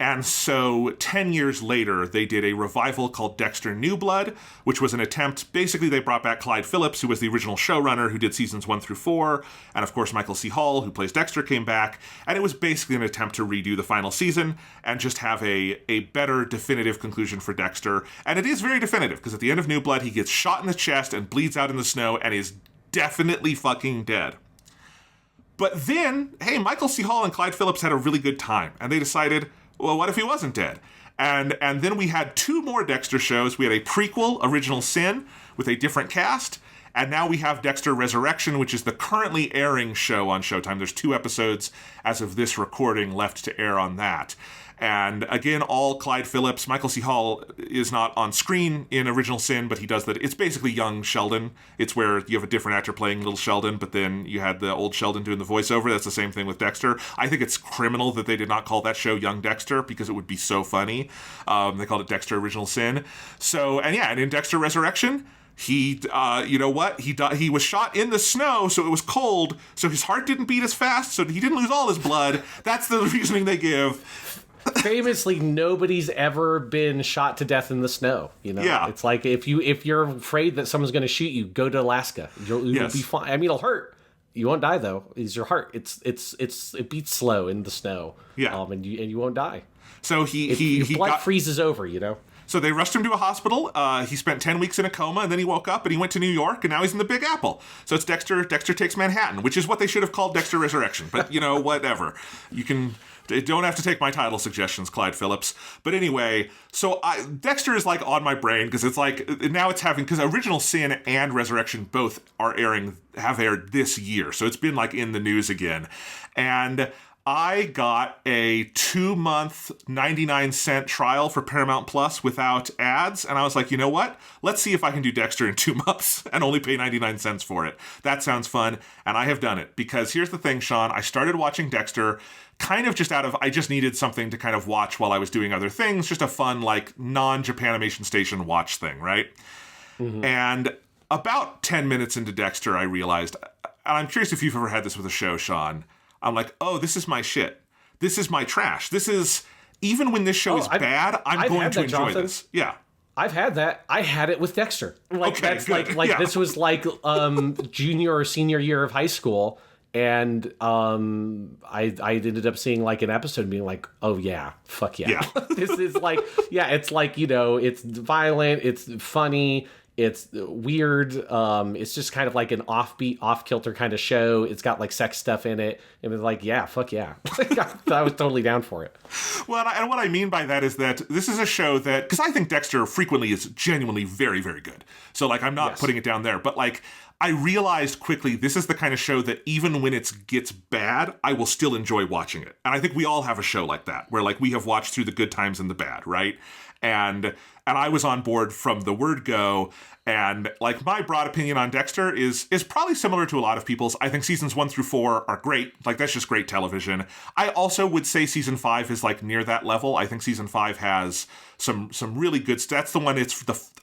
S1: And so 10 years later, they did a revival called Dexter New Blood, which was an attempt. Basically, they brought back Clyde Phillips, who was the original showrunner, who did seasons 1 through 4. And of course, Michael C. Hall, who plays Dexter, came back. And it was basically an attempt to redo the final season and just have a better definitive conclusion for Dexter. And it is very definitive, because at the end of New Blood, he gets shot in the chest and bleeds out in the snow and is definitely fucking dead. But then, hey, Michael C. Hall and Clyde Phillips had a really good time. And they decided, well, what if he wasn't dead? And then we had 2 more Dexter shows. We had a prequel, Original Sin, with a different cast. And now we have Dexter Resurrection, which is the currently airing show on Showtime. There's 2 episodes as of this recording left to air on that. And again, all Clyde Phillips. Michael C. Hall is not on screen in Original Sin, but he does that. It's basically young Sheldon. It's where you have a different actor playing little Sheldon, but then you had the old Sheldon doing the voiceover. That's the same thing with Dexter. I think it's criminal that they did not call that show Young Dexter, because it would be so funny. They called it Dexter Original Sin. So, and in Dexter Resurrection, he, he was shot in the snow, so it was cold, so his heart didn't beat as fast, so he didn't lose all his blood. That's the reasoning they give.
S2: Famously, nobody's ever been shot to death in the snow.
S1: Yeah.
S2: It's like if you're afraid that someone's going to shoot you, go to Alaska. You'll be fine. I mean, it'll hurt. You won't die though. It's your heart. It beats slow in the snow.
S1: Yeah.
S2: And you won't die.
S1: So
S2: Your blood freezes over.
S1: So they rushed him to a hospital. He spent 10 weeks in a coma, and then he woke up, and he went to New York, and now he's in the Big Apple. So it's Dexter Takes Manhattan, which is what they should have called Dexter Resurrection. But, whatever. Don't have to take my title suggestions, Clyde Phillips. But anyway, so Dexter is, like, on my brain, because it's like, now it's having, because Original Sin and Resurrection both have aired this year. So it's been, like, in the news again. And I got a 2-month 99-cent trial for Paramount Plus without ads, and I was like, you know what? Let's see if I can do Dexter in 2 months and only pay 99 cents for it. That sounds fun, and I have done it. Because here's the thing, Sean, I started watching Dexter kind of I just needed something to kind of watch while I was doing other things, just a fun, like, non-Japanimation Station watch thing, right? Mm-hmm. And about 10 minutes into Dexter, I realized, and I'm curious if you've ever had this with a show, Sean, I'm like, oh, this is my shit. This is my trash. This is, even when this show is bad, I'm going to enjoy this. Yeah.
S2: I've had that. I had it with Dexter. Like,
S1: okay,
S2: that's
S1: good.
S2: like this was like junior or senior year of high school. And I ended up seeing like an episode and being like, oh yeah, fuck yeah. This is like, it's like, it's violent, it's funny, it's weird. It's just kind of like an offbeat, off-kilter kind of show. It's got like sex stuff in it. It was like, yeah, fuck yeah. I was totally down for it.
S1: Well, and what I mean by that is that this is a show that, because I think Dexter frequently is genuinely very, very good. So like, I'm not putting it down there, but like, I realized quickly this is the kind of show that even when it gets bad, I will still enjoy watching it. And I think we all have a show like that, where like we have watched through the good times and the bad, right? And I was on board from the word go. And like my broad opinion on Dexter is probably similar to a lot of people's. I think seasons 1 through 4 are great. Like that's just great television. I also would say season 5 is like near that level. I think season 5 has some really good. That's the one.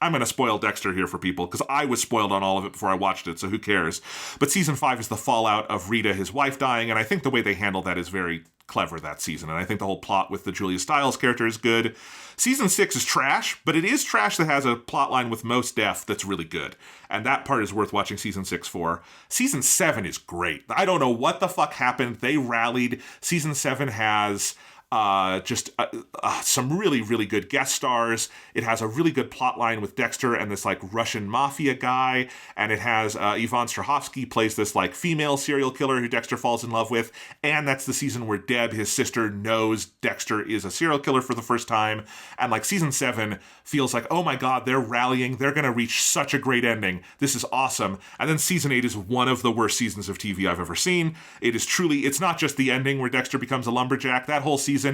S1: I'm going to spoil Dexter here for people because I was spoiled on all of it before I watched it. So who cares? But season 5 is the fallout of Rita, his wife, dying, and I think the way they handle that is very clever that season. And I think the whole plot with the Julia Stiles character is good. Season 6 is trash, but it is trash that has a plot line with Mos Def that's really good. And that part is worth watching season 6 for. Season 7 is great. I don't know what the fuck happened. They rallied. Season 7 has some really, really good guest stars. It has a really good plot line with Dexter and this like Russian mafia guy. And it has Yvonne Strahovski plays this like female serial killer who Dexter falls in love with. And that's the season where Deb, his sister, knows Dexter is a serial killer for the first time. And like season 7 feels like, oh my God, they're rallying. They're going to reach such a great ending. This is awesome. And then season 8 is one of the worst seasons of TV I've ever seen. It is truly, it's not just the ending where Dexter becomes a lumberjack. That whole season,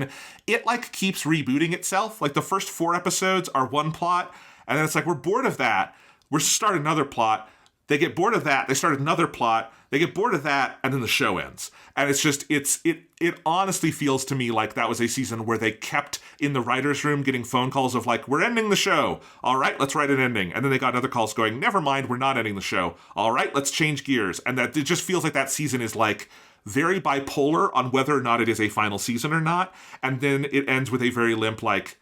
S1: it like keeps rebooting itself. Like the first 4 episodes are one plot, and then it's like, we're bored of that. We're start another plot. They get bored of that. They start another plot. They get bored of that, and then the show ends. And it's just, it honestly feels to me like that was a season where they kept in the writer's room getting phone calls of like, we're ending the show. All right, let's write an ending. And then they got other calls going, never mind, we're not ending the show. All right, let's change gears. And that it just feels like that season is like very bipolar on whether or not it is a final season or not. And then it ends with a very limp, like,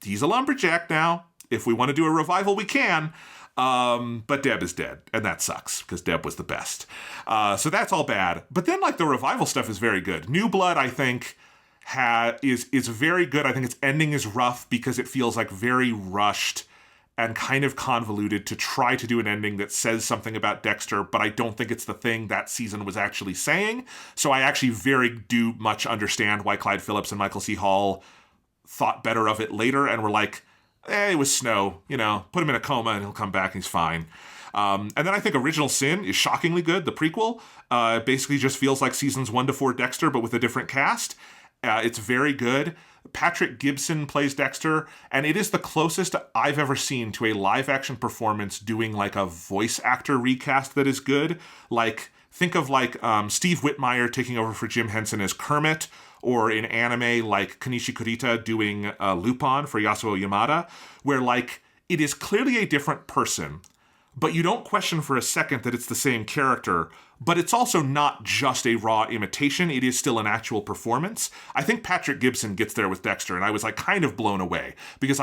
S1: he's a lumberjack now. If we want to do a revival, we can. But Deb is dead, and that sucks, because Deb was the best. So that's all bad. But then, like, the revival stuff is very good. New Blood, I think, is very good. I think its ending is rough because it feels, like, very rushed and kind of convoluted to try to do an ending that says something about Dexter, but I don't think it's the thing that season was actually saying. So I actually do much understand why Clyde Phillips and Michael C. Hall thought better of it later and were like, it was snow, put him in a coma and he'll come back and he's fine. And then I think Original Sin is shockingly good, the prequel. It basically just feels like seasons 1 to 4 Dexter, but with a different cast. It's very good. Patrick Gibson plays Dexter, and it is the closest I've ever seen to a live-action performance doing like a voice actor recast that is good. Like, think of like Steve Whitmire taking over for Jim Henson as Kermit, or in anime like Kanishi Kurita doing Lupin for Yasuo Yamada, where like it is clearly a different person, but you don't question for a second that it's the same character. But it's also not just a raw imitation. It is still an actual performance. I think Patrick Gibson gets there with Dexter, and I was like kind of blown away because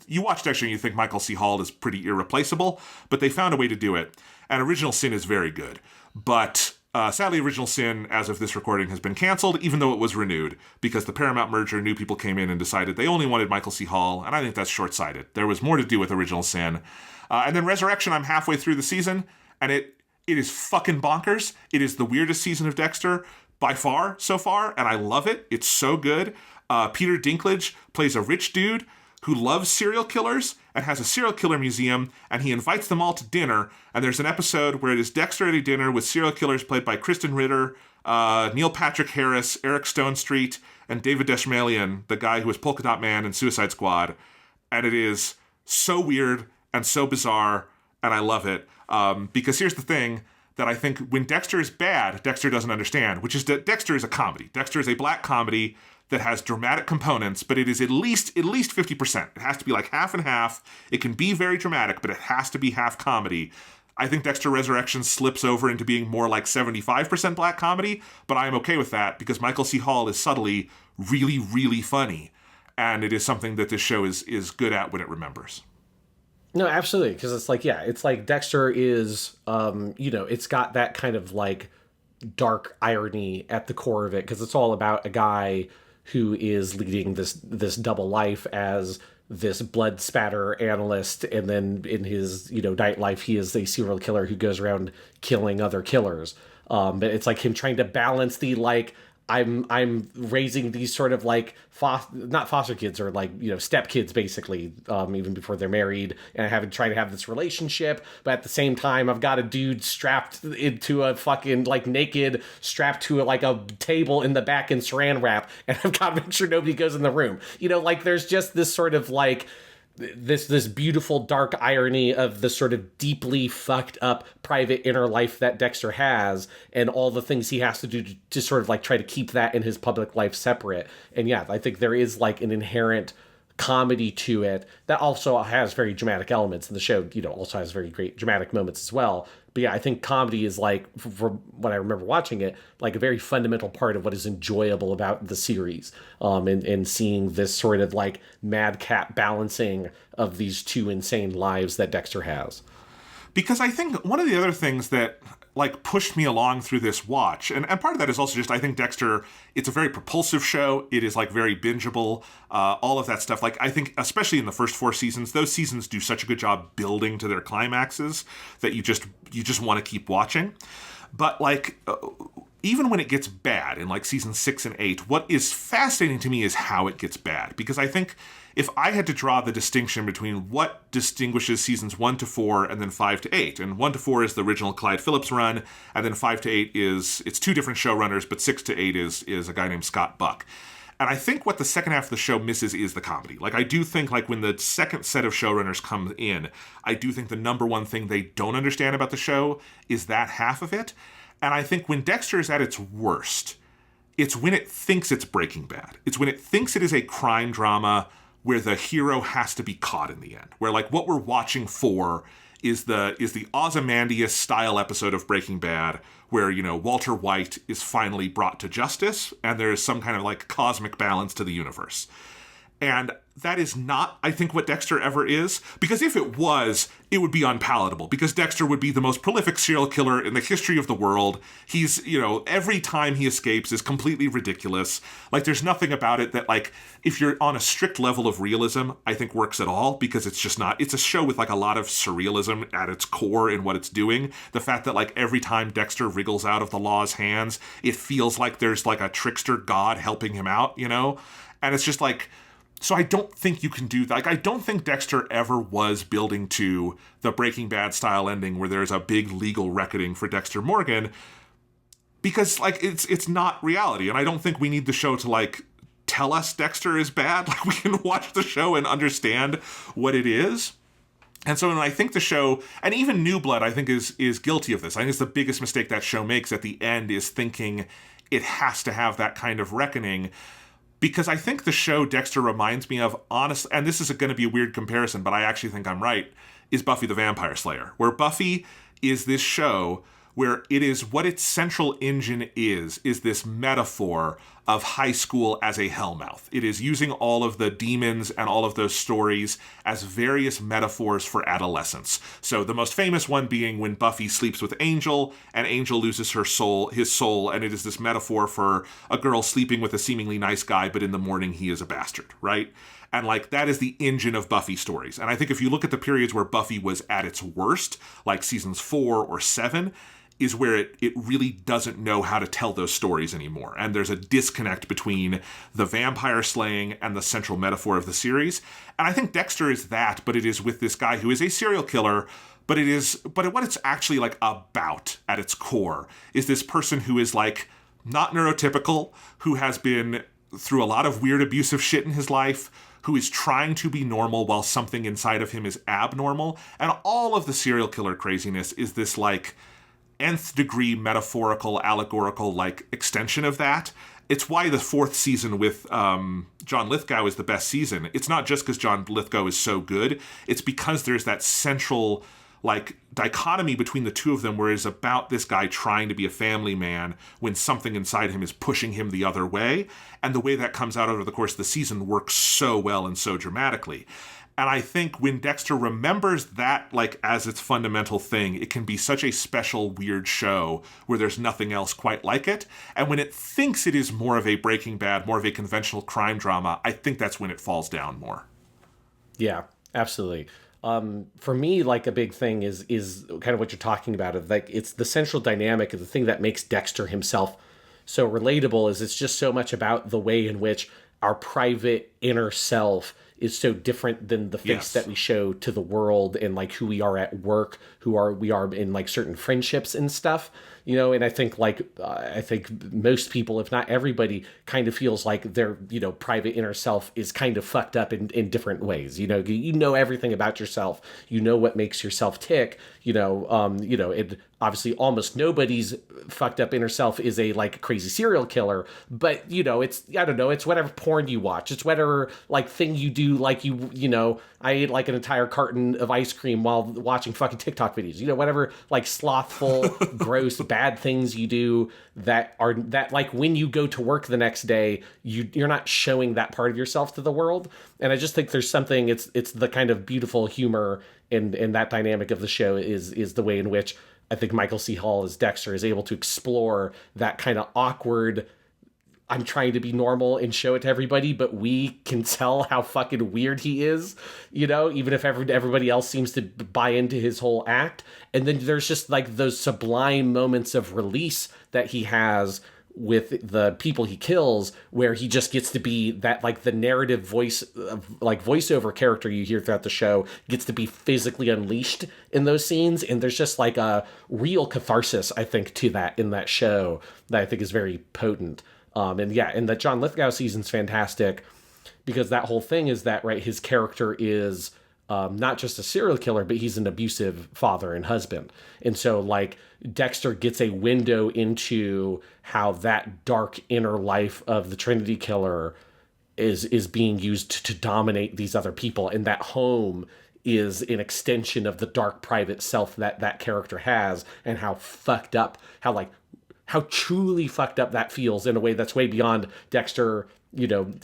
S1: you watch Dexter and you think Michael C. Hall is pretty irreplaceable, but they found a way to do it. And Original Sin is very good. But sadly, Original Sin, as of this recording, has been canceled, even though it was renewed, because the Paramount merger, new people came in and decided they only wanted Michael C. Hall, and I think that's short-sighted. There was more to do with Original Sin. And then Resurrection, I'm halfway through the season, and it is fucking bonkers. It is the weirdest season of Dexter by far so far, and I love it. It's so good. Peter Dinklage plays a rich dude who loves serial killers and has a serial killer museum, and he invites them all to dinner. And there's an episode where it is Dexter at a dinner with serial killers played by Kristen Ritter, Neil Patrick Harris, Eric Stonestreet, and David Dashmalian, the guy who was Polka Dot Man in Suicide Squad. And it is so weird and so bizarre, and I love it. Because here's the thing that I think when Dexter is bad, Dexter doesn't understand, which is that Dexter is a comedy. Dexter is a black comedy that has dramatic components, but it is at least 50%. It has to be like half and half. It can be very dramatic, but it has to be half comedy. I think Dexter Resurrection slips over into being more like 75% black comedy, but I am okay with that because Michael C. Hall is subtly really, really funny, and it is something that this show is good at when it remembers.
S2: No, absolutely, because it's like, yeah, it's like Dexter is, it's got that kind of like dark irony at the core of it, because it's all about a guy who is leading this double life as this blood spatter analyst, and then in his nightlife he is a serial killer who goes around killing other killers. But it's like him trying to balance the like I'm raising these sort of like not foster kids or like step kids basically, even before they're married, and I trying to have this relationship, but at the same time I've got a dude strapped into a fucking like naked, strapped to like a table in the back in saran wrap, and I've got to make sure nobody goes in the room. Like there's just this sort of like this beautiful dark irony of the sort of deeply fucked up private inner life that Dexter has, and all the things he has to do to sort of like try to keep that in his public life separate. And yeah, I think there is like an inherent comedy to it that also has very dramatic elements, and the show also has very great dramatic moments as well. But yeah, I think comedy is like, from when I remember watching it, like a very fundamental part of what is enjoyable about the series, and seeing this sort of like madcap balancing of these two insane lives that Dexter has.
S1: Because I think one of the other things that like pushed me along through this watch, and part of that is also just I think Dexter, it's a very propulsive show. It is like very bingeable, all of that stuff. Like I think especially in the first 4 seasons, those seasons do such a good job building to their climaxes that you just want to keep watching. But like even when it gets bad in like season 6 and 8, what is fascinating to me is how it gets bad. Because I think if I had to draw the distinction between what distinguishes seasons 1 to 4 and then 5 to 8, and 1 to 4 is the original Clyde Phillips run, and then 5 to 8 it's 2 different showrunners, but 6 to 8 is a guy named Scott Buck. And I think what the second half of the show misses is the comedy. Like, I do think, like, when the second set of showrunners come in, I do think the number one thing they don't understand about the show is that half of it. And I think when Dexter is at its worst, it's when it thinks it's Breaking Bad. It's when it thinks it is a crime drama where the hero has to be caught in the end. Where, like, what we're watching for is the Ozymandias style episode of Breaking Bad where, Walter White is finally brought to justice and there's some kind of, like, cosmic balance to the universe. And that is not, I think, what Dexter ever is. Because if it was, it would be unpalatable. Because Dexter would be the most prolific serial killer in the history of the world. He's, every time he escapes is completely ridiculous. Like, there's nothing about it that, like, if you're on a strict level of realism, I think works at all. Because it's just not, it's a show with, like, a lot of surrealism at its core in what it's doing. The fact that, like, every time Dexter wriggles out of the law's hands, it feels like there's, like, a trickster god helping him out, And it's just, like, so I don't think you can do that. Like, I don't think Dexter ever was building to the Breaking Bad style ending where there's a big legal reckoning for Dexter Morgan, because, like, it's not reality. And I don't think we need the show to, like, tell us Dexter is bad. Like, we can watch the show and understand what it is. And so, and I think the show, and even New Blood, I think is guilty of this. I think it's the biggest mistake that show makes at the end is thinking it has to have that kind of reckoning. because I think the show Dexter reminds me of, honestly, and this is going to be a weird comparison, but I actually think I'm right, is Buffy the Vampire Slayer, where Buffy is this show where it is what its central engine is this metaphor of high school as a hellmouth. It is using all of the demons and all of those stories as various metaphors for adolescence. So the most famous one being when Buffy sleeps with Angel, and Angel loses his soul, and it is this metaphor for a girl sleeping with a seemingly nice guy, but in the morning he is a bastard, right? And like that is the engine of Buffy stories. And I think if you look at the periods where Buffy was at its worst, like seasons 4 or 7, is where it really doesn't know how to tell those stories anymore. And there's a disconnect between the vampire slaying and the central metaphor of the series. And I think Dexter is that, but it is with this guy who is a serial killer, but what it's actually like about at its core is this person who is like not neurotypical, who has been through a lot of weird abusive shit in his life, who is trying to be normal while something inside of him is abnormal. And all of the serial killer craziness is this like nth degree metaphorical, allegorical like extension of that. It's why the 4th season with John Lithgow is the best season. It's not just because John Lithgow is so good. It's because there's that central like dichotomy between the two of them where it's about this guy trying to be a family man when something inside him is pushing him the other way. And the way that comes out over the course of the season works so well and so dramatically. And I think when Dexter remembers that like as its fundamental thing, it can be such a special, weird show where there's nothing else quite like it. And when it thinks it is more of a Breaking Bad, more of a conventional crime drama, I think that's when it falls down more.
S2: Yeah, absolutely. For me, like a big thing is kind of what you're talking about. Of like it's the central dynamic of the thing that makes Dexter himself so relatable. Is it's just so much about the way in which our private inner self is so different than the face that we show to the world, and like who we are at work, we are in like certain friendships and stuff, you know. And I think most people, if not everybody, kind of feels like their, you know, private inner self is kind of fucked up in different ways. You know everything about yourself, you know what makes yourself tick, it obviously almost nobody's fucked up inner self is a like crazy serial killer, but it's, I don't know, it's whatever porn you watch, it's whatever like thing you do, like I ate like an entire carton of ice cream while watching fucking TikTok videos, whatever like slothful, gross, bad things you do that like when you go to work the next day, you're not showing that part of yourself to the world. And I just think there's something, it's the kind of beautiful humor in that dynamic of the show is the way in which I think Michael C. Hall as Dexter is able to explore that kind of awkward, I'm trying to be normal and show it to everybody, but we can tell how fucking weird he is, even if everybody else seems to buy into his whole act. And then there's just like those sublime moments of release that he has with the people he kills, where he just gets to be that, like, the narrative voice of like voiceover character you hear throughout the show gets to be physically unleashed in those scenes. And there's just like a real catharsis, I think, to that in that show that I think is very potent. And the John Lithgow season's fantastic because that whole thing is that, right, his character is not just a serial killer, but he's an abusive father and husband. And so, like, Dexter gets a window into how that dark inner life of the Trinity Killer is being used to dominate these other people. And that home is an extension of the dark private self that character has, and how fucked up, how truly fucked up that feels in a way that's way beyond Dexter,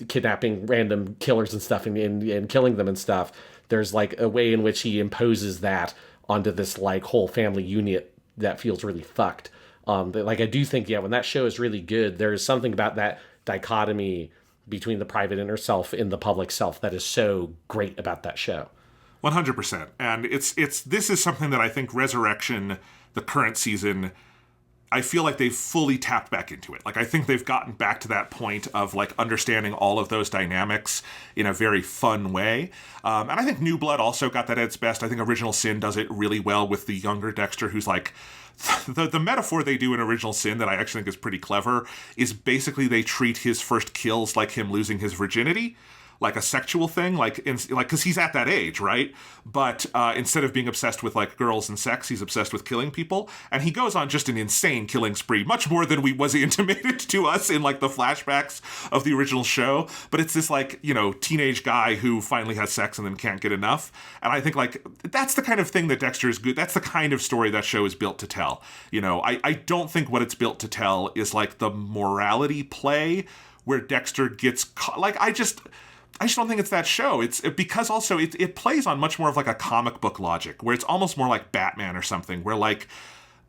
S2: kidnapping random killers and stuff and killing them and stuff. There's like a way in which he imposes that onto this like whole family unit that feels really fucked. Like, I do think, when that show is really good, there is something about that dichotomy between the private inner self and the public self that is so great about that show.
S1: 100%. And this is something that I think Resurrection, the current season, I feel like they've fully tapped back into it. Like, I think they've gotten back to that point of, like, understanding all of those dynamics in a very fun way. And I think New Blood also got that at its best. I think Original Sin does it really well with the younger Dexter, who's like, the metaphor they do in Original Sin that I actually think is pretty clever is basically they treat his first kills like him losing his virginity. like a sexual thing, like because he's at that age, right? But instead of being obsessed with like girls and sex, he's obsessed with killing people, and he goes on just an insane killing spree, much more than was intimated to us in like the flashbacks of the original show. But it's this like, you know, teenage guy who finally has sex and then can't get enough, and I think like that's the kind of thing that Dexter is good. That's the kind of story that show is built to tell. You know, I don't think what it's built to tell is like the morality play where Dexter gets caught. Like I just don't think it's that show. It's because also it plays on much more of like a comic book logic, where it's almost more like Batman or something, where like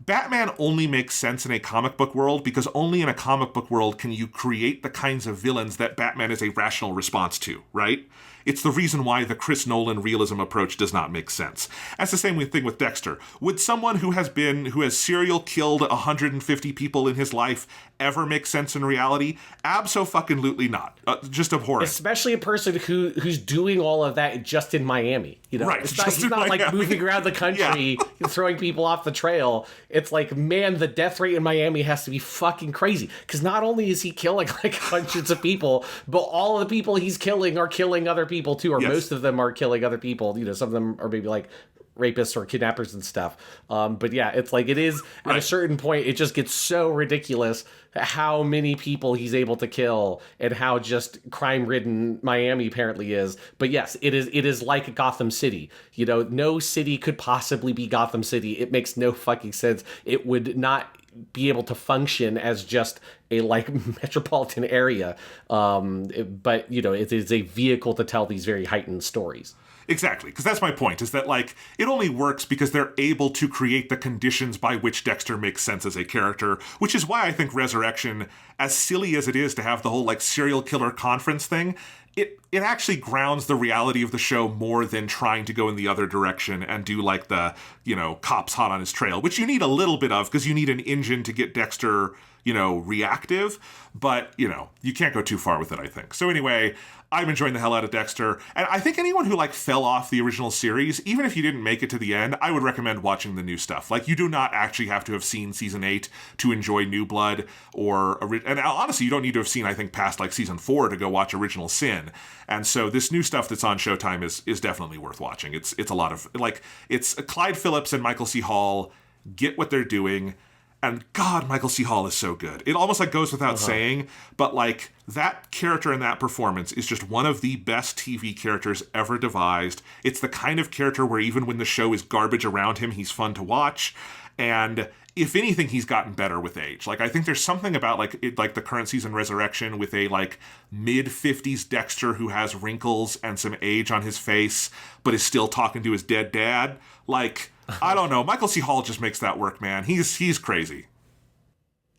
S1: Batman only makes sense in a comic book world because only in a comic book world can you create the kinds of villains that Batman is a rational response to, right? It's the reason why the Chris Nolan realism approach does not make sense. That's the same thing with Dexter. Would someone who has serial killed 150 people in his life ever make sense in reality? Abso-fucking-lutely not. Just abhorrent.
S2: Especially a person who's doing all of that just in Miami. You know,
S1: right?
S2: He's not like moving around the country, throwing people off the trail. It's like, man, the death rate in Miami has to be fucking crazy. Because not only is he killing like hundreds of people, but all of the people he's killing are killing other people too, or most of them are killing other people. You know, some of them are maybe like rapists or kidnappers and stuff. But yeah, it's like it is at a certain point, it just gets so ridiculous how many people he's able to kill and how just crime-ridden Miami apparently is. But yes, it is like Gotham City. You know, no city could possibly be Gotham City. It makes no fucking sense. It would not be able to function as just a like metropolitan area. But you know, it is a vehicle to tell these very heightened stories.
S1: Exactly, because that's my point, is that, like, it only works because they're able to create the conditions by which Dexter makes sense as a character, which is why I think Resurrection, as silly as it is to have the whole, like, serial killer conference thing, it actually grounds the reality of the show more than trying to go in the other direction and do, like, the, you know, cops hot on his trail, which you need a little bit of, because you need an engine to get Dexter, you know, reactive, but, you know, you can't go too far with it, I think. So anyway, I'm enjoying the hell out of Dexter, and I think anyone who, like, fell off the original series, even if you didn't make it to the end, I would recommend watching the new stuff. Like, you do not actually have to have seen Season 8 to enjoy New Blood, and honestly, you don't need to have seen, I think, past, like, Season 4 to go watch Original Sin. And so this new stuff that's on Showtime is definitely worth watching. It's a lot of, like, it's Clyde Phillips and Michael C. Hall get what they're doing. And God, Michael C. Hall is so good. It almost like goes without saying, but like that character in that performance is just one of the best TV characters ever devised. It's the kind of character where even when the show is garbage around him, he's fun to watch. And if anything, he's gotten better with age. Like, I think there's something about like the current season Resurrection with a like mid-50s Dexter who has wrinkles and some age on his face, but is still talking to his dead dad. Like, I don't know. Michael C. Hall just makes that work, man. He's crazy.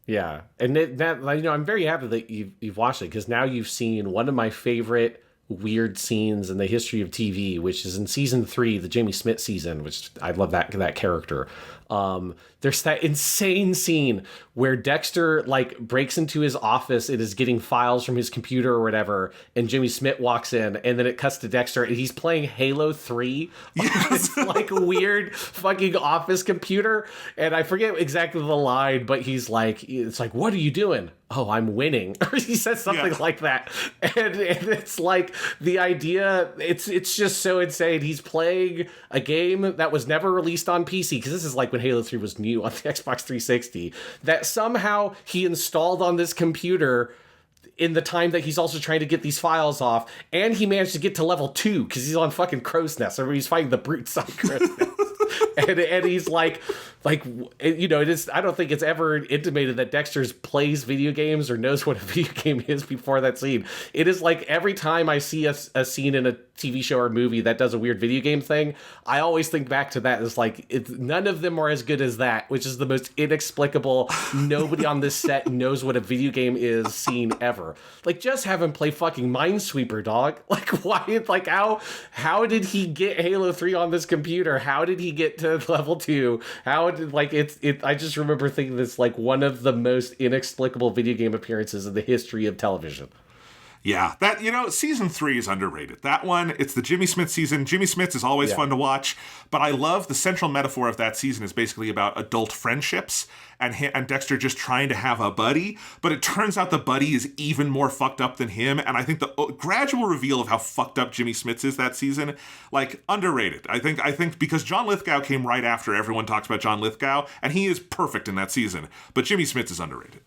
S2: Yeah, and that you know, I'm very happy that you've watched it, because now you've seen one of my favorite weird scenes in the history of TV, which is in season 3, the Jamie Smith season, which I love that character. There's that insane scene where Dexter like breaks into his office and is getting files from his computer or whatever, and Jimmy Smith walks in, and then it cuts to Dexter and he's playing Halo 3 on this like weird fucking office computer, and I forget exactly the line, but he's like, it's like, what are you doing? Oh, I'm winning. Or he says something like that. And it's like the idea, it's just so insane. He's playing a game that was never released on PC, because this is like when Halo 3 was new on the Xbox 360, that somehow he installed on this computer in the time that he's also trying to get these files off, and he managed to get to level 2 because he's on fucking Crow's Nest, or he's fighting the brutes on Crow's Nest. and he's like, you know, it is. I don't think it's ever intimated that Dexter plays video games or knows what a video game is before that scene. It is like every time I see a scene in a TV show or movie that does a weird video game thing, I always think back to that. It's like, none of them are as good as that, which is the most inexplicable, nobody on this set knows what a video game is scene ever. Like, just have him play fucking Minesweeper, dog. Like, why? Like, how did he get Halo 3 on this computer? How did he get to level 2? How did, like, I just remember thinking this like one of the most inexplicable video game appearances in the history of television.
S1: Yeah, that, season 3 is underrated. That one, it's the Jimmy Smits season. Jimmy Smits is always fun to watch, but I love the central metaphor of that season is basically about adult friendships and Dexter just trying to have a buddy, but it turns out the buddy is even more fucked up than him, and I think the gradual reveal of how fucked up Jimmy Smits is that season, underrated. I think because John Lithgow came right after everyone talks about John Lithgow, and he is perfect in that season, but Jimmy Smits is underrated.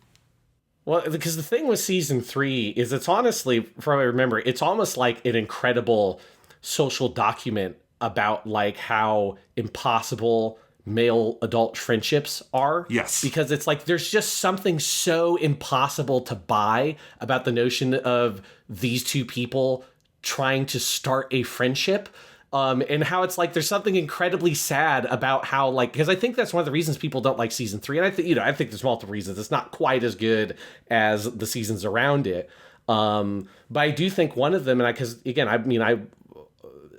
S2: Well, because the thing with season 3 is it's honestly, from what I remember, it's almost like an incredible social document about how impossible male adult friendships are.
S1: Yes.
S2: Because it's there's just something so impossible to buy about the notion of these two people trying to start a friendship. And how it's there's something incredibly sad about how because I think that's one of the reasons people don't like season 3, and I think there's multiple reasons. It's not quite as good as the seasons around it, but I do think one of them, and because again,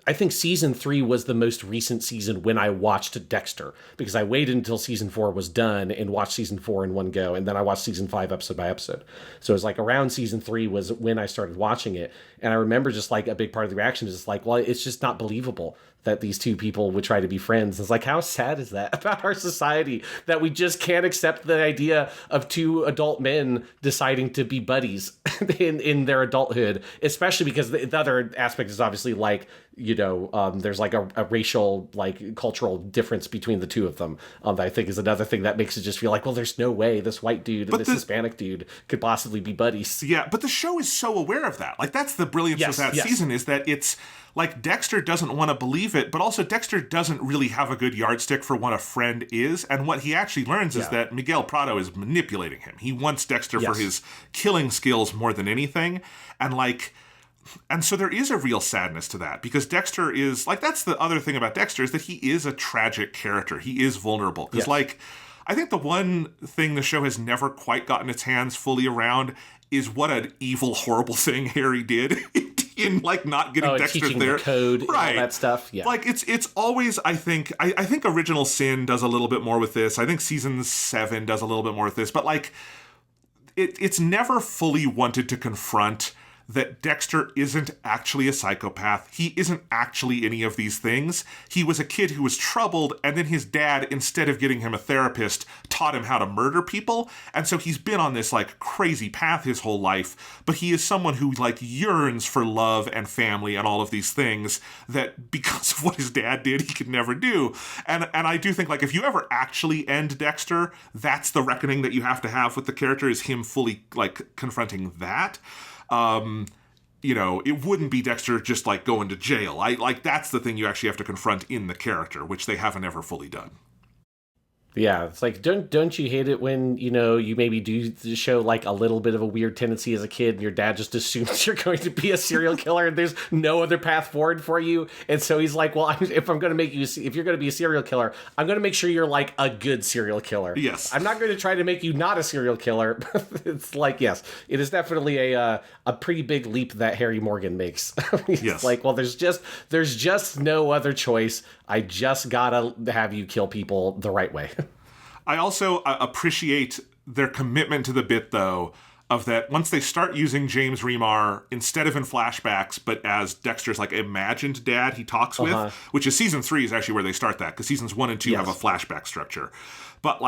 S2: I think season 3 was the most recent season when I watched Dexter, because I waited until season 4 was done and watched season 4 in one go, and then I watched season 5 episode by episode. So it was around season 3 was when I started watching it, and I remember just a big part of the reaction is just well, it's just not believable that these two people would try to be friends. It's how sad is that about our society, that we just can't accept the idea of two adult men deciding to be buddies in their adulthood, especially because the other aspect is obviously there's a racial cultural difference between the two of them, that I think is another thing that makes it just feel well, there's no way this white dude and this Hispanic dude could possibly be buddies.
S1: Yeah, but the show is so aware of that. That's the brilliance of that season, is that it's Dexter doesn't want to believe it, but also Dexter doesn't really have a good yardstick for what a friend is, and what he actually learns is that Miguel Prado is manipulating him. He wants Dexter for his killing skills more than anything, and so there is a real sadness to that, because Dexter is, that's the other thing about Dexter, is that he is a tragic character. He is vulnerable. Because, I think the one thing the show has never quite gotten its hands fully around is what an evil, horrible thing Harry did in, not getting Dexter
S2: teaching
S1: there.
S2: The code,
S1: right.
S2: And all that stuff. Yeah.
S1: It's always, I think Original Sin does a little bit more with this. I think season 7 does a little bit more with this. But, it's never fully wanted to confront that Dexter isn't actually a psychopath. He isn't actually any of these things. He was a kid who was troubled, and then his dad, instead of getting him a therapist, taught him how to murder people. And so he's been on this crazy path his whole life, but he is someone who yearns for love and family and all of these things that, because of what his dad did, he could never do. And I do think if you ever actually end Dexter, that's the reckoning that you have to have with the character, is him fully confronting that. It wouldn't be Dexter just going to jail. That's the thing you actually have to confront in the character, which they haven't ever fully done.
S2: Yeah, it's don't you hate it when, you maybe do show a little bit of a weird tendency as a kid, and your dad just assumes you're going to be a serial killer and there's no other path forward for you. And so he's well, if you're going to be a serial killer, I'm going to make sure you're a good serial killer.
S1: Yes.
S2: I'm not going to try to make you not a serial killer. It's yes, it is definitely a pretty big leap that Harry Morgan makes. It's
S1: yes.
S2: Well, there's just no other choice. I just gotta have you kill people the right way.
S1: I also appreciate their commitment to the bit, though, of that once they start using James Remar, instead of in flashbacks, but as Dexter's imagined dad he talks with, which is season 3 is actually where they start that, because seasons 1 and 2 have a flashback structure. But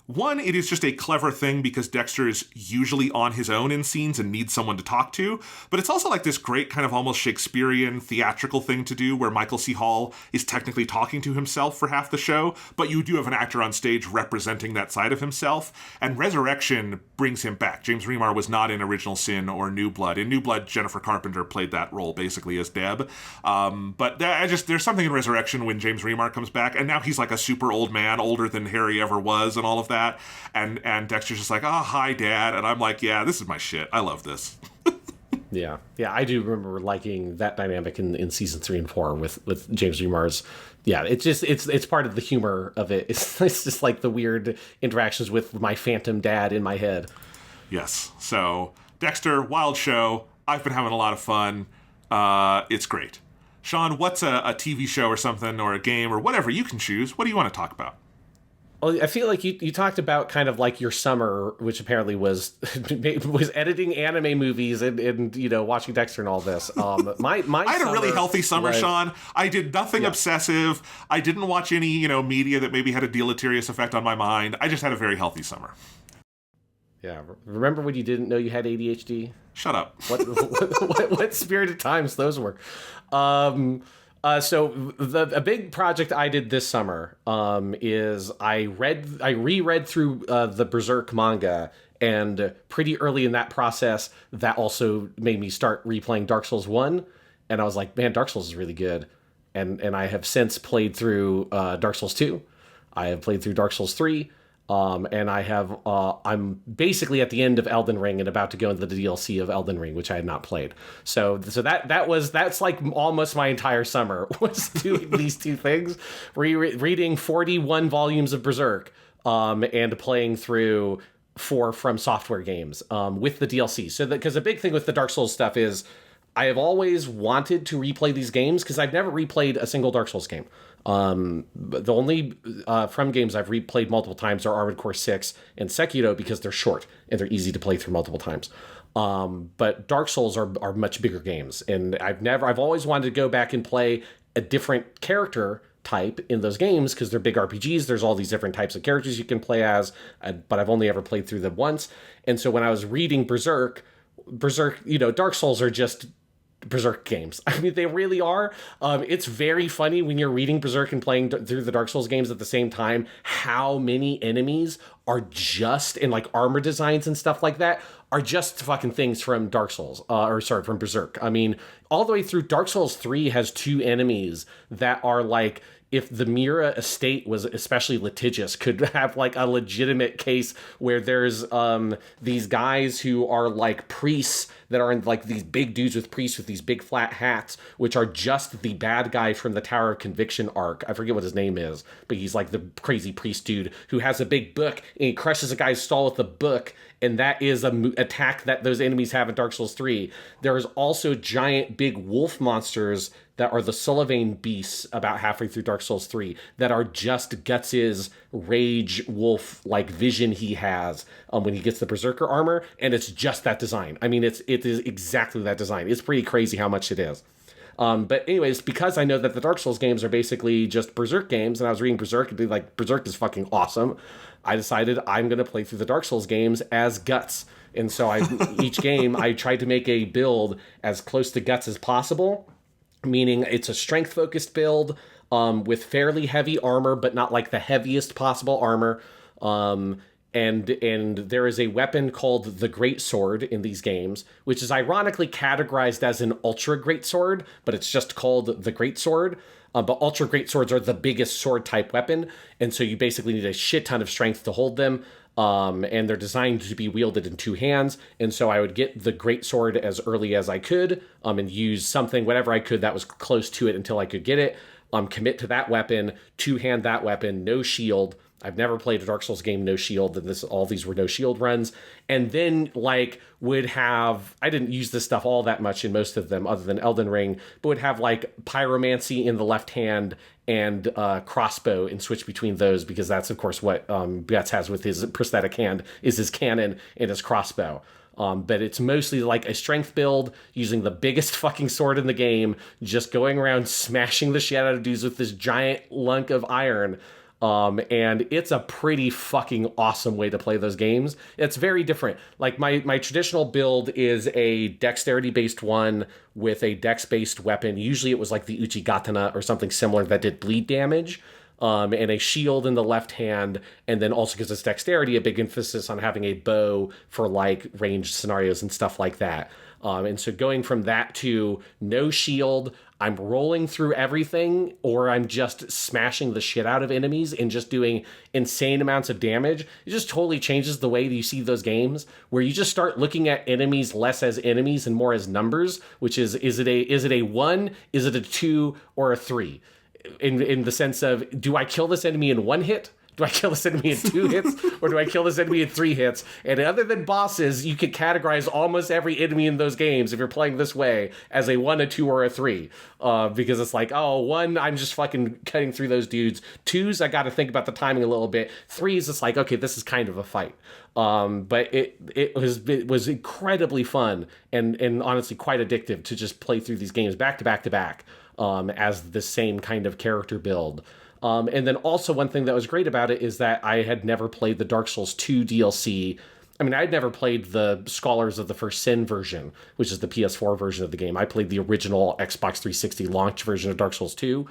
S1: one, it is just a clever thing because Dexter is usually on his own in scenes and needs someone to talk to. But it's also this great kind of almost Shakespearean theatrical thing to do where Michael C. Hall is technically talking to himself for half the show, but you do have an actor on stage representing that side of himself. And Resurrection brings him back. James Remar was not in Original Sin or New Blood. In New Blood, Jennifer Carpenter played that role basically as Deb. But there's something in Resurrection when James Remar comes back, and now he's a super old man, older than Harry ever was and all of that. And Dexter's just hi, Dad. And I'm yeah, this is my shit. I love this.
S2: Yeah, I do remember liking that dynamic in season 3 and 4 with James Remar's. Yeah, it's part of the humor of it. It's just the weird interactions with my phantom dad in my head.
S1: Yes. So Dexter, wild show. I've been having a lot of fun. It's great. Sean, what's a TV show or something or a game or whatever you can choose? What do you want to talk about?
S2: Well, I feel like you talked about kind of like your summer, which apparently was was editing anime movies and watching Dexter and all this. My
S1: I had a really healthy summer,
S2: was,
S1: Sean. I did nothing
S2: yeah.
S1: obsessive. I didn't watch any, media that maybe had a deleterious effect on my mind. I just had a very healthy summer.
S2: Yeah. Remember when you didn't know you had ADHD?
S1: Shut up.
S2: What spirited times those were. So a big project I did this summer is I reread through the Berserk manga, and pretty early in that process, that also made me start replaying Dark Souls 1, and I was like, man, Dark Souls is really good. And I have since played through Dark Souls 2. I have played through Dark Souls 3. And I'm basically at the end of Elden Ring and about to go into the DLC of Elden Ring, which I had not played. So that's like almost my entire summer was doing these two things, reading 41 volumes of Berserk, and playing through 4 From Software games, with the DLC. So because the big thing with the Dark Souls stuff is I have always wanted to replay these games because I've never replayed a single Dark Souls game. The only From games I've replayed multiple times are Armored Core 6 and Sekiro because they're short and they're easy to play through multiple times. But Dark Souls are much bigger games, and I've always wanted to go back and play a different character type in those games because they're big RPGs. There's all these different types of characters you can play as, but I've only ever played through them once. And so when I was reading Berserk, Dark Souls are just Berserk games. I mean, they really are. It's very funny when you're reading Berserk and playing through the Dark Souls games at the same time, how many enemies are just, and like armor designs and stuff like that, are just fucking things from Dark Souls, from Berserk. I mean, all the way through Dark Souls 3 has 2 enemies that are like, if the Mira estate was especially litigious, could have like a legitimate case where there's these guys who are like priests that are in like these big dudes with priests with these big flat hats, which are just the bad guy from the Tower of Conviction arc. I forget what his name is, but he's like the crazy priest dude who has a big book and he crushes a guy's skull with the book. And that is an attack that those enemies have in Dark Souls 3. There is also giant big wolf monsters that are the Sullivan beasts about halfway through Dark Souls 3 that are just Guts' rage wolf like vision he has when he gets the Berserker armor, and it's just that design. I mean, it is exactly that design. It's pretty crazy how much it is. But anyways, because I know that the Dark Souls games are basically just Berserk games, and I was reading Berserk and be like, Berserk is fucking awesome, I decided I'm going to play through the Dark Souls games as Guts. And so each game, I tried to make a build as close to Guts as possible, meaning it's a strength-focused build with fairly heavy armor, but not like the heaviest possible armor. And there is a weapon called the Great Sword in these games, which is ironically categorized as an ultra great sword, but it's just called the Great Sword. But ultra great swords are the biggest sword type weapon, and so you basically need a shit ton of strength to hold them. And they're designed to be wielded in 2 hands, and so I would get the great sword as early as I could, and use something, whatever I could that was close to it until I could get it. Commit to that weapon, 2-hand that weapon, no shield. I've never played a Dark Souls game no shield, and all these were no shield runs. And then would have, I didn't use this stuff all that much in most of them other than Elden Ring, but would have like pyromancy in the left hand and crossbow, and switch between those because that's of course what Guts has with his prosthetic hand is his cannon and his crossbow. But it's mostly like a strength build using the biggest fucking sword in the game, just going around smashing the shit out of dudes with this giant lunk of iron. And it's a pretty fucking awesome way to play those games. It's very different. Like my traditional build is a dexterity based one with a dex based weapon. Usually it was like the Uchigatana or something similar that did bleed damage. And a shield in the left hand, and then also because it's dexterity, a big emphasis on having a bow for like ranged scenarios and stuff like that. And so going from that to no shield, I'm rolling through everything, or I'm just smashing the shit out of enemies and just doing insane amounts of damage. It just totally changes the way that you see those games, where you just start looking at enemies less as enemies and more as numbers, which is it a 1, is it a 2, or a 3? In the sense of, do I kill this enemy in 1 hit? Do I kill this enemy in 2 hits, or do I kill this enemy in 3 hits? And other than bosses, you can categorize almost every enemy in those games, if you're playing this way, as a 1, a 2, or a 3. Because it's like, 1, I'm just fucking cutting through those dudes. 2s, I got to think about the timing a little bit. 3s, it's like, okay, this is kind of a fight. But it was incredibly fun and honestly quite addictive to just play through these games back to back to back as the same kind of character build. And then also one thing that was great about it is that I had never played the Dark Souls 2 DLC. I mean, I'd never played the Scholars of the First Sin version, which is the PS4 version of the game. I played the original Xbox 360 launch version of Dark Souls 2.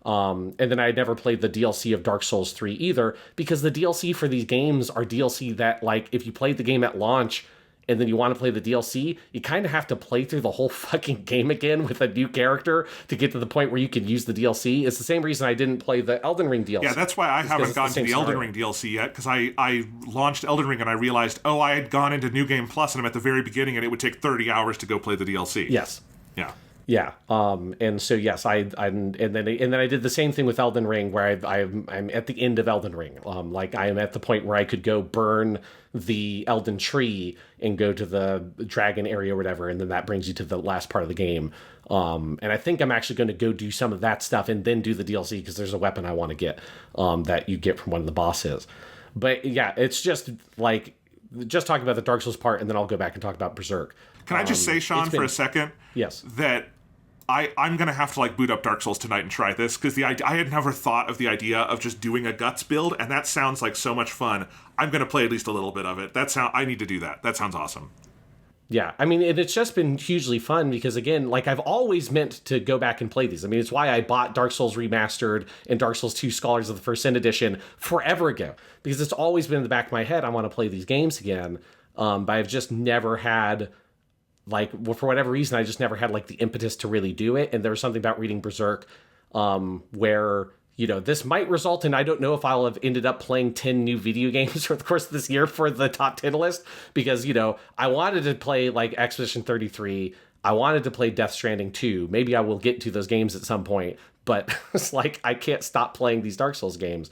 S2: And then I had never played the DLC of Dark Souls 3 either, because the DLC for these games are DLC that, like, if you played the game at launch and then you want to play the DLC, you kind of have to play through the whole fucking game again with a new character to get to the point where you can use the DLC. It's the same reason I didn't play the Elden Ring DLC.
S1: Yeah, that's why I haven't gotten to the Elden Ring DLC yet, because I launched Elden Ring and I realized, I had gone into New Game Plus and I'm at the very beginning and it would take 30 hours to go play the DLC.
S2: Yes.
S1: Yeah.
S2: Yeah. And so yes, and then I did the same thing with Elden Ring, where I'm at the end of Elden Ring. Like I am at the point where I could go burn the Elden Tree and go to the dragon area or whatever, and then that brings you to the last part of the game. And I think I'm actually going to go do some of that stuff and then do the DLC, because there's a weapon I want to get that you get from one of the bosses. But yeah, it's just like just talking about the Dark Souls part, and then I'll go back and talk about Berserk.
S1: Can I just say, Sean, for a second?
S2: Yes.
S1: That I'm going to have to boot up Dark Souls tonight and try this, because I had never thought of the idea of just doing a guts build, and that sounds like so much fun. I'm going to play at least a little bit of it. I need to do that. That sounds awesome.
S2: Yeah, I mean, it's just been hugely fun because, again, like I've always meant to go back and play these. I mean, it's why I bought Dark Souls Remastered and Dark Souls 2 Scholars of the First Sin Edition forever ago, because it's always been in the back of my head, I want to play these games again, but I've just never had... for whatever reason, I just never had the impetus to really do it. And there was something about reading Berserk where, this might result in, I don't know if I'll have ended up playing 10 new video games over the course of this year for the top 10 list, because, I wanted to play Expedition 33. I wanted to play Death Stranding 2. Maybe I will get to those games at some point, but it's I can't stop playing these Dark Souls games,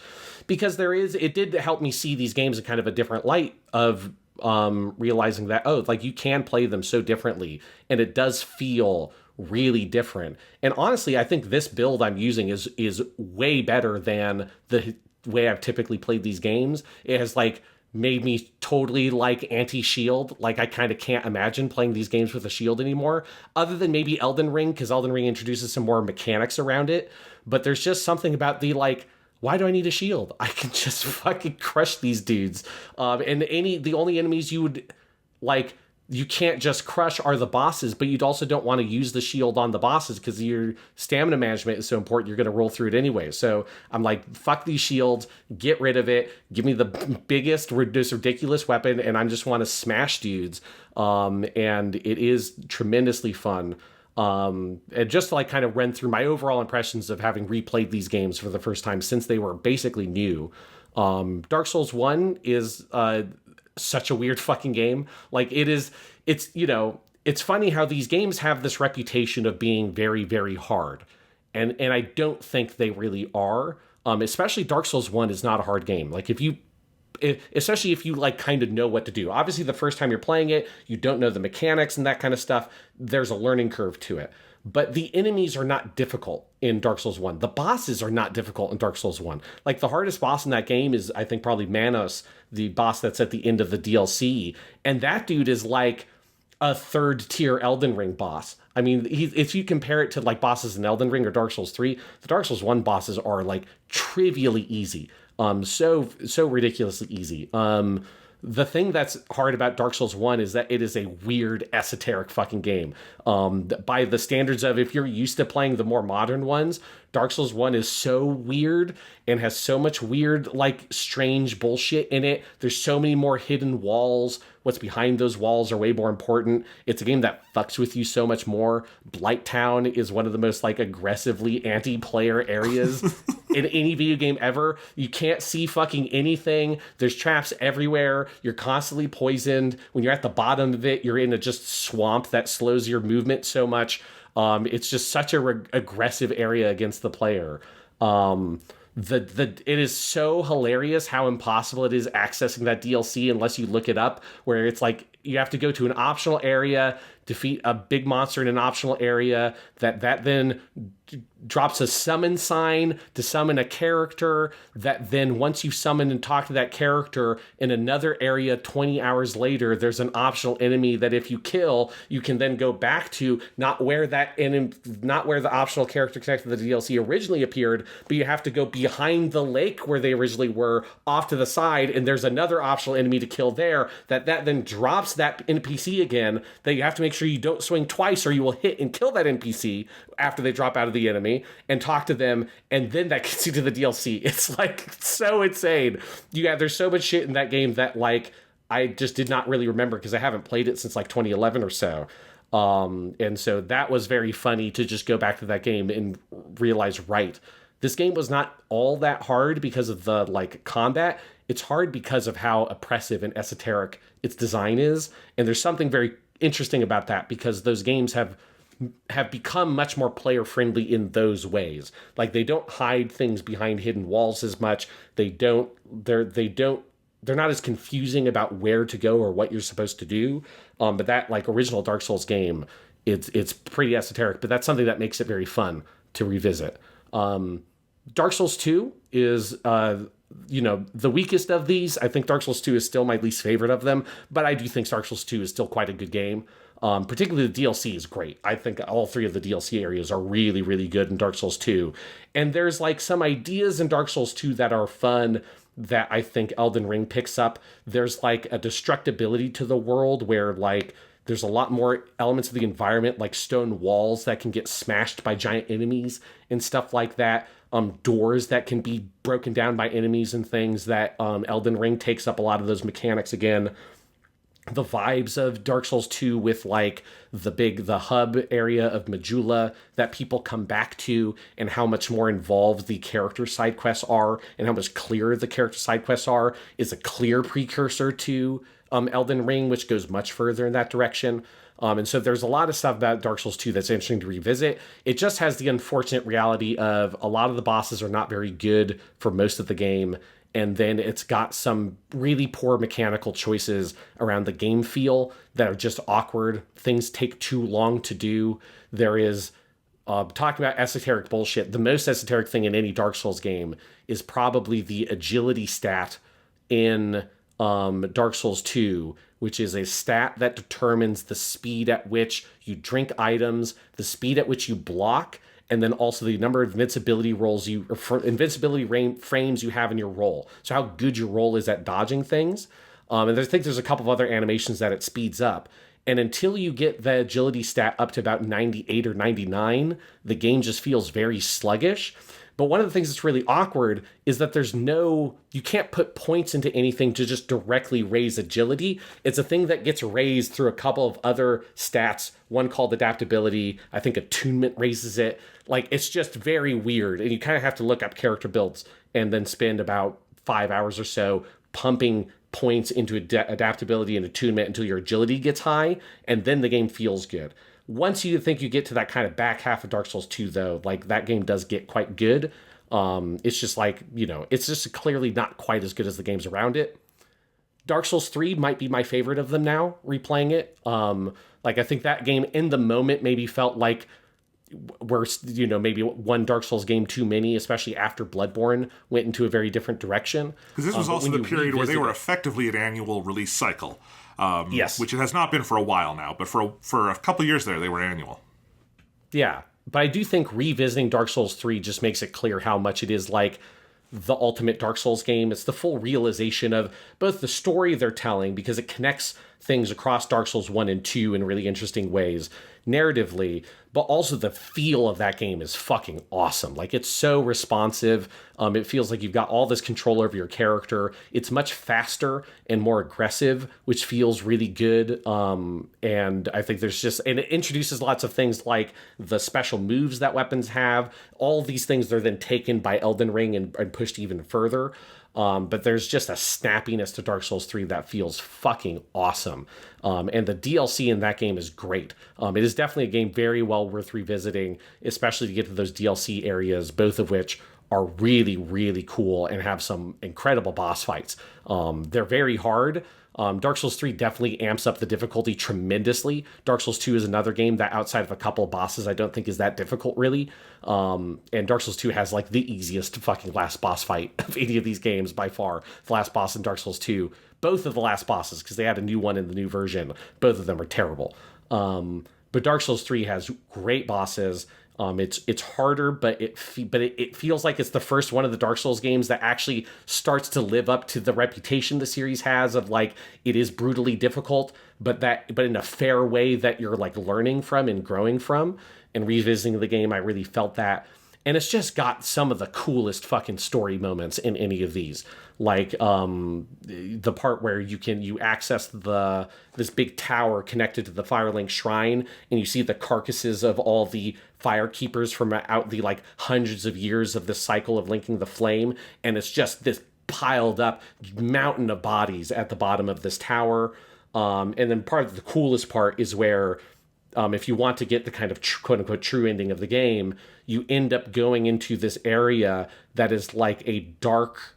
S2: because it did help me see these games in kind of a different light of realizing that you can play them so differently, and it does feel really different. And honestly, I think this build I'm using is way better than the way I've typically played these games. It has made me totally anti-shield. I kind of can't imagine playing these games with a shield anymore, other than maybe Elden Ring, because Elden Ring introduces some more mechanics around it. But there's just something about the why do I need a shield? I can just fucking crush these dudes. And the only enemies you would you can't just crush are the bosses, but you'd also don't want to use the shield on the bosses because your stamina management is so important. You're going to roll through it anyway. So I'm fuck these shields, get rid of it, give me the biggest, most ridiculous weapon, and I just want to smash dudes. And it is tremendously fun. And just to kind of run through my overall impressions of having replayed these games for the first time since they were basically new. Dark Souls 1 is such a weird fucking game. It's funny how these games have this reputation of being very, very hard. And I don't think they really are. Especially Dark Souls 1 is not a hard game. Especially if you kind of know what to do. Obviously, the first time you're playing it, you don't know the mechanics and that kind of stuff. There's a learning curve to it. But the enemies are not difficult in Dark Souls 1. The bosses are not difficult in Dark Souls 1. The hardest boss in that game is, I think, probably Manos, the boss that's at the end of the DLC. And that dude is a third-tier Elden Ring boss. I mean, if you compare it to bosses in Elden Ring or Dark Souls 3, the Dark Souls 1 bosses are trivially easy. So ridiculously easy. The thing that's hard about Dark Souls 1 is that it is a weird, esoteric fucking game. By the standards of, if you're used to playing the more modern ones, Dark Souls 1 is so weird and has so much weird, strange bullshit in it. There's so many more hidden walls. What's behind those walls are way more important. It's a game that fucks with you so much more. Blighttown is one of the most aggressively anti-player areas in any video game ever. You can't see fucking anything. There's traps everywhere. You're constantly poisoned. When you're at the bottom of it, you're in a just swamp that slows your movement so much. It's just such a aggressive area against the player. it is so hilarious how impossible it is accessing that DLC unless you look it up, where it's like you have to go to an optional area, defeat a big monster in an optional area, that then drops a summon sign to summon a character, that then once you summon and talk to that character in another area 20 hours later, there's an optional enemy that if you kill, you can then go back to not where the optional character connected to the DLC originally appeared, but you have to go behind the lake where they originally were, off to the side, and there's another optional enemy to kill there, that then drops that NPC again, that you have to make sure you don't swing twice or you will hit and kill that NPC after they drop out of the enemy, and talk to them, and then that gets you to the DLC. It's like so insane. There's so much shit in that game that like I just did not really remember because I haven't played it since like 2011 or so. And so that was very funny to just go back to that game and realize, right, this game was not all that hard because of the like combat. It's hard because of how oppressive and esoteric its design is. And there's something very interesting about that because those games have become much more player friendly in those ways. Like they don't hide things behind hidden walls as much. They're not as confusing about where to go or what you're supposed to do. But that like original Dark Souls game, it's pretty esoteric, but that's something that makes it very fun to revisit. Dark Souls 2 is the weakest of these. I think Dark Souls 2 is still my least favorite of them, but I do think Dark Souls 2 is still quite a good game. Particularly the DLC is great. I think all three of the DLC areas are really, really good in Dark Souls 2. And there's like some ideas in Dark Souls 2 that are fun that I think Elden Ring picks up. There's like a destructibility to the world where like there's a lot more elements of the environment, like stone walls that can get smashed by giant enemies and stuff like that. Doors that can be broken down by enemies and things that Elden Ring takes up a lot of those mechanics again. The vibes of Dark Souls 2 with like the hub area of Majula that people come back to, and how much more involved the character side quests are and how much clearer the character side quests are is a clear precursor to Elden Ring, which goes much further in that direction. And so there's a lot of stuff about Dark Souls 2 that's interesting to revisit. It just has the unfortunate reality of a lot of the bosses are not very good for most of the game. And then it's got some really poor mechanical choices around the game feel that are just awkward. Things take too long to do. There is, talking about esoteric bullshit, the most esoteric thing in any Dark Souls game is probably the agility stat in Dark Souls 2, which is a stat that determines the speed at which you drink items, the speed at which you block, and then also the number of invincibility frames you have in your roll. So how good your roll is at dodging things. And I think there's a couple of other animations that it speeds up. And until you get the agility stat up to about 98 or 99, the game just feels very sluggish. But one of the things that's really awkward is that you can't put points into anything to just directly raise agility. It's a thing that gets raised through a couple of other stats, one called adaptability. I think attunement raises it. Like, it's just very weird. And you kind of have to look up character builds and then spend about 5 hours or so pumping points into adaptability and attunement until your agility gets high. And then the game feels good. Once you think you get to that kind of back half of Dark Souls 2, though, like that game does get quite good. It's just like, it's just clearly not quite as good as the games around it. Dark Souls 3 might be my favorite of them now, replaying it. I think that game in the moment maybe felt like maybe one Dark Souls game too many, especially after Bloodborne went into a very different direction.
S1: Because this was also the period where they were effectively an annual release cycle.
S2: Yes.
S1: Which it has not been for a while now, but for a couple of years there, they were annual.
S2: Yeah, but I do think revisiting Dark Souls 3 just makes it clear how much it is like the ultimate Dark Souls game. It's the full realization of both the story they're telling, because it connects things across Dark Souls 1 and 2 in really interesting ways narratively, but also the feel of that game is fucking awesome. Like, it's so responsive. It feels like you've got all this control over your character. It's much faster and more aggressive, which feels really good. And I think and it introduces lots of things like the special moves that weapons have. All these things are then taken by Elden Ring and pushed even further. But there's just a snappiness to Dark Souls 3 that feels fucking awesome. And the DLC in that game is great. It is definitely a game very well worth revisiting, especially to get to those DLC areas, both of which are really, really cool and have some incredible boss fights. They're very hard. Dark Souls 3 definitely amps up the difficulty tremendously. Dark Souls 2 is another game that, outside of a couple of bosses, I don't think is that difficult, really. And Dark Souls 2 has, like, the easiest fucking last boss fight of any of these games by far. The last boss in Dark Souls 2, both of the last bosses, because they had a new one in the new version, both of them are terrible. But Dark Souls 3 has great bosses. It's harder, but it feels like it's the first one of the Dark Souls games that actually starts to live up to the reputation the series has of, like, it is brutally difficult, but in a fair way that you're, like, learning from and growing from. And revisiting the game, I really felt that. And it's just got some of the coolest fucking story moments in any of these. Like the part where you access this big tower connected to the Firelink Shrine, and you see the carcasses of all the fire keepers from out the, like, hundreds of years of this cycle of linking the flame, and it's just this piled up mountain of bodies at the bottom of this tower. And then part of the coolest part is where, if you want to get the kind of quote-unquote true ending of the game, you end up going into this area that is like a dark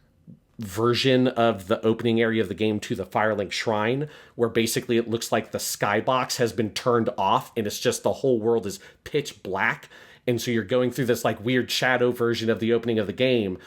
S2: version of the opening area of the game to the Firelink Shrine, where basically it looks like the skybox has been turned off and it's just the whole world is pitch black. And so you're going through this, like, weird shadow version of the opening of the game,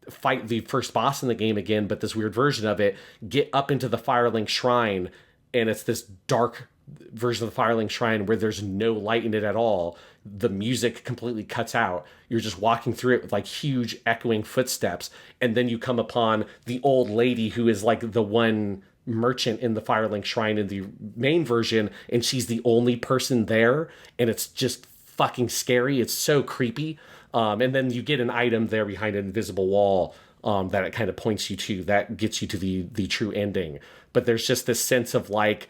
S2: fight the first boss in the game again, but this weird version of it, get up into the Firelink Shrine, and it's this dark version of the Firelink Shrine where there's no light in it at all. The music completely cuts out. You're just walking through it with, like, huge echoing footsteps, and then you come upon the old lady who is, like, the one merchant in the Firelink Shrine in the main version, and she's the only person there, and it's just fucking scary. It's so creepy. And then you get an item there behind an invisible wall that it kind of points you to, that gets you to the true ending. But there's just this sense of, like,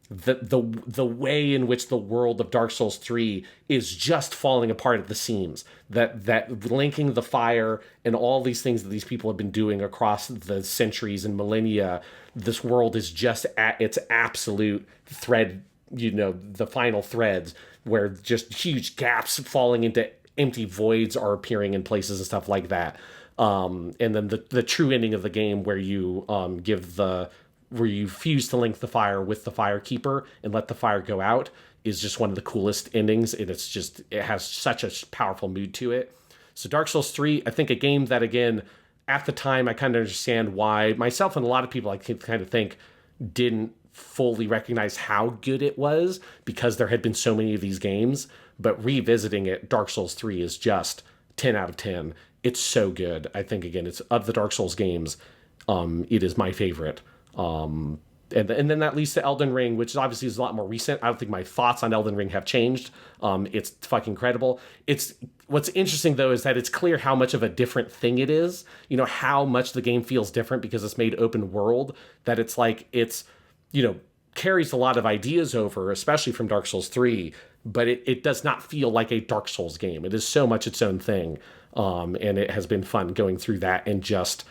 S2: the way in which the world of Dark Souls 3 is just falling apart at the seams. That linking the fire and all these things that these people have been doing across the centuries and millennia, this world is just at its absolute thread, the final threads, where just huge gaps falling into empty voids are appearing in places and stuff like that. And then the true ending of the game, where you where you fuse to link the fire with the Firekeeper and let the fire go out, is just one of the coolest endings. And it has such a powerful mood to it. So Dark Souls 3, I think a game that, again, at the time, I kind of understand why myself and a lot of people I kind of think didn't fully recognize how good it was, because there had been so many of these games. But revisiting it, Dark Souls 3 is just 10 out of 10. It's so good. I think, again, it's of the Dark Souls games, it is my favorite. And then that leads to Elden Ring, which obviously is a lot more recent. I don't think my thoughts on Elden Ring have changed. It's fucking incredible. What's interesting, though, is that it's clear how much of a different thing it is. How much the game feels different because it's made open world, that it's like carries a lot of ideas over, especially from Dark Souls 3, but it does not feel like a Dark Souls game. It is so much its own thing. And it has been fun going through that, and just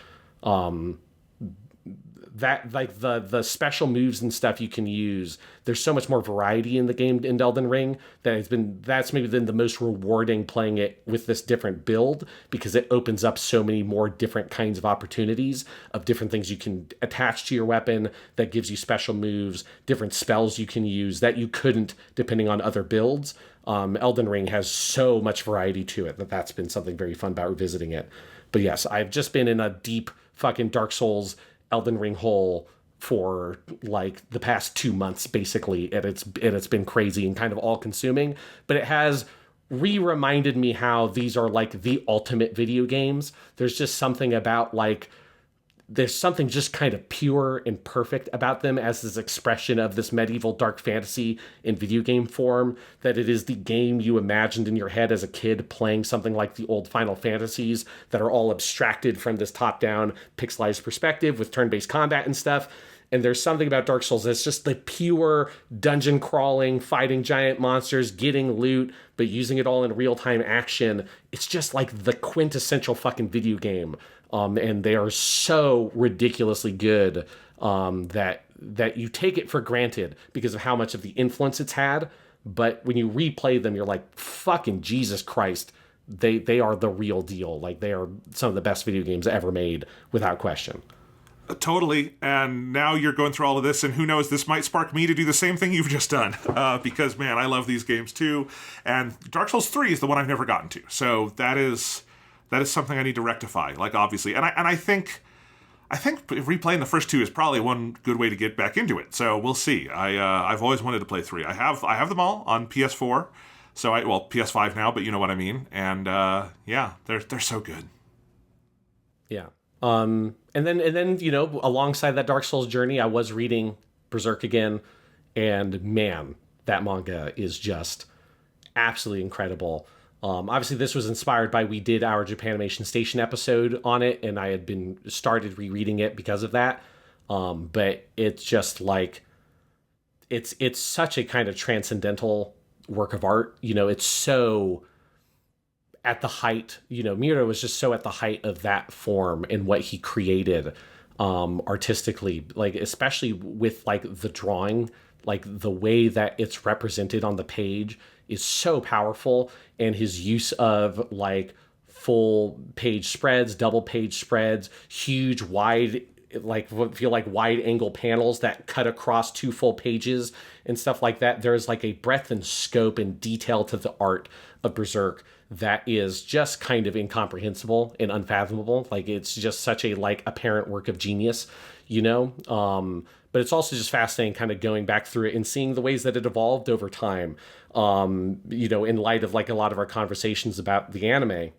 S2: that, like, the special moves and stuff you can use. There's so much more variety in the game in Elden Ring that's maybe been the most rewarding, playing it with this different build, because it opens up so many more different kinds of opportunities of different things you can attach to your weapon that gives you special moves, different spells you can use that you couldn't depending on other builds. Elden Ring has so much variety to it that's been something very fun about revisiting it. But yes, I've just been in a deep fucking Dark Souls Elden Ring hole for, like, the past 2 months, basically, and it's been crazy and kind of all consuming. But it has reminded me how these are, like, the ultimate video games. There's just something about, like, there's something just kind of pure and perfect about them as this expression of this medieval dark fantasy in video game form, that it is the game you imagined in your head as a kid playing something like the old Final Fantasies that are all abstracted from this top-down pixelized perspective with turn-based combat and stuff. And there's something about Dark Souls that's just the pure dungeon crawling, fighting giant monsters, getting loot, but using it all in real-time action. It's just like the quintessential fucking video game. And they are so ridiculously good that you take it for granted because of how much of the influence it's had. But when you replay them, you're like, fucking Jesus Christ, they are the real deal. Like, they are some of the best video games ever made, without question.
S1: Totally. And now you're going through all of this, and who knows, this might spark me to do the same thing you've just done. Because, man, I love these games too. And Dark Souls 3 is the one I've never gotten to. So that is something I need to rectify, like, obviously. And I think replaying the first two is probably one good way to get back into it. So we'll see. I've always wanted to play 3. I have them all on PS4. So PS5 now, but you know what I mean. And yeah, they're so good.
S2: Yeah. And then alongside that Dark Souls journey, I was reading Berserk again, and man, that manga is just absolutely incredible. Obviously, this was inspired by, we did our Japanimation Station episode on it, and I had started rereading it because of that. But it's just like, it's such a kind of transcendental work of art. It's so at the height, Miura was just so at the height of that form and what he created artistically, like, especially with like the drawing, like the way that it's represented on the page is so powerful, and his use of like full page spreads, double page spreads, huge wide, like what feel like wide angle panels that cut across 2 full pages and stuff like that. There's like a breadth and scope and detail to the art of Berserk that is just kind of incomprehensible and unfathomable. Like, it's just such a like apparent work of genius, but it's also just fascinating kind of going back through it and seeing the ways that it evolved over time, in light of like a lot of our conversations about the anime.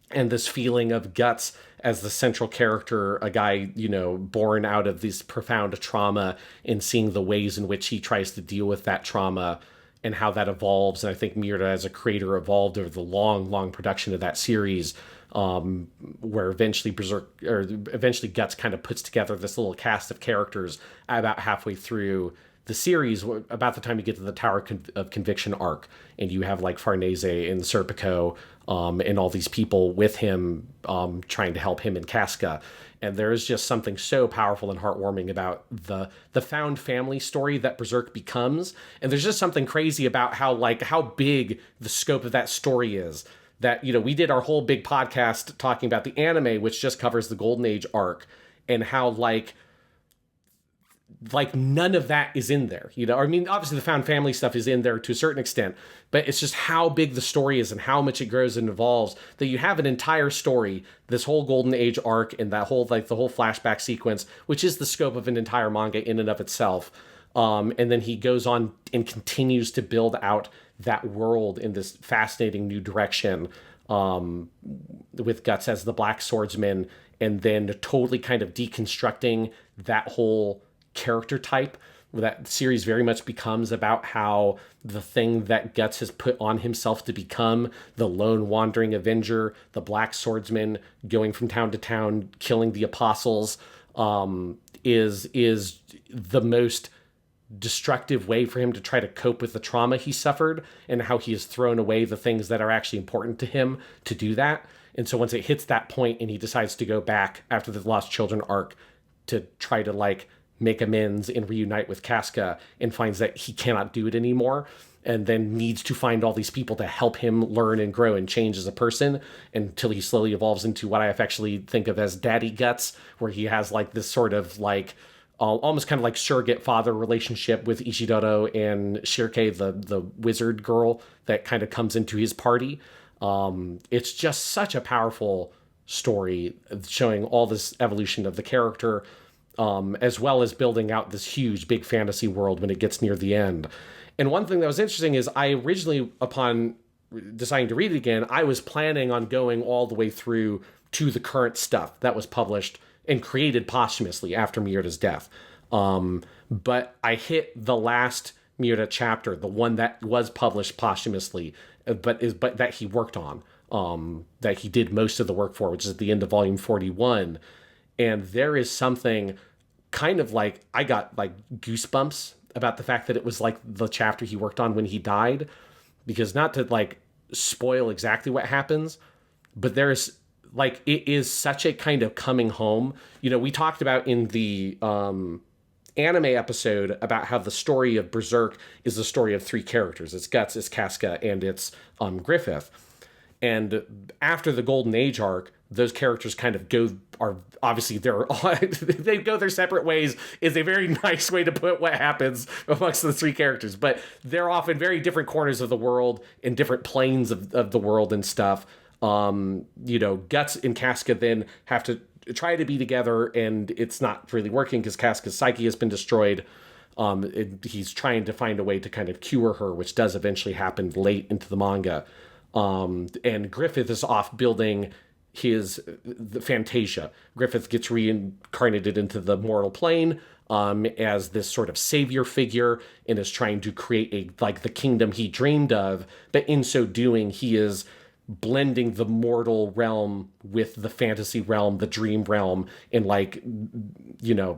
S2: And this feeling of Guts as the central character, a guy, born out of this profound trauma, and seeing the ways in which he tries to deal with that trauma and how that evolves. And I think Miura as a creator evolved over the long production of that series, where eventually Guts kind of puts together this little cast of characters about halfway through the series, about the time you get to the Tower of Conviction arc, and you have like Farnese and Serpico, and all these people with him, trying to help him in Casca. And there is just something so powerful and heartwarming about the found family story that Berserk becomes. And there's just something crazy about how big the scope of that story is. That, we did our whole big podcast talking about the anime, which just covers the Golden Age arc, and how like none of that is in there, I mean, obviously the found family stuff is in there to a certain extent, but it's just how big the story is and how much it grows and evolves, that you have an entire story, this whole Golden Age arc, and that whole, like, the whole flashback sequence, which is the scope of an entire manga in and of itself. And then he goes on and continues to build out that world in this fascinating new direction, with Guts as the Black Swordsman, and then totally kind of deconstructing that whole character type. That series very much becomes about how the thing that Guts has put on himself to become, the lone wandering avenger, the Black Swordsman, going from town to town, killing the apostles, is the most destructive way for him to try to cope with the trauma he suffered, and how he has thrown away the things that are actually important to him to do that. And so once it hits that point and he decides to go back after the Lost Children arc to try to like make amends and reunite with Casca, and finds that he cannot do it anymore, and then needs to find all these people to help him learn and grow and change as a person, until he slowly evolves into what I affectionately think of as Daddy Guts, where he has like this sort of like almost kind of like surrogate father relationship with Ishidoro and Shirke, the wizard girl that kind of comes into his party. It's just such a powerful story showing all this evolution of the character, as well as building out this huge, big fantasy world when it gets near the end. And one thing that was interesting is I originally, upon deciding to read it again, I was planning on going all the way through to the current stuff that was published and created posthumously after Miura's death. But I hit the last Miura chapter, the one that was published posthumously, but that he worked on, that he did most of the work for, which is at the end of volume 41. And there is something kind of like, I got like goosebumps about the fact that it was like the chapter he worked on when he died, because not to like spoil exactly what happens, but there's like, it is such a kind of coming home. We talked about in the anime episode about how the story of Berserk is the story of 3 characters. It's Guts, it's Casca, and it's Griffith. And after the Golden Age arc, those characters kind of are obviously they go their separate ways is a very nice way to put what happens amongst the three characters. But they're off in very different corners of the world, in different planes of the world and stuff. Guts and Casca then have to try to be together, and it's not really working because Casca's psyche has been destroyed. He's trying to find a way to kind of cure her, which does eventually happen late into the manga. And Griffith is off building the Fantasia. Griffith gets reincarnated into the mortal plane as this sort of savior figure, and is trying to create the kingdom he dreamed of. But in so doing, he is blending the mortal realm with the fantasy realm, the dream realm, and the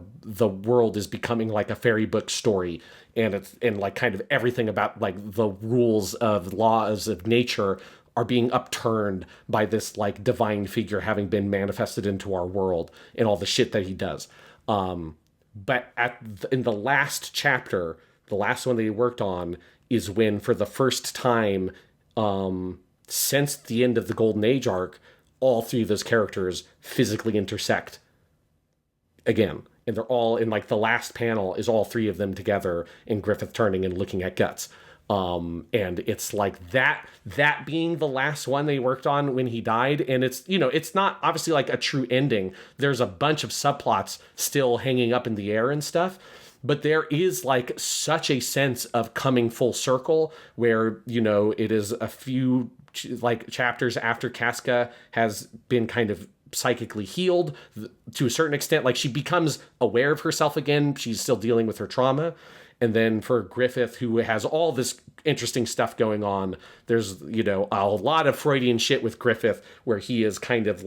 S2: world is becoming like a fairy book story, and it's kind of everything about the rules of laws of nature are being upturned by this divine figure having been manifested into our world, and all the shit that he does. But in the last chapter, the last one that he worked on, is when for the first time since the end of the Golden Age arc, all three of those characters physically intersect again. And they're all in the last panel is all three of them together, and Griffith turning and looking at Guts. And it's that being the last one they worked on when he died. And it's not obviously a true ending. There's a bunch of subplots still hanging up in the air and stuff. But there is such a sense of coming full circle where, it is a few chapters after Casca has been kind of psychically healed to a certain extent. She becomes aware of herself again. She's still dealing with her trauma. And then for Griffith, who has all this interesting stuff going on, there's, a lot of Freudian shit with Griffith where he is kind of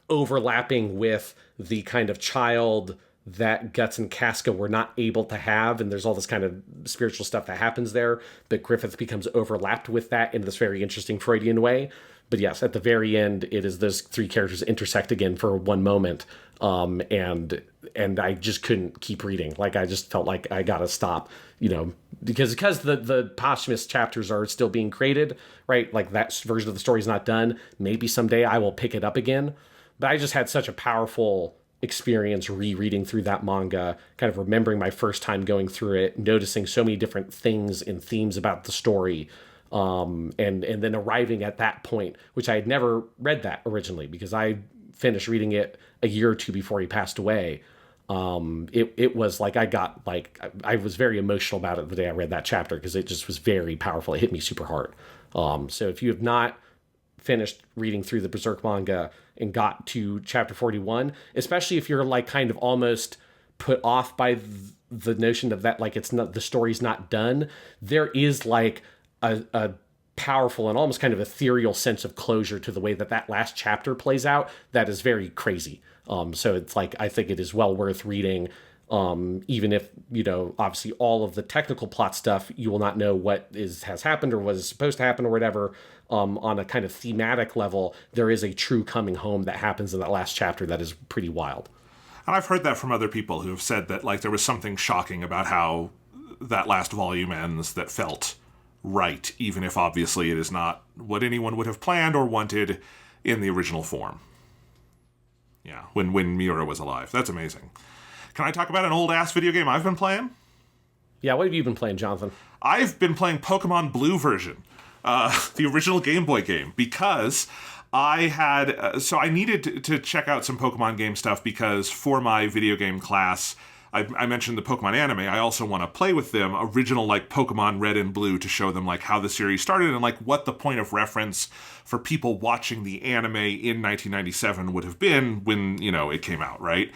S2: overlapping with the kind of child that Guts and Casca were not able to have. And there's all this kind of spiritual stuff that happens there, but Griffith becomes overlapped with that in this very interesting Freudian way. But yes, at the very end, it is those three characters intersect again for one moment. And I just couldn't keep reading. I just felt like I gotta stop, because the posthumous chapters are still being created, right? That version of the story is not done. Maybe someday I will pick it up again. But I just had such a powerful experience rereading through that manga, kind of remembering my first time going through it, noticing so many different things and themes about the story. And then arriving at that point, which I had never read that originally because I finished reading it a year or two before he passed away. It was I was very emotional about it the day I read that chapter because it just was very powerful. It hit me super hard. So if you have not finished reading through the Berserk manga and got to chapter 41, especially if you're kind of almost put off by the notion of that, it's not, the story's not done, there is a powerful and almost kind of ethereal sense of closure to the way that last chapter plays out that is very crazy. So it's I think it is well worth reading, even if, obviously all of the technical plot stuff, you will not know what has happened or was supposed to happen or whatever. On a kind of thematic level, there is a true coming home that happens in that last chapter that is pretty wild.
S1: And I've heard that from other people who have said that there was something shocking about how that last volume ends that felt right, even if obviously it is not what anyone would have planned or wanted in the original form. Yeah, when Miura was alive. That's amazing. Can I talk about an old-ass video game I've been playing?
S2: Yeah, what have you been playing, Jonathan?
S1: I've been playing Pokémon Blue version, the original Game Boy game, because I had... so I needed to check out some Pokemon game stuff because for my video game class, I mentioned the Pokemon anime. I also want to play with them original Pokemon Red and Blue to show them how the series started and what the point of reference for people watching the anime in 1997 would have been when, it came out, right?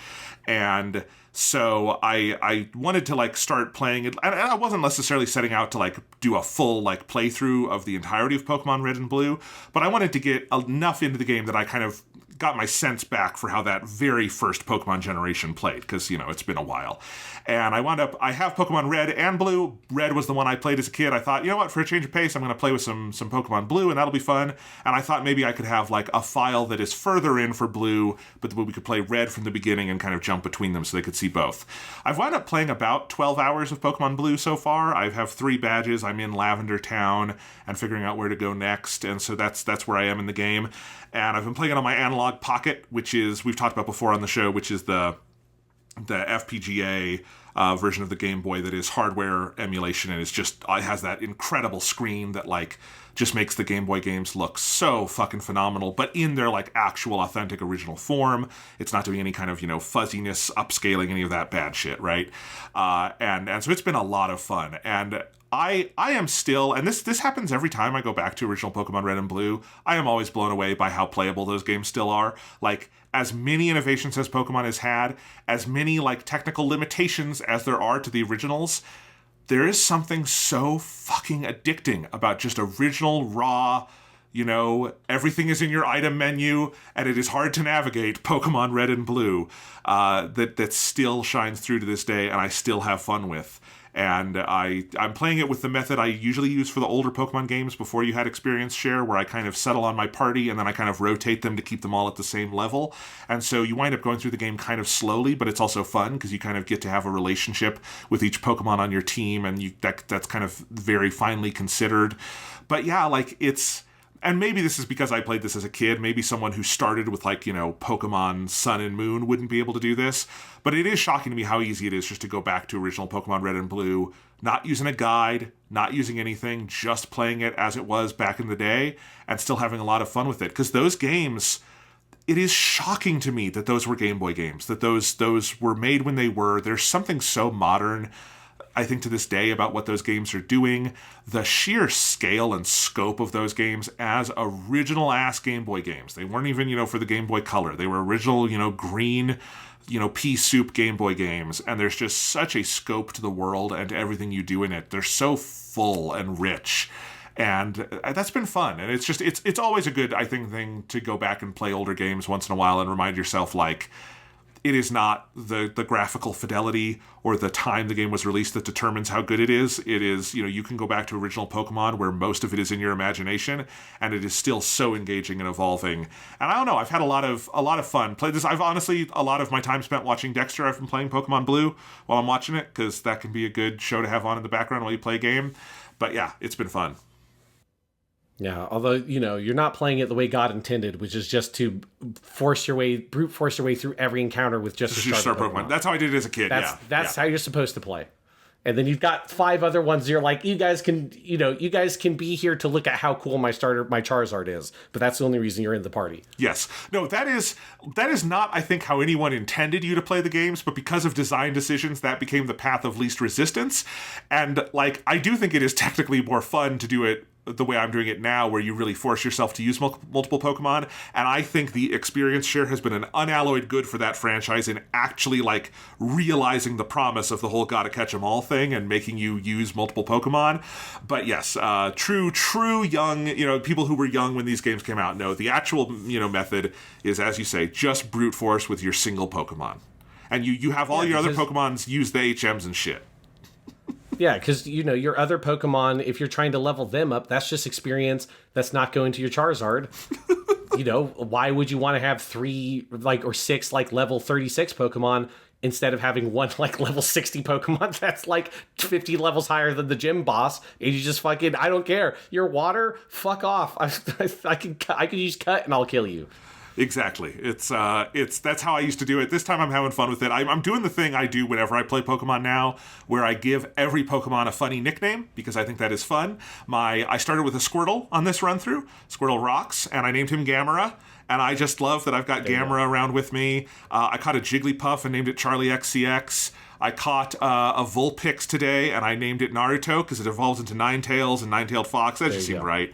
S1: And so I wanted to start playing it, and I wasn't necessarily setting out to do a full playthrough of the entirety of Pokemon Red and Blue, but I wanted to get enough into the game that I kind of got my sense back for how that very first Pokemon generation played, because, it's been a while. And I have Pokemon Red and Blue. Red was the one I played as a kid. I thought, you know what, for a change of pace, I'm going to play with some Pokemon Blue, and that'll be fun. And I thought maybe I could have, like, a file that is further in for Blue, but we could play Red from the beginning and kind of jump between them so they could see both. I've wound up playing about 12 hours of Pokemon Blue so far. I have 3 badges. I'm in Lavender Town and figuring out where to go next, and so that's where I am in the game. And I've been playing it on my Analog Pocket, which is, we've talked about before on the show, which is the FPGA version of the Game Boy that is hardware emulation, and it has that incredible screen that, like, just makes the Game Boy games look so fucking phenomenal, but in their, like, actual authentic original form. It's not doing any kind of, fuzziness, upscaling, any of that bad shit, right? And so it's been a lot of fun. And I am still, and this happens every time I go back to original Pokemon Red and Blue, I am always blown away by how playable those games still are. Like, as many innovations as Pokemon has had, as many, like, technical limitations as there are to the originals, there is something so fucking addicting about just original, raw, everything is in your item menu, and it is hard to navigate Pokemon Red and Blue, that still shines through to this day, and I still have fun with. And I'm playing it with the method I usually use for the older Pokemon games before you had experience share, where I kind of settle on my party and then I kind of rotate them to keep them all at the same level. And so you wind up going through the game kind of slowly, but it's also fun because you kind of get to have a relationship with each Pokemon on your team, and that's kind of very finely considered. But yeah, like, and maybe this is because I played this as a kid. Maybe someone who started with, like, Pokemon Sun and Moon wouldn't be able to do this. But it is shocking to me how easy it is just to go back to original Pokemon Red and Blue, not using a guide, not using anything, just playing it as it was back in the day, and still having a lot of fun with it. Because those games, it is shocking to me that those were Game Boy games, that those were made when they were. There's something so modern, I think, to this day about what those games are doing. The sheer scale and scope of those games as original-ass Game Boy games. They weren't even, for the Game Boy Color. They were original, green, pea soup Game Boy games. And there's just such a scope to the world and to everything you do in it. They're so full and rich. And that's been fun. And it's always a good, I think, thing to go back and play older games once in a while and remind yourself, like, it is not the graphical fidelity or the time the game was released that determines how good it is. It is, you can go back to original Pokemon where most of it is in your imagination, and it is still so engaging and evolving. And I don't know, I've had a lot of fun. Played this. I've honestly, a lot of my time spent watching Dexter. I've been playing Pokemon Blue while I'm watching it, because that can be a good show to have on in the background while you play a game. But yeah, it's been fun.
S2: Yeah, although, you're not playing it the way God intended, which is just to brute force your way through every encounter with just a start Pokemon.
S1: That's how I did it as a kid.
S2: That's how you're supposed to play. And then you've got 5 other ones you're like, you guys can be here to look at how cool my Charizard is, but that's the only reason you're in the party.
S1: Yes. No, that is not, I think, how anyone intended you to play the games, but because of design decisions, that became the path of least resistance. And, like, I do think it is technically more fun to do it the way I'm doing it now, where you really force yourself to use multiple Pokemon. And I think the experience share has been an unalloyed good for that franchise in actually, like, realizing the promise of the whole gotta catch 'em all thing and making you use multiple Pokemon. But yes, true young, people who were young when these games came out know the actual, method is, as you say, just brute force with your single Pokemon. And you have all your other Pokemons use the HMs and shit.
S2: Yeah, because, your other Pokemon, if you're trying to level them up, that's just experience that's not going to your Charizard. Why would you want to have 3, or 6, level 36 Pokemon instead of having 1, level 60 Pokemon that's, 50 levels higher than the gym boss, and you just fucking, I don't care. You're water? Fuck off. I can use Cut and I'll kill you.
S1: Exactly. It's that's how I used to do it. This time I'm having fun with it. I'm doing the thing I do whenever I play Pokemon now, where I give every Pokemon a funny nickname, because I think that is fun. I started with a Squirtle on this run through. Squirtle rocks, and I named him Gamera. And I just love that I've got Gamera around with me. I caught a Jigglypuff and named it Charlie XCX. I caught a Vulpix today, and I named it Naruto because it evolves into Ninetales and Nine-Tailed Fox. That just seemed right.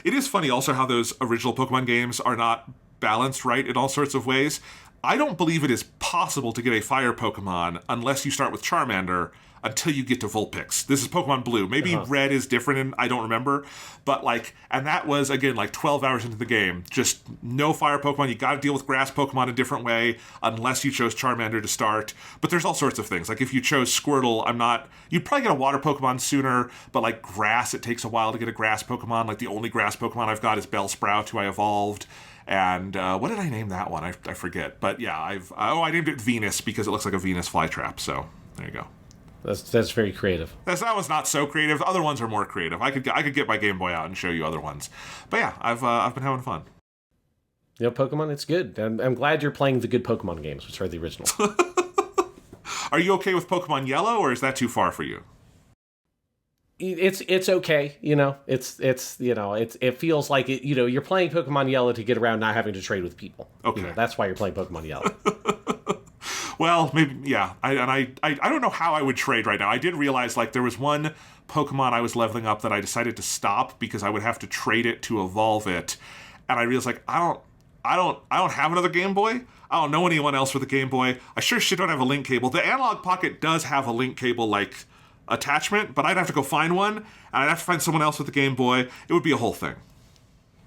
S1: It is funny also how those original Pokemon games are not balanced right in all sorts of ways. I don't believe it is possible to get a fire Pokemon unless you start with Charmander, until you get to Vulpix. This is Pokemon Blue. Maybe Red is different, and I don't remember. But, like, and that was, again, like 12 hours into the game. Just no fire Pokemon. You got to deal with grass Pokemon a different way, unless you chose Charmander to start. But there's all sorts of things. Like, if you chose Squirtle, you'd probably get a water Pokemon sooner, but, like, grass, it takes a while to get a grass Pokemon. Like, the only grass Pokemon I've got is Bellsprout, who I evolved. And what did I name that one? I forget. But yeah, I named it Venus because it looks like a Venus flytrap. So there you go.
S2: That's very creative.
S1: That one's not so creative. The other ones are more creative. I could get my Game Boy out and show you other ones. But yeah, I've been having fun.
S2: Pokemon, it's good. I'm glad you're playing the good Pokemon games, which are the originals.
S1: Are you okay with Pokemon Yellow, or is that too far for you?
S2: It's okay, it feels like you're playing Pokemon Yellow to get around not having to trade with people.
S1: Okay,
S2: that's why you're playing Pokemon Yellow.
S1: Well, maybe, yeah. I don't know how I would trade right now. I did realize, like, there was one Pokemon I was leveling up that I decided to stop because I would have to trade it to evolve it, and I realized, like, I don't have another Game Boy. I don't know anyone else with a Game Boy. I sure shit don't have a link cable. The Analog Pocket does have a link cable, like, attachment, but I'd have to go find one, and I'd have to find someone else with a Game Boy. It would be a whole thing.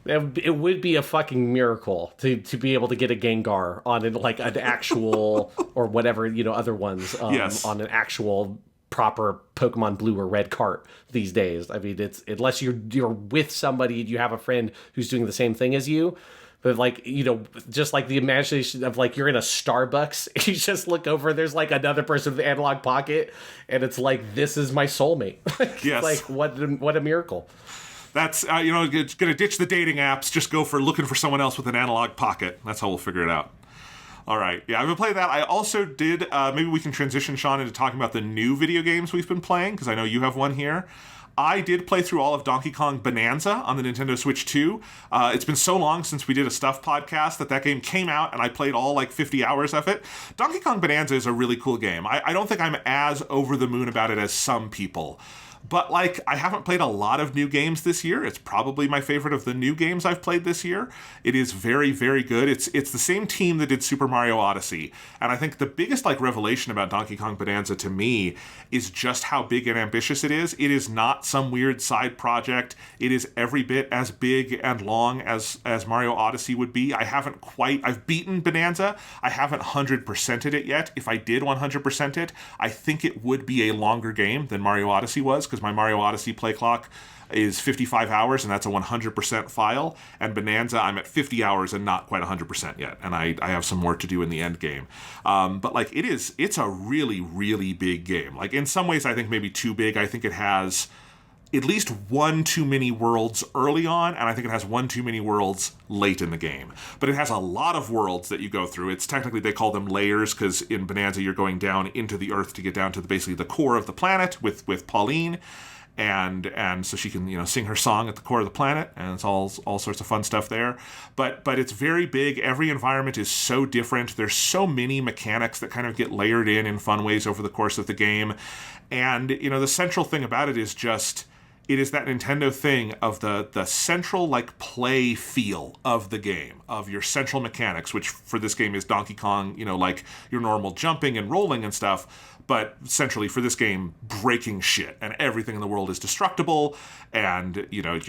S2: It would be a fucking miracle to be able to get a Gengar on an actual or whatever other ones
S1: yes.
S2: on an actual proper Pokemon Blue or Red cart these days. I mean, it's unless you're with somebody and you have a friend who's doing the same thing as you. But, like, just like the imagination of, like, you're in a Starbucks, you just look over, there's, like, another person with the Analog Pocket, and it's like, this is my soulmate.
S1: Yes.
S2: Like, what a miracle.
S1: That's, it's going to ditch the dating apps, just go for looking for someone else with an Analog Pocket. That's how we'll figure it out. All right. Yeah, I've been playing that. I also did, maybe we can transition, Sean, into talking about the new video games we've been playing, because I know you have one here. I did play through all of Donkey Kong Bonanza on the Nintendo Switch 2. It's been so long since we did a Stuff podcast that game came out, and I played all, like, 50 hours of it. Donkey Kong Bonanza is a really cool game. I don't think I'm as over the moon about it as some people. But, like, I haven't played a lot of new games this year. It's probably my favorite of the new games I've played this year. It is very, very good. It's the same team that did Super Mario Odyssey. And I think the biggest, like, revelation about Donkey Kong Bonanza to me is just how big and ambitious it is. It is not some weird side project. It is every bit as big and long as Mario Odyssey would be. I've beaten Bonanza. I haven't 100%ed it yet. If I did 100% it, I think it would be a longer game than Mario Odyssey was, because my Mario Odyssey play clock is 55 hours, and that's a 100% file. And Bonanza, I'm at 50 hours and not quite 100% yet. And I have some more to do in the end game. But, like, it's a really, really big game. Like, in some ways, I think maybe too big. I think it has at least one too many worlds early on, and I think it has one too many worlds late in the game. But it has a lot of worlds that you go through. It's technically, they call them layers, because in Bonanza you're going down into the Earth to get down to basically the core of the planet with Pauline, and so she can sing her song at the core of the planet, and it's all sorts of fun stuff there. But it's very big. Every environment is so different. There's so many mechanics that kind of get layered in fun ways over the course of the game, and the central thing about it is just, it is that Nintendo thing of the central, like, play feel of the game, of your central mechanics, which for this game is Donkey Kong, like your normal jumping and rolling and stuff, but centrally for this game, breaking shit, and everything in the world is destructible, and you're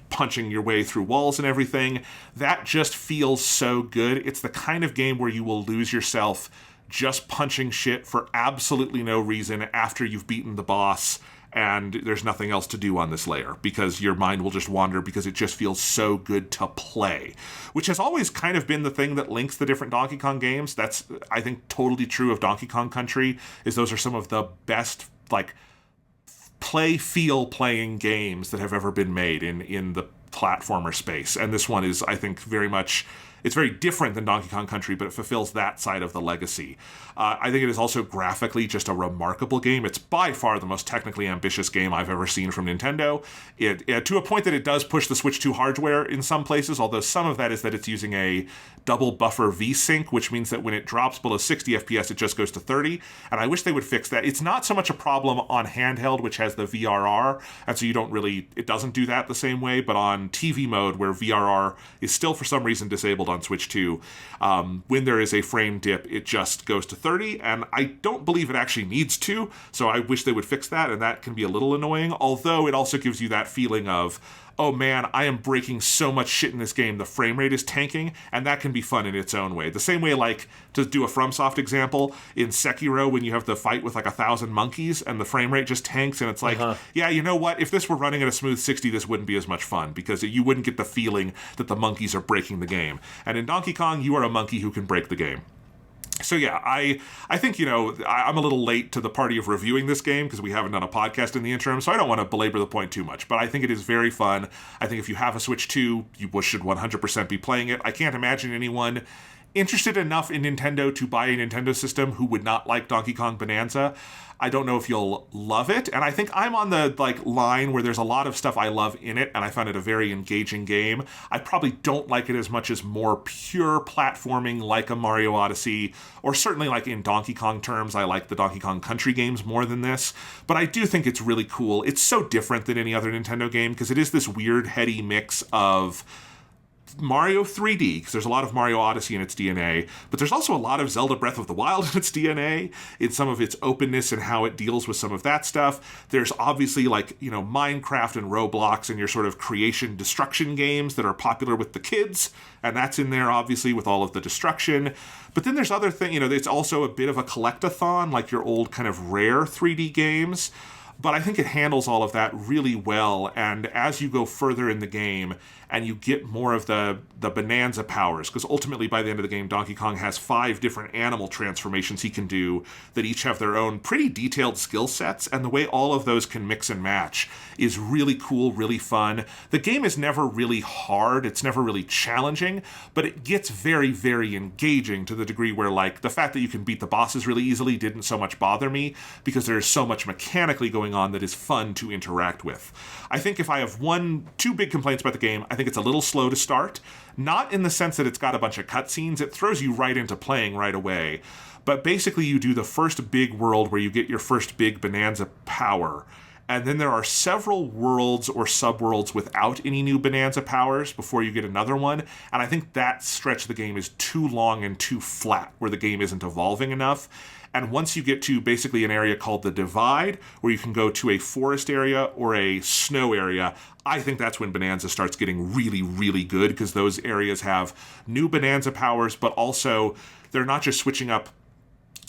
S1: punching your way through walls and everything. That just feels so good. It's the kind of game where you will lose yourself just punching shit for absolutely no reason after you've beaten the boss, and there's nothing else to do on this layer, because your mind will just wander because it just feels so good to play, which has always kind of been the thing that links the different Donkey Kong games. That's, I think, totally true of Donkey Kong Country, is those are some of the best, like, playing games that have ever been made in the platformer space. And this one is, I think, very much, it's very different than Donkey Kong Country, but it fulfills that side of the legacy. I think it is also graphically just a remarkable game. It's by far the most technically ambitious game I've ever seen from Nintendo. It to a point that it does push the Switch 2 hardware in some places, although some of that is that it's using a double buffer VSync, which means that when it drops below 60 FPS, it just goes to 30, and I wish they would fix that. It's not so much a problem on handheld, which has the VRR, and so it doesn't do that the same way, but on TV mode, where VRR is still for some reason disabled on on Switch 2. When there is a frame dip, it just goes to 30, and I don't believe it actually needs to, so I wish they would fix that, and that can be a little annoying, although it also gives you that feeling of, oh man, I am breaking so much shit in this game, the frame rate is tanking, and that can be fun in its own way. The same way, like, to do a FromSoft example, in Sekiro, when you have the fight with like 1,000 monkeys, and the frame rate just tanks, and it's like, yeah, you know what, if this were running at a smooth 60, this wouldn't be as much fun, because you wouldn't get the feeling that the monkeys are breaking the game. And in Donkey Kong, you are a monkey who can break the game. So yeah, I think, I'm a little late to the party of reviewing this game because we haven't done a podcast in the interim, so I don't want to belabor the point too much, but I think it is very fun. I think if you have a Switch 2, you should 100% be playing it. I can't imagine anyone interested enough in Nintendo to buy a Nintendo system who would not like Donkey Kong Bonanza. I don't know if you'll love it, and I think I'm on the line where there's a lot of stuff I love in it, and I found it a very engaging game. I probably don't like it as much as more pure platforming like a Mario Odyssey, or certainly like in Donkey Kong terms, I like the Donkey Kong Country games more than this, but I do think it's really cool. It's so different than any other Nintendo game, because it is this weird, heady mix of Mario 3D, because there's a lot of Mario Odyssey in its DNA, but there's also a lot of Zelda Breath of the Wild in its DNA, in some of its openness and how it deals with some of that stuff. There's obviously Minecraft and Roblox and your sort of creation destruction games that are popular with the kids, and that's in there obviously with all of the destruction. But then there's other things, it's also a bit of a collect-a-thon, like your old kind of Rare 3D games. But I think it handles all of that really well, and as you go further in the game and you get more of the Bananza powers, because ultimately by the end of the game, Donkey Kong has 5 different animal transformations he can do that each have their own pretty detailed skill sets, and the way all of those can mix and match is really cool, really fun. The game is never really hard, it's never really challenging, but it gets very, very engaging to the degree where, the fact that you can beat the bosses really easily didn't so much bother me, because there's so much mechanically going on that is fun to interact with. I think if I have two big complaints about the game, I think it's a little slow to start. Not in the sense that it's got a bunch of cutscenes, it throws you right into playing right away. But basically you do the first big world where you get your first big Bonanza power, and then there are several worlds or subworlds without any new Bonanza powers before you get another one, and I think that stretch of the game is too long and too flat, where the game isn't evolving enough. And once you get to basically an area called the Divide, where you can go to a forest area or a snow area, I think that's when Bonanza starts getting really, really good, because those areas have new Bonanza powers, but also they're not just switching up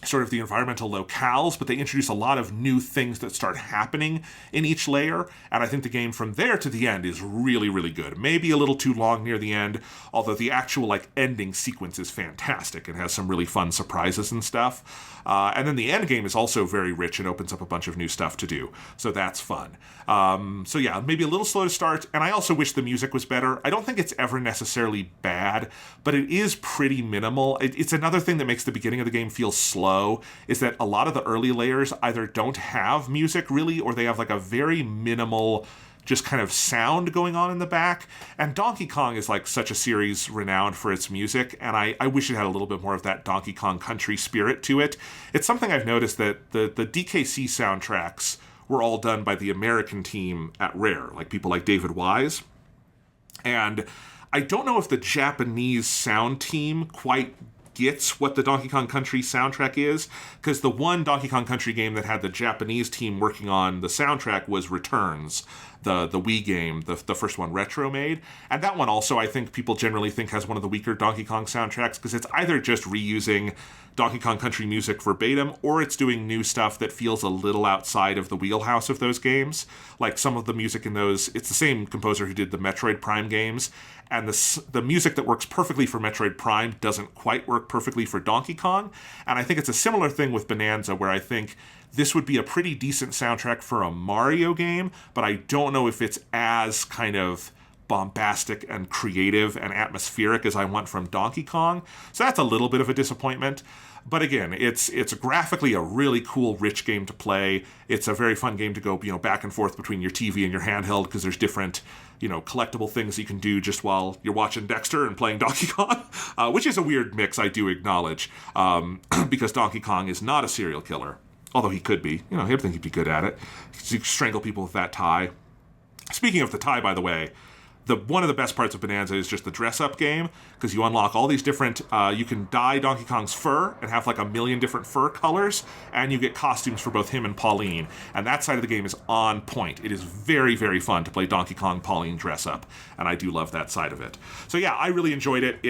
S1: sort of the environmental locales, but they introduce a lot of new things that start happening in each layer, and I think the game from there to the end is really, really good. Maybe a little too long near the end, although the actual ending sequence is fantastic and has some really fun surprises and stuff. And then the end game is also very rich and opens up a bunch of new stuff to do, so that's fun. So yeah, maybe a little slow to start, and I also wish the music was better. I don't think it's ever necessarily bad, but it is pretty minimal. It's another thing that makes the beginning of the game feel slow, is that a lot of the early layers either don't have music really, or they have a very minimal just kind of sound going on in the back. And Donkey Kong is such a series renowned for its music, and I wish it had a little bit more of that Donkey Kong Country spirit to it. It's something I've noticed, that the DKC soundtracks were all done by the American team at Rare, people like David Wise. And I don't know if the Japanese sound team quite gets what the Donkey Kong Country soundtrack is, because the one Donkey Kong Country game that had the Japanese team working on the soundtrack was Returns, the Wii game, the first one Retro made, and that one also I think people generally think has one of the weaker Donkey Kong soundtracks, because it's either just reusing Donkey Kong Country music verbatim, or it's doing new stuff that feels a little outside of the wheelhouse of those games. Some of the music in those, it's the same composer who did the Metroid Prime games, and the music that works perfectly for Metroid Prime doesn't quite work perfectly for Donkey Kong, and I think it's a similar thing with Bonanza, where I think this would be a pretty decent soundtrack for a Mario game, but I don't know if it's as kind of bombastic and creative and atmospheric as I want from Donkey Kong. So that's a little bit of a disappointment. But again, it's graphically a really cool, rich game to play. It's a very fun game to go, back and forth between your TV and your handheld, because there's different, collectible things you can do just while you're watching Dexter and playing Donkey Kong, which is a weird mix, I do acknowledge, because Donkey Kong is not a serial killer, although he could be. I think he'd be good at it. He'd strangle people with that tie. Speaking of the tie, by the way, one of the best parts of Bananza is just the dress-up game, because you unlock all these different, you can dye Donkey Kong's fur and have like 1 million different fur colors, and you get costumes for both him and Pauline, and that side of the game is on point. It is very, very fun to play Donkey Kong Pauline dress-up, and I do love that side of it. So yeah, I really enjoyed it.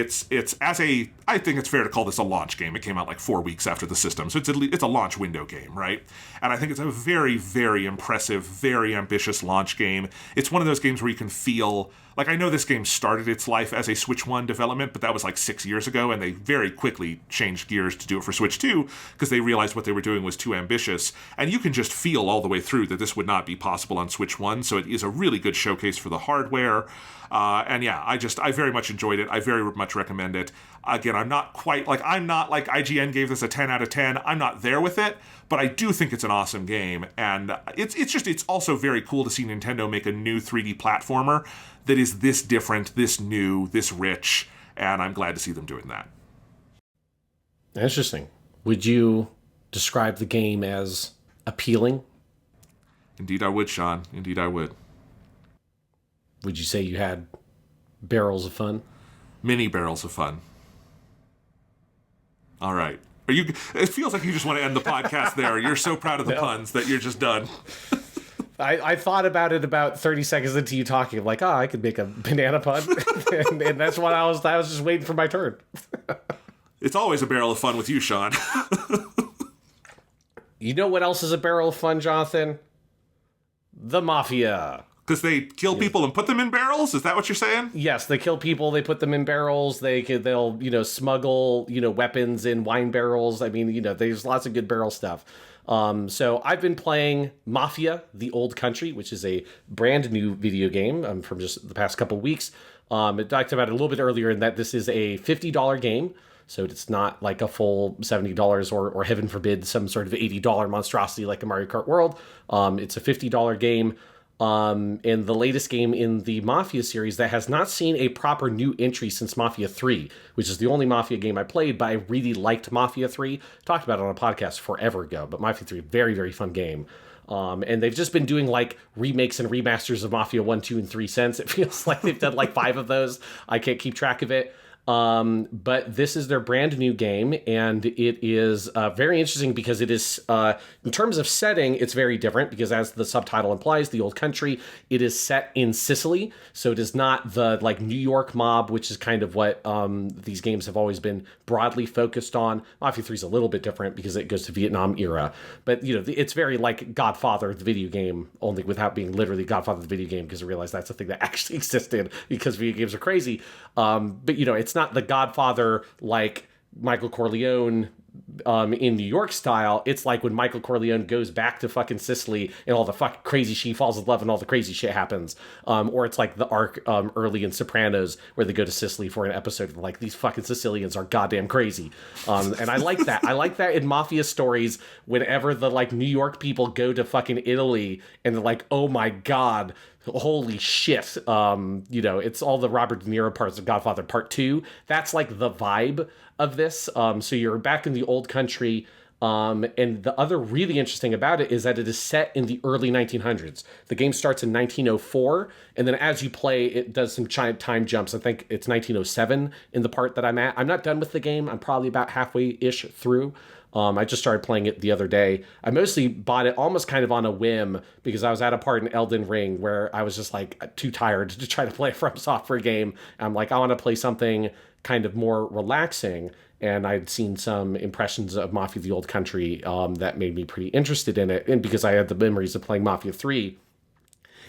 S1: I think it's fair to call this a launch game. It came out like 4 weeks after the system, so it's a launch window game, right? And I think it's a very, very impressive, very ambitious launch game. It's one of those games where you can feel... Like, I know this game started its life as a Switch 1 development, but that was like 6 years ago, and they very quickly changed gears to do it for Switch 2, because they realized what they were doing was too ambitious. And you can just feel all the way through that this would not be possible on Switch 1, so it is a really good showcase for the hardware. And yeah, I very much enjoyed it. I very much recommend it. Again, I'm not like IGN gave this a 10 out of 10. I'm not there with it, but I do think it's an awesome game. And it's also very cool to see Nintendo make a new 3D platformer that is this different, this new, this rich, and I'm glad to see them doing that.
S2: Interesting. Would you describe the game as appealing?
S1: Indeed I would, Sean. Indeed I would.
S2: Would you say you had barrels of fun?
S1: Many barrels of fun. All right. It feels like you just want to end the podcast there. You're so proud of the puns that you're just done.
S2: I thought about it about 30 seconds into you talking. I'm like, I could make a banana pun. and that's what I was just waiting for my turn.
S1: It's always a barrel of fun with you, Sean.
S2: You know what else is a barrel of fun, Jonathan? The Mafia.
S1: Because they kill people and put them in barrels? Is that what you're saying?
S2: Yes, they kill people, they put them in barrels, they'll smuggle, weapons in wine barrels. I mean, there's lots of good barrel stuff. So I've been playing Mafia, The Old Country, which is a brand new video game from just the past couple weeks. I talked about it a little bit earlier in that this is a $50 game. So it's not like a full $70 or heaven forbid, some sort of $80 monstrosity like a Mario Kart World. It's a $50 game. And the latest game in the Mafia series that has not seen a proper new entry since Mafia 3, which is the only Mafia game I played, but I really liked Mafia 3. Talked about it on a podcast forever ago, but Mafia 3, very, very fun game. And they've just been doing like remakes and remasters of Mafia 1, 2, and 3 since. It feels like they've done like 5 of those. I can't keep track of it. But this is their brand new game, and it is very interesting because it is, in terms of setting, it's very different because, as the subtitle implies, The Old Country, it is set in Sicily, so it is not the like New York mob, which is kind of what these games have always been broadly focused on. Mafia 3 is a little bit different because it goes to Vietnam era, but it's very like Godfather, the video game, only without being literally Godfather, the video game, because I realized that's a thing that actually existed because video games are crazy. But it's not the Godfather like Michael Corleone in New York style. It's like when Michael Corleone goes back to fucking Sicily and all the fucking crazy shit, he falls in love and all the crazy shit happens. Or it's like the arc early in Sopranos where they go to Sicily for an episode and like, these fucking Sicilians are goddamn crazy. And I like that. I like that in Mafia stories whenever the like New York people go to fucking Italy and they're like, oh my God, holy shit. It's all the Robert De Niro parts of Godfather Part 2. That's like the vibe of this. So you're back in the Old Country. And the other really interesting about it is that it is set in the early 1900s. The game starts in 1904, and then as you play, it does some time jumps. I think it's 1907 in the part that I'm at. I'm not done with the game. I'm probably about halfway-ish through. I just started playing it the other day. I mostly bought it almost kind of on a whim because I was at a part in Elden Ring where I was just like too tired to try to play a From Software game. I'm like, I want to play something kind of more relaxing. And I'd seen some impressions of Mafia the Old Country that made me pretty interested in it. And because I had the memories of playing Mafia 3.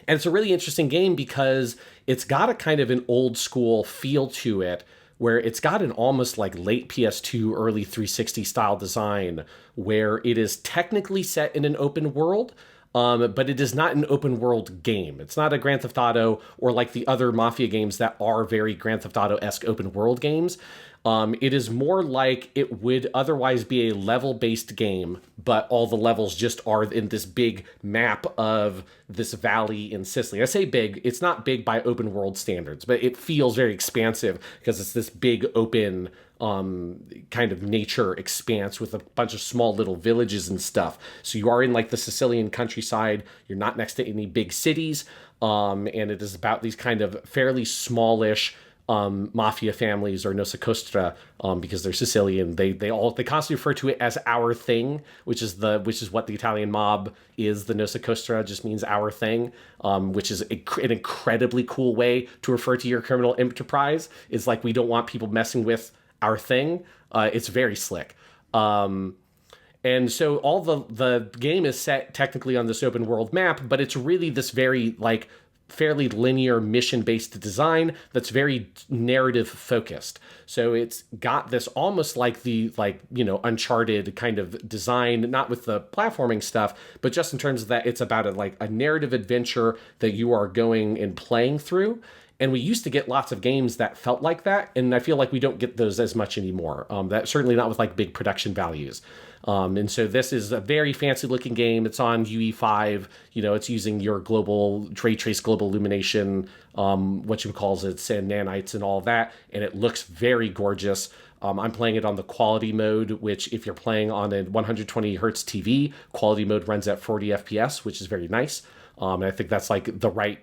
S2: And it's a really interesting game because it's got a kind of an old school feel to it, where it's got an almost like late PS2, early 360 style design, where it is technically set in an open world, but it is not an open world game. It's not a Grand Theft Auto or like the other Mafia games that are very Grand Theft Auto-esque open world games. It is more like it would otherwise be a level-based game, but all the levels just are in this big map of this valley in Sicily. I say big, it's not big by open world standards, but it feels very expansive because it's this big open kind of nature expanse with a bunch of small little villages and stuff. So you are in like the Sicilian countryside. You're not next to any big cities. And it is about these kind of fairly smallish mafia families, or Nosa Nostra, because they're Sicilian. They constantly refer to it as our thing, which is what the Italian mob is. The Nosa Nostra just means our thing, which is an incredibly cool way to refer to your criminal enterprise. It's like, we don't want people messing with our thing. It's very slick. And so all the game is set technically on this open world map, but it's really this very like fairly linear mission-based design that's very narrative focused. So it's got this almost like the Uncharted kind of design, not with the platforming stuff, but just in terms of that it's about a narrative adventure that you are going and playing through. And we used to get lots of games that felt like that, and I feel like we don't get those as much anymore. That certainly not with like big production values. And so this is a very fancy looking game. It's on UE5. It's using your global ray trace, global illumination, and nanites and all that, and it looks very gorgeous. I'm playing it on the quality mode, which if you're playing on a 120 hertz TV, quality mode runs at 40 FPS, which is very nice. And I think that's like the right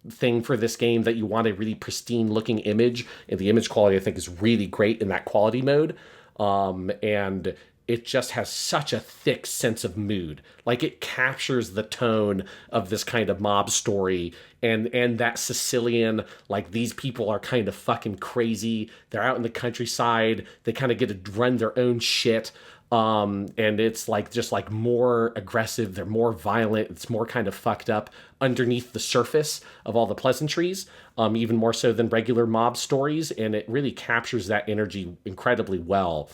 S2: thing for this game, that you want a really pristine looking image, and the image quality I think is really great in that quality mode. And it just has such a thick sense of mood. Like, it captures the tone of this kind of mob story, and that Sicilian, like, these people are kind of fucking crazy. They're out in the countryside. They kind of get to run their own shit. And it's like just like more aggressive. They're more violent. It's more kind of fucked up underneath the surface of all the pleasantries, even more so than regular mob stories. And it really captures that energy incredibly well.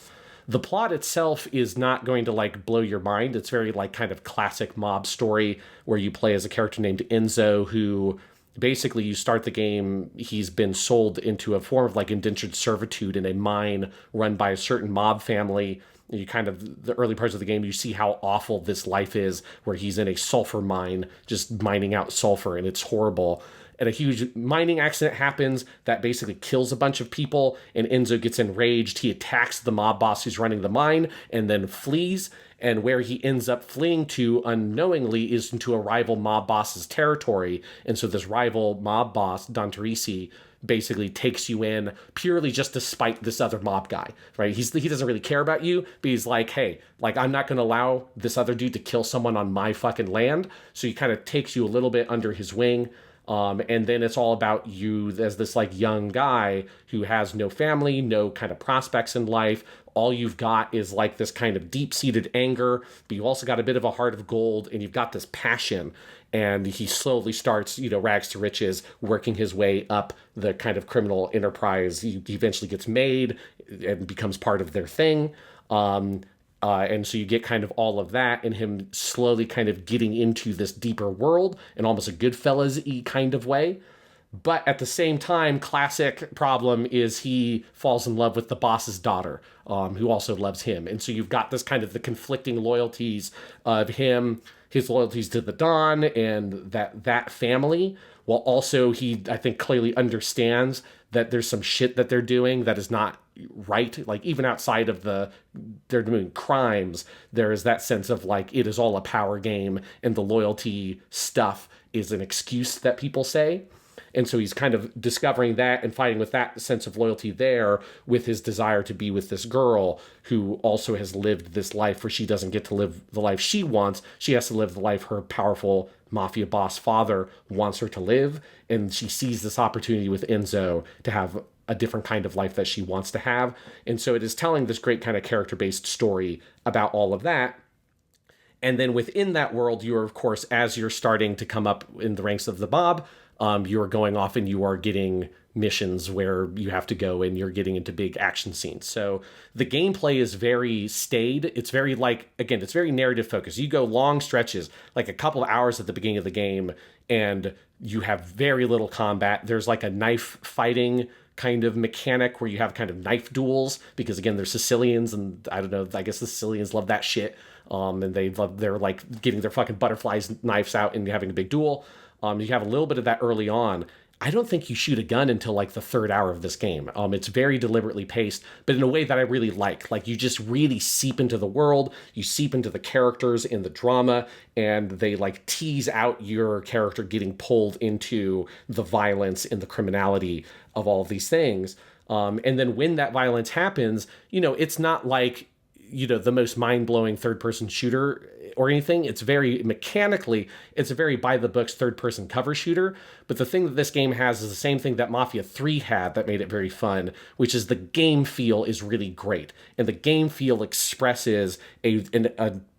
S2: The plot itself is not going to like blow your mind. It's very like kind of classic mob story where you play as a character named Enzo, who basically you start the game, he's been sold into a form of like indentured servitude in a mine run by a certain mob family. You kind of, the early parts of the game, you see how awful this life is, where he's in a sulfur mine, just mining out sulfur, and it's horrible. And a huge mining accident happens that basically kills a bunch of people, and Enzo gets enraged. He attacks the mob boss who's running the mine and then flees. And where he ends up fleeing to unknowingly is into a rival mob boss's territory. And so this rival mob boss, Don Teresi, basically takes you in purely just to spite this other mob guy, right? He doesn't really care about you, but he's like, hey, like, I'm not going to allow this other dude to kill someone on my fucking land. So he kind of takes you a little bit under his wing. And then it's all about you as this like young guy who has no family, no kind of prospects in life. All you've got is like this kind of deep-seated anger, but you also got a bit of a heart of gold, and you've got this passion. And he slowly starts, rags to riches, working his way up the kind of criminal enterprise. He eventually gets made and becomes part of their thing. And so you get kind of all of that, and him slowly kind of getting into this deeper world in almost a Goodfellas-y kind of way. But at the same time, classic problem is he falls in love with the boss's daughter, who also loves him. And so you've got this kind of the conflicting loyalties of him, his loyalties to the Don and that family, while also he, I think, clearly understands that there's some shit that they're doing that is not right. Like, even outside of they're doing crimes, there is that sense of like, it is all a power game, and the loyalty stuff is an excuse that people say. And so he's kind of discovering that and fighting with that sense of loyalty there, with his desire to be with this girl who also has lived this life where she doesn't get to live the life she wants. She has to live the life her powerful mafia boss father wants her to live. And she sees this opportunity with Enzo to have a different kind of life that she wants to have. And so it is telling this great kind of character-based story about all of that. And then within that world, you are, of course, as you're starting to come up in the ranks of the mob, you're going off and you are getting missions where you have to go, and you're getting into big action scenes. So the gameplay is very staid. It's very it's very narrative focused. You go long stretches, like a couple of hours at the beginning of the game, and you have very little combat. There's like a knife fighting kind of mechanic where you have kind of knife duels, because again, they're Sicilians, and I don't know, I guess the Sicilians love that shit. And they're like getting their fucking butterflies knives out and having a big duel. You have a little bit of that early on. I don't think you shoot a gun until like the third hour of this game. It's very deliberately paced, but in a way that I really like. Like you just really seep into the world, you seep into the characters in the drama, and they like tease out your character getting pulled into the violence and the criminality of all of these things. And then when that violence happens, it's not like, the most mind-blowing third-person shooter or anything. It's very mechanically, it's a very by-the-books third-person cover shooter. But the thing that this game has is the same thing that Mafia 3 had that made it very fun, which is the game feel is really great. And the game feel expresses a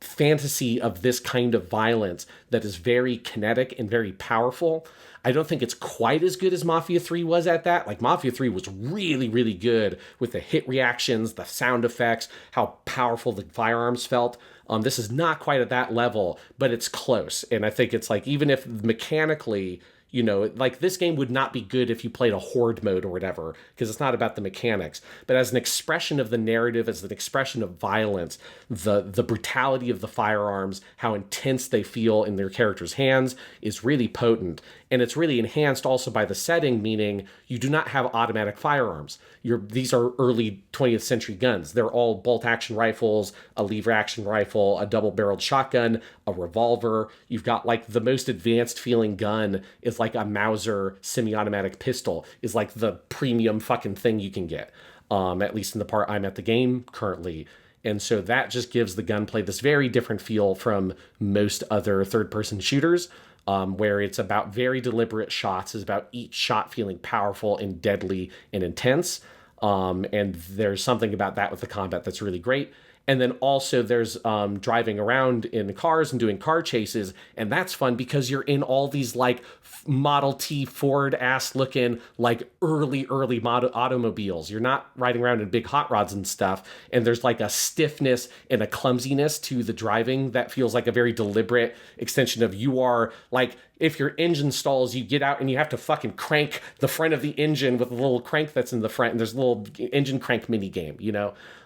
S2: fantasy of this kind of violence that is very kinetic and very powerful. I don't think it's quite as good as Mafia 3 was at that. Like Mafia 3 was really, really good with the hit reactions, the sound effects, how powerful the firearms felt. This is not quite at that level, but it's close. And I think it's like, even if mechanically, like this game would not be good if you played a horde mode or whatever, because it's not about the mechanics. But as an expression of the narrative, as an expression of violence, the brutality of the firearms, how intense they feel in their characters' hands is really potent. And it's really enhanced also by the setting, meaning you do not have automatic firearms. These are early 20th century guns. They're all bolt-action rifles, a lever-action rifle, a double-barreled shotgun, a revolver. You've got like the most advanced feeling gun is like a Mauser semi-automatic pistol, is like the premium fucking thing you can get, at least in the part I'm at the game currently. And so that just gives the gunplay this very different feel from most other third-person shooters, where it's about very deliberate shots, is about each shot feeling powerful and deadly and intense. And there's something about that with the combat that's really great. And then also there's driving around in cars and doing car chases. And that's fun because you're in all these like Model T Ford ass looking like early automobiles. You're not riding around in big hot rods and stuff. And there's like a stiffness and a clumsiness to the driving that feels like a very deliberate extension of you are like, if your engine stalls, you get out and you have to fucking crank the front of the engine with a little crank that's in the front. And there's a little engine crank mini game,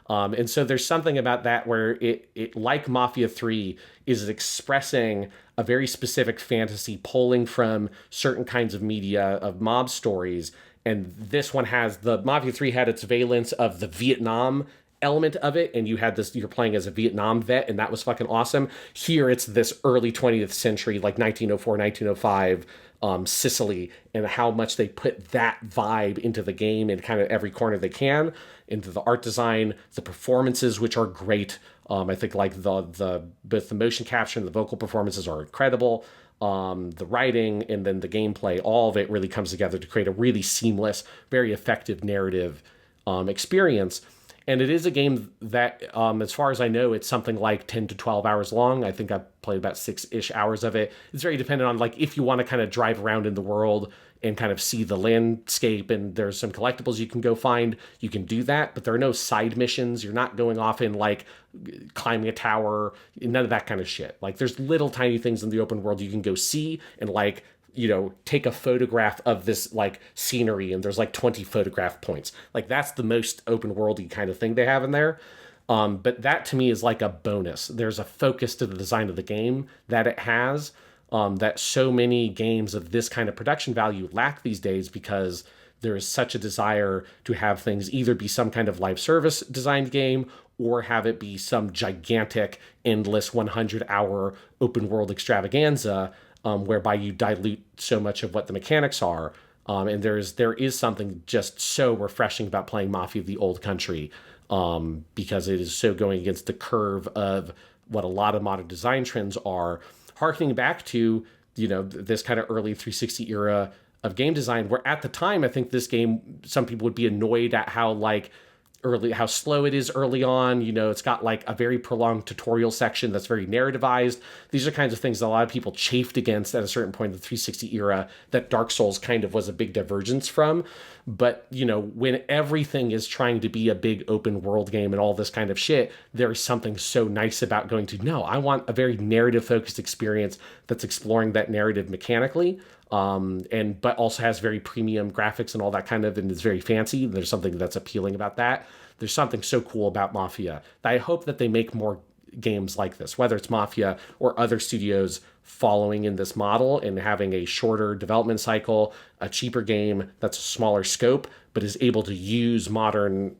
S2: and so there's something about that where it like Mafia 3 is expressing a very specific fantasy pulling from certain kinds of media of mob stories. And this one Mafia 3 had its valence of the Vietnam element of it, and you're playing as a Vietnam vet, and that was fucking awesome. Here it's this early 20th century, like 1904, 1905 Sicily, and how much they put that vibe into the game in kind of every corner they can, into the art design, the performances, which are great. I think like both the motion capture and the vocal performances are incredible. The writing and then the gameplay, all of it really comes together to create a really seamless, very effective narrative experience. And it is a game that, as far as I know, it's something like 10 to 12 hours long. I think I've played about 6-ish hours of it. It's very dependent on, like, if you want to kind of drive around in the world and kind of see the landscape and there's some collectibles you can go find, you can do that. But there are no side missions. You're not going off in, like, climbing a tower, none of that kind of shit. Like, there's little tiny things in the open world you can go see and, like, take a photograph of this like scenery and there's like 20 photograph points. Like that's the most open worldy kind of thing they have in there. But that to me is like a bonus. There's a focus to the design of the game that it has, that so many games of this kind of production value lack these days, because there is such a desire to have things either be some kind of live service designed game or have it be some gigantic, endless 100-hour open world extravaganza, whereby you dilute so much of what the mechanics are. And there is something just so refreshing about playing Mafia of the Old Country, because it is so going against the curve of what a lot of modern design trends are, harkening back to, this kind of early 360 era of game design, where at the time, I think this game, some people would be annoyed at how how slow it is early on. It's got like a very prolonged tutorial section that's very narrativized. These are kinds of things that a lot of people chafed against at a certain point in the 360 era that Dark Souls kind of was a big divergence from. But, when everything is trying to be a big open world game and all this kind of shit, there's something so nice about going to, no, I want a very narrative focused experience that's exploring that narrative mechanically. But also has very premium graphics and all that kind of, and is very fancy. There's something that's appealing about that. There's something so cool about Mafia that I hope that they make more games like this, whether it's Mafia or other studios following in this model and having a shorter development cycle, a cheaper game that's a smaller scope, but is able to use modern,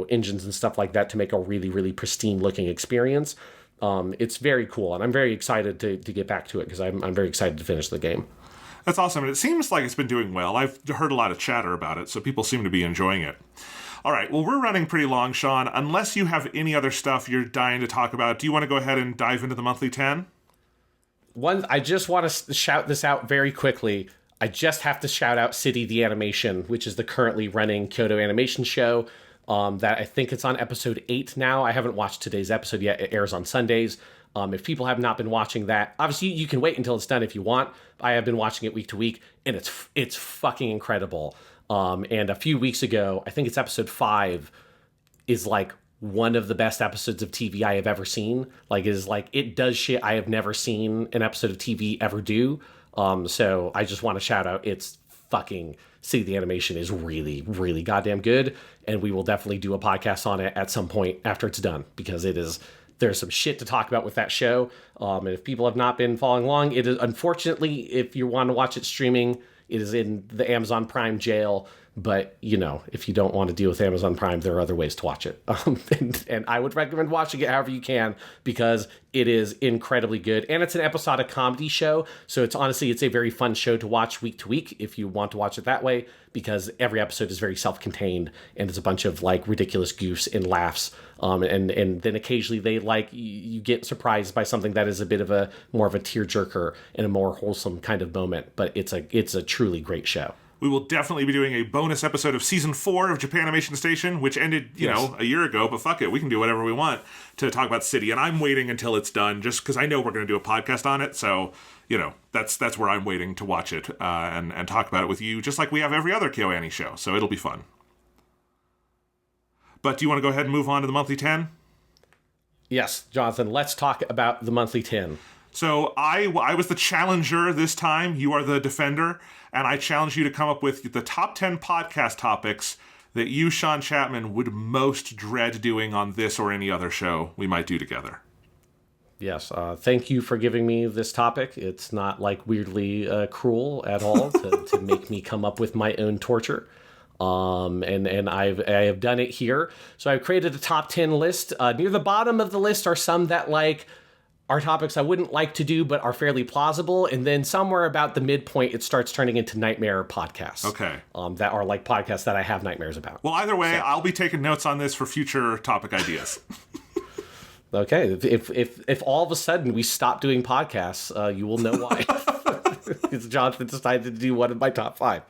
S2: engines and stuff like that to make a really, really pristine looking experience. It's very cool, and I'm very excited to get back to it because I'm very excited to finish the game.
S1: That's awesome, and it seems like it's been doing well. I've heard a lot of chatter about it, so people seem to be enjoying it. All right, well, we're running pretty long, Sean. Unless you have any other stuff you're dying to talk about, do you want to go ahead and dive into the monthly 10?
S2: I just want to shout this out very quickly. I just have to shout out City the Animation, which is the currently running Kyoto animation show. That I think it's on episode 8 now. I haven't watched today's episode yet. It airs on Sundays. If people have not been watching that, obviously you can wait until it's done if you want. I have been watching it week to week, and it's fucking incredible. And a few weeks ago, I think it's episode 5, is like one of the best episodes of TV I have ever seen. It does shit I have never seen an episode of TV ever do. So I just want to shout out, it's fucking City the Animation is really, really goddamn good. And we will definitely do a podcast on it at some point after it's done, because there's some shit to talk about with that show. And if people have not been following along, it is, unfortunately, if you want to watch it streaming, it is in the Amazon Prime jail. But, if you don't want to deal with Amazon Prime, there are other ways to watch it. And I would recommend watching it however you can, because it is incredibly good. And it's an episodic comedy show. So it's a very fun show to watch week to week if you want to watch it that way, because every episode is very self-contained and it's a bunch of ridiculous goofs and laughs. And then occasionally you get surprised by something that is a bit of more of a tearjerker and a more wholesome kind of moment. But it's a truly great show.
S1: We will definitely be doing a bonus episode of Season 4 of Japanimation Station, which ended, a year ago, but fuck it, we can do whatever we want to talk about City. And I'm waiting until it's done, just because I know we're going to do a podcast on it, so, that's where I'm waiting to watch it and talk about it with you, just like we have every other KyoAni show, so it'll be fun. But do you want to go ahead and move on to the monthly 10?
S2: Yes, Jonathan, let's talk about the monthly 10.
S1: So I was the challenger this time. You are the defender. And I challenge you to come up with the top 10 podcast topics that you, Sean Chapman, would most dread doing on this or any other show we might do together.
S2: Yes. Thank you for giving me this topic. It's not weirdly cruel at all to make me come up with my own torture. And I have done it here. So I've created a top 10 list. Near the bottom of the list are some that are topics I wouldn't like to do, but are fairly plausible. And then somewhere about the midpoint, it starts turning into nightmare podcasts.
S1: Okay.
S2: That are podcasts that I have nightmares about.
S1: Well, either way, I'll be taking notes on this for future topic ideas.
S2: Okay. If all of a sudden we stop doing podcasts, you will know why. It's Jonathan decided to do one of my top 5.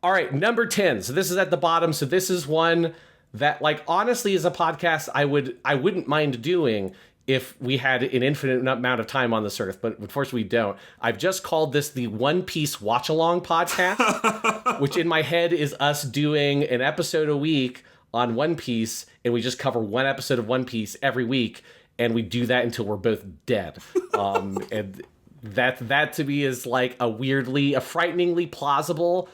S2: All right, number 10. So this is at the bottom. So this is one that, honestly, is a podcast I wouldn't mind doing if we had an infinite amount of time on this earth, but unfortunately we don't. I've just called this the One Piece Watch-Along podcast, which in my head is us doing an episode a week on One Piece, and we just cover one episode of One Piece every week, and we do that until we're both dead. And that to me is a frighteningly plausible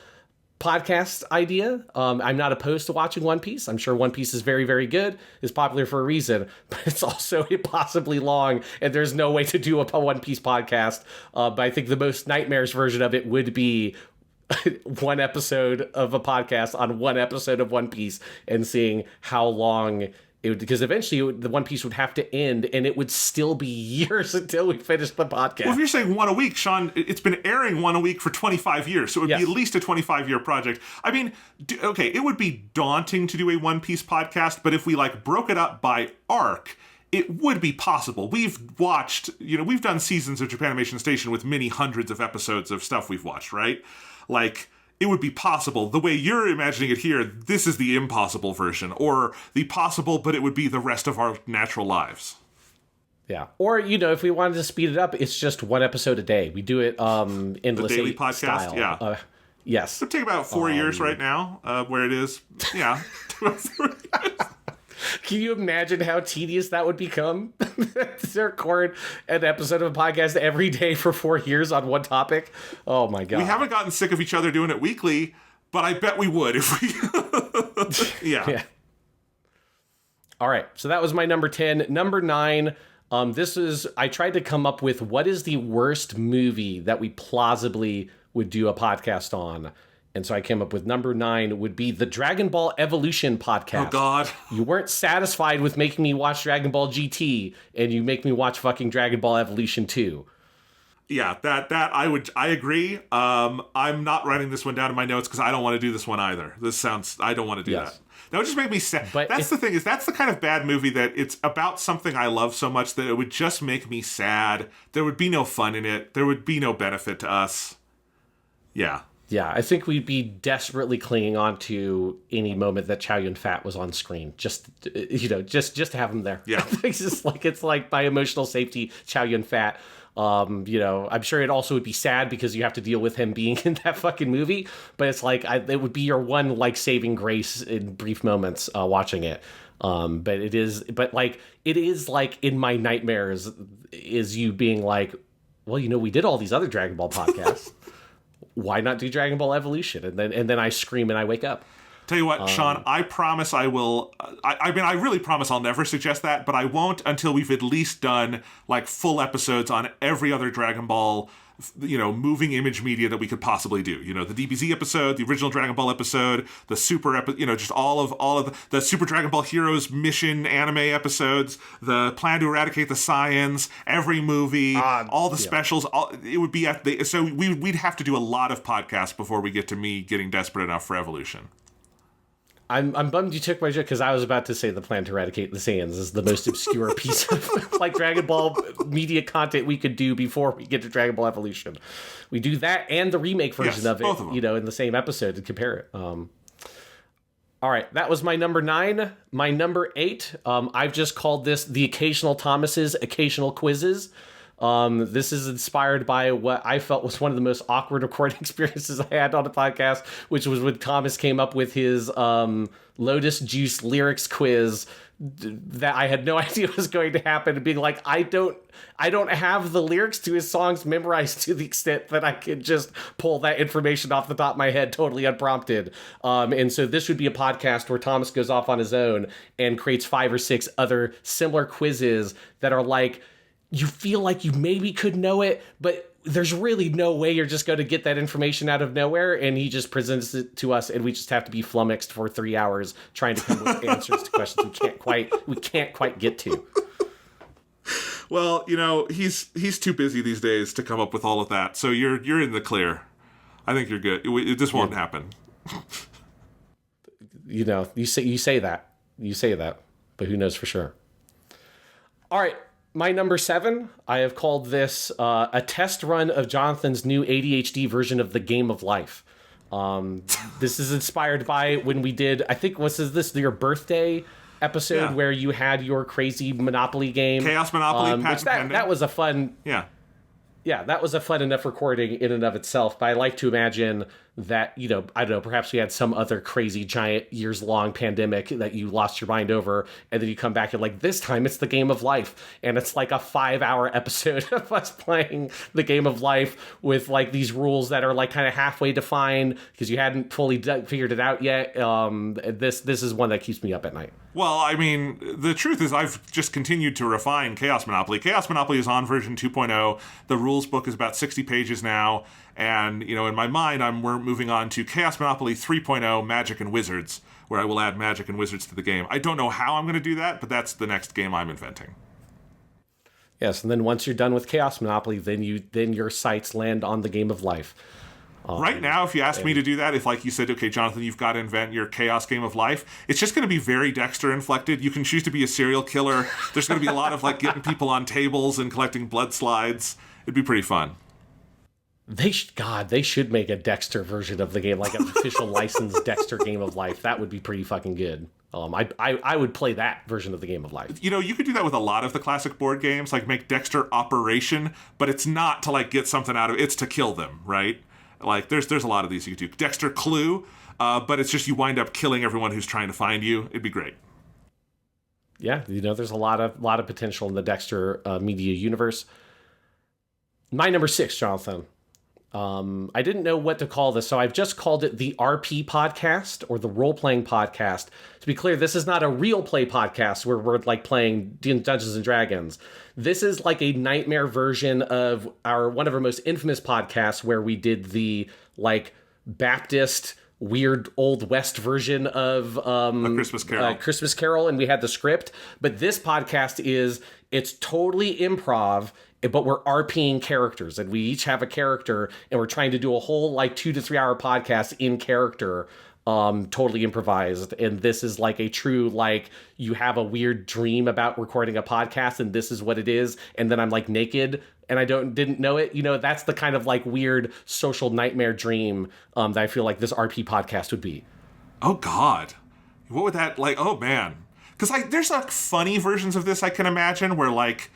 S2: podcast idea. I'm not opposed to watching One Piece. I'm sure One Piece is very, very good, is popular for a reason, but it's also impossibly long, and there's no way to do a One Piece podcast. But I think the most nightmares version of it would be one episode of a podcast on one episode of One Piece and seeing how long it would, because eventually the One Piece would have to end, and it would still be years until we finish the podcast.
S1: Well, if you're saying one a week, Sean, it's been airing one a week for 25 years, so it would be at least a 25-year project. I mean, okay, it would be daunting to do a One Piece podcast, but if we broke it up by arc, it would be possible. We've watched, we've done seasons of Japanimation Station with many hundreds of episodes of stuff we've watched, right? It would be possible. The way you're imagining it here, this is the impossible version, or the possible, but it would be the rest of our natural lives.
S2: Yeah. Or, if we wanted to speed it up, it's just one episode a day. We do it endless
S1: the daily podcast,
S2: style.
S1: Yeah.
S2: Yes.
S1: It would take about 4 years right now, where it is. Yeah.
S2: Can you imagine how tedious that would become? To record an episode of a podcast every day for 4 years on one topic? Oh my God.
S1: We haven't gotten sick of each other doing it weekly, but I bet we would if we... Yeah.
S2: All right. So that was my number 10. Number 9, I tried to come up with what is the worst movie that we plausibly would do a podcast on. And so I came up with number 9 would be the Dragon Ball Evolution podcast.
S1: Oh, God.
S2: You weren't satisfied with making me watch Dragon Ball GT, and you make me watch fucking Dragon Ball Evolution 2.
S1: Yeah, I agree. I'm not writing this one down in my notes because I don't want to do this one either. I don't want to do that. That would just make me sad. But that's the thing, is that's the kind of bad movie that it's about something I love so much that it would just make me sad. There would be no fun in it. There would be no benefit to us. Yeah.
S2: Yeah, I think we'd be desperately clinging on to any moment that Chow Yun-Fat was on screen. Just to have him there.
S1: Yeah.
S2: it's like my emotional safety, Chow Yun-Fat. I'm sure it also would be sad because you have to deal with him being in that fucking movie. But it's like, it would be your one, like, saving grace in brief moments watching it. It is like in my nightmares is you being like, well, we did all these other Dragon Ball podcasts. Why not do Dragon Ball Evolution? And then I scream and I wake up.
S1: Tell you what, Sean, I promise I will. I really promise I'll never suggest that, but I won't until we've at least done like full episodes on every other Dragon Ball, moving image media that we could possibly do. The DBZ episode, the original Dragon Ball episode, the Super episode, just all of the Super Dragon Ball Heroes mission anime episodes, the Plan to Eradicate the Saiyans, every movie, all the specials. It would be so we'd have to do a lot of podcasts before we get to me getting desperate enough for Evolution.
S2: I'm bummed you took my joke because I was about to say the Plan to Eradicate the Saiyans is the most obscure piece of like Dragon Ball media content we could do before we get to Dragon Ball Evolution. We do that and the remake version of it, in the same episode to compare it. All right, that was my number 9. My number 8, I've just called this the Occasional Thomas's Occasional Quizzes. This is inspired by what I felt was one of the most awkward recording experiences I had on the podcast, which was when Thomas came up with his Lotus Juice lyrics quiz that I had no idea was going to happen, and being like, I don't have the lyrics to his songs memorized to the extent that I could just pull that information off the top of my head totally unprompted. And so this would be a podcast where Thomas goes off on his own and creates 5 or 6 other similar quizzes that are like, you feel like you maybe could know it, but there's really no way you're just going to get that information out of nowhere. And he just presents it to us, and we just have to be flummoxed for 3 hours trying to come up with answers to questions we can't quite get to.
S1: Well, he's too busy these days to come up with all of that. So you're in the clear. I think you're good. This won't happen.
S2: You say that, but who knows for sure. All right. My number 7, I have called this a test run of Jonathan's new ADHD version of the Game of Life. This is inspired by when we did, I think, this your birthday episode where you had your crazy Monopoly game.
S1: Chaos Monopoly,
S2: that was a fun... Yeah, that was a fun enough recording in and of itself, but I like to imagine that, I don't know, perhaps we had some other crazy giant years-long pandemic that you lost your mind over, and then you come back and like, this time it's the Game of Life, and it's like a 5-hour episode of us playing the Game of Life with like these rules that are like kind of halfway defined because you hadn't fully figured it out yet. This is one that keeps me up at night.
S1: Well, I mean, the truth is I've just continued to refine Chaos Monopoly. Chaos Monopoly is on version 2.0. The rules book is about 60 pages now. And, in my mind, we're moving on to Chaos Monopoly 3.0 Magic and Wizards, where I will add Magic and Wizards to the game. I don't know how I'm going to do that, but that's the next game I'm inventing.
S2: Yes, and then once you're done with Chaos Monopoly, then your sights land on the Game of Life.
S1: Right now, if you asked me to do that, if like you said, okay, Jonathan, you've got to invent your Chaos Game of Life, it's just going to be very Dexter inflected. You can choose to be a serial killer. There's going to be a lot of like getting people on tables and collecting blood slides. It'd be pretty fun.
S2: They should make a Dexter version of the game, like an official licensed Dexter Game of Life. That would be pretty fucking good. I would play that version of the Game of Life.
S1: You could do that with a lot of the classic board games, like make Dexter Operation, but it's not to like get something out of it, it's to kill them, right? Like there's a lot of these you could do. Dexter Clue, but it's just you wind up killing everyone who's trying to find you. It'd be great.
S2: Yeah, there's a lot of potential in the Dexter media universe. My number 6, Jonathan. I didn't know what to call this, so I've just called it the RP podcast, or the role-playing podcast. To be clear, this is not a real play podcast where we're like playing Dungeons and Dragons. This is like a nightmare version of one of our most infamous podcasts, where we did the like Baptist weird Old West version of
S1: A Christmas Carol.
S2: Christmas Carol, and we had the script. But this podcast it's totally improv, but we're RPing characters, and we each have a character, and we're trying to do a whole like 2 to 3 hour podcast in character, totally improvised. And this is like a true, like, you have a weird dream about recording a podcast, and this is what it is. And then I'm like naked and I didn't know it. You know, that's the kind of like weird social nightmare dream that I feel like this RP podcast would be.
S1: Oh God, what would that like? Oh man, because like there's like funny versions of this I can imagine where like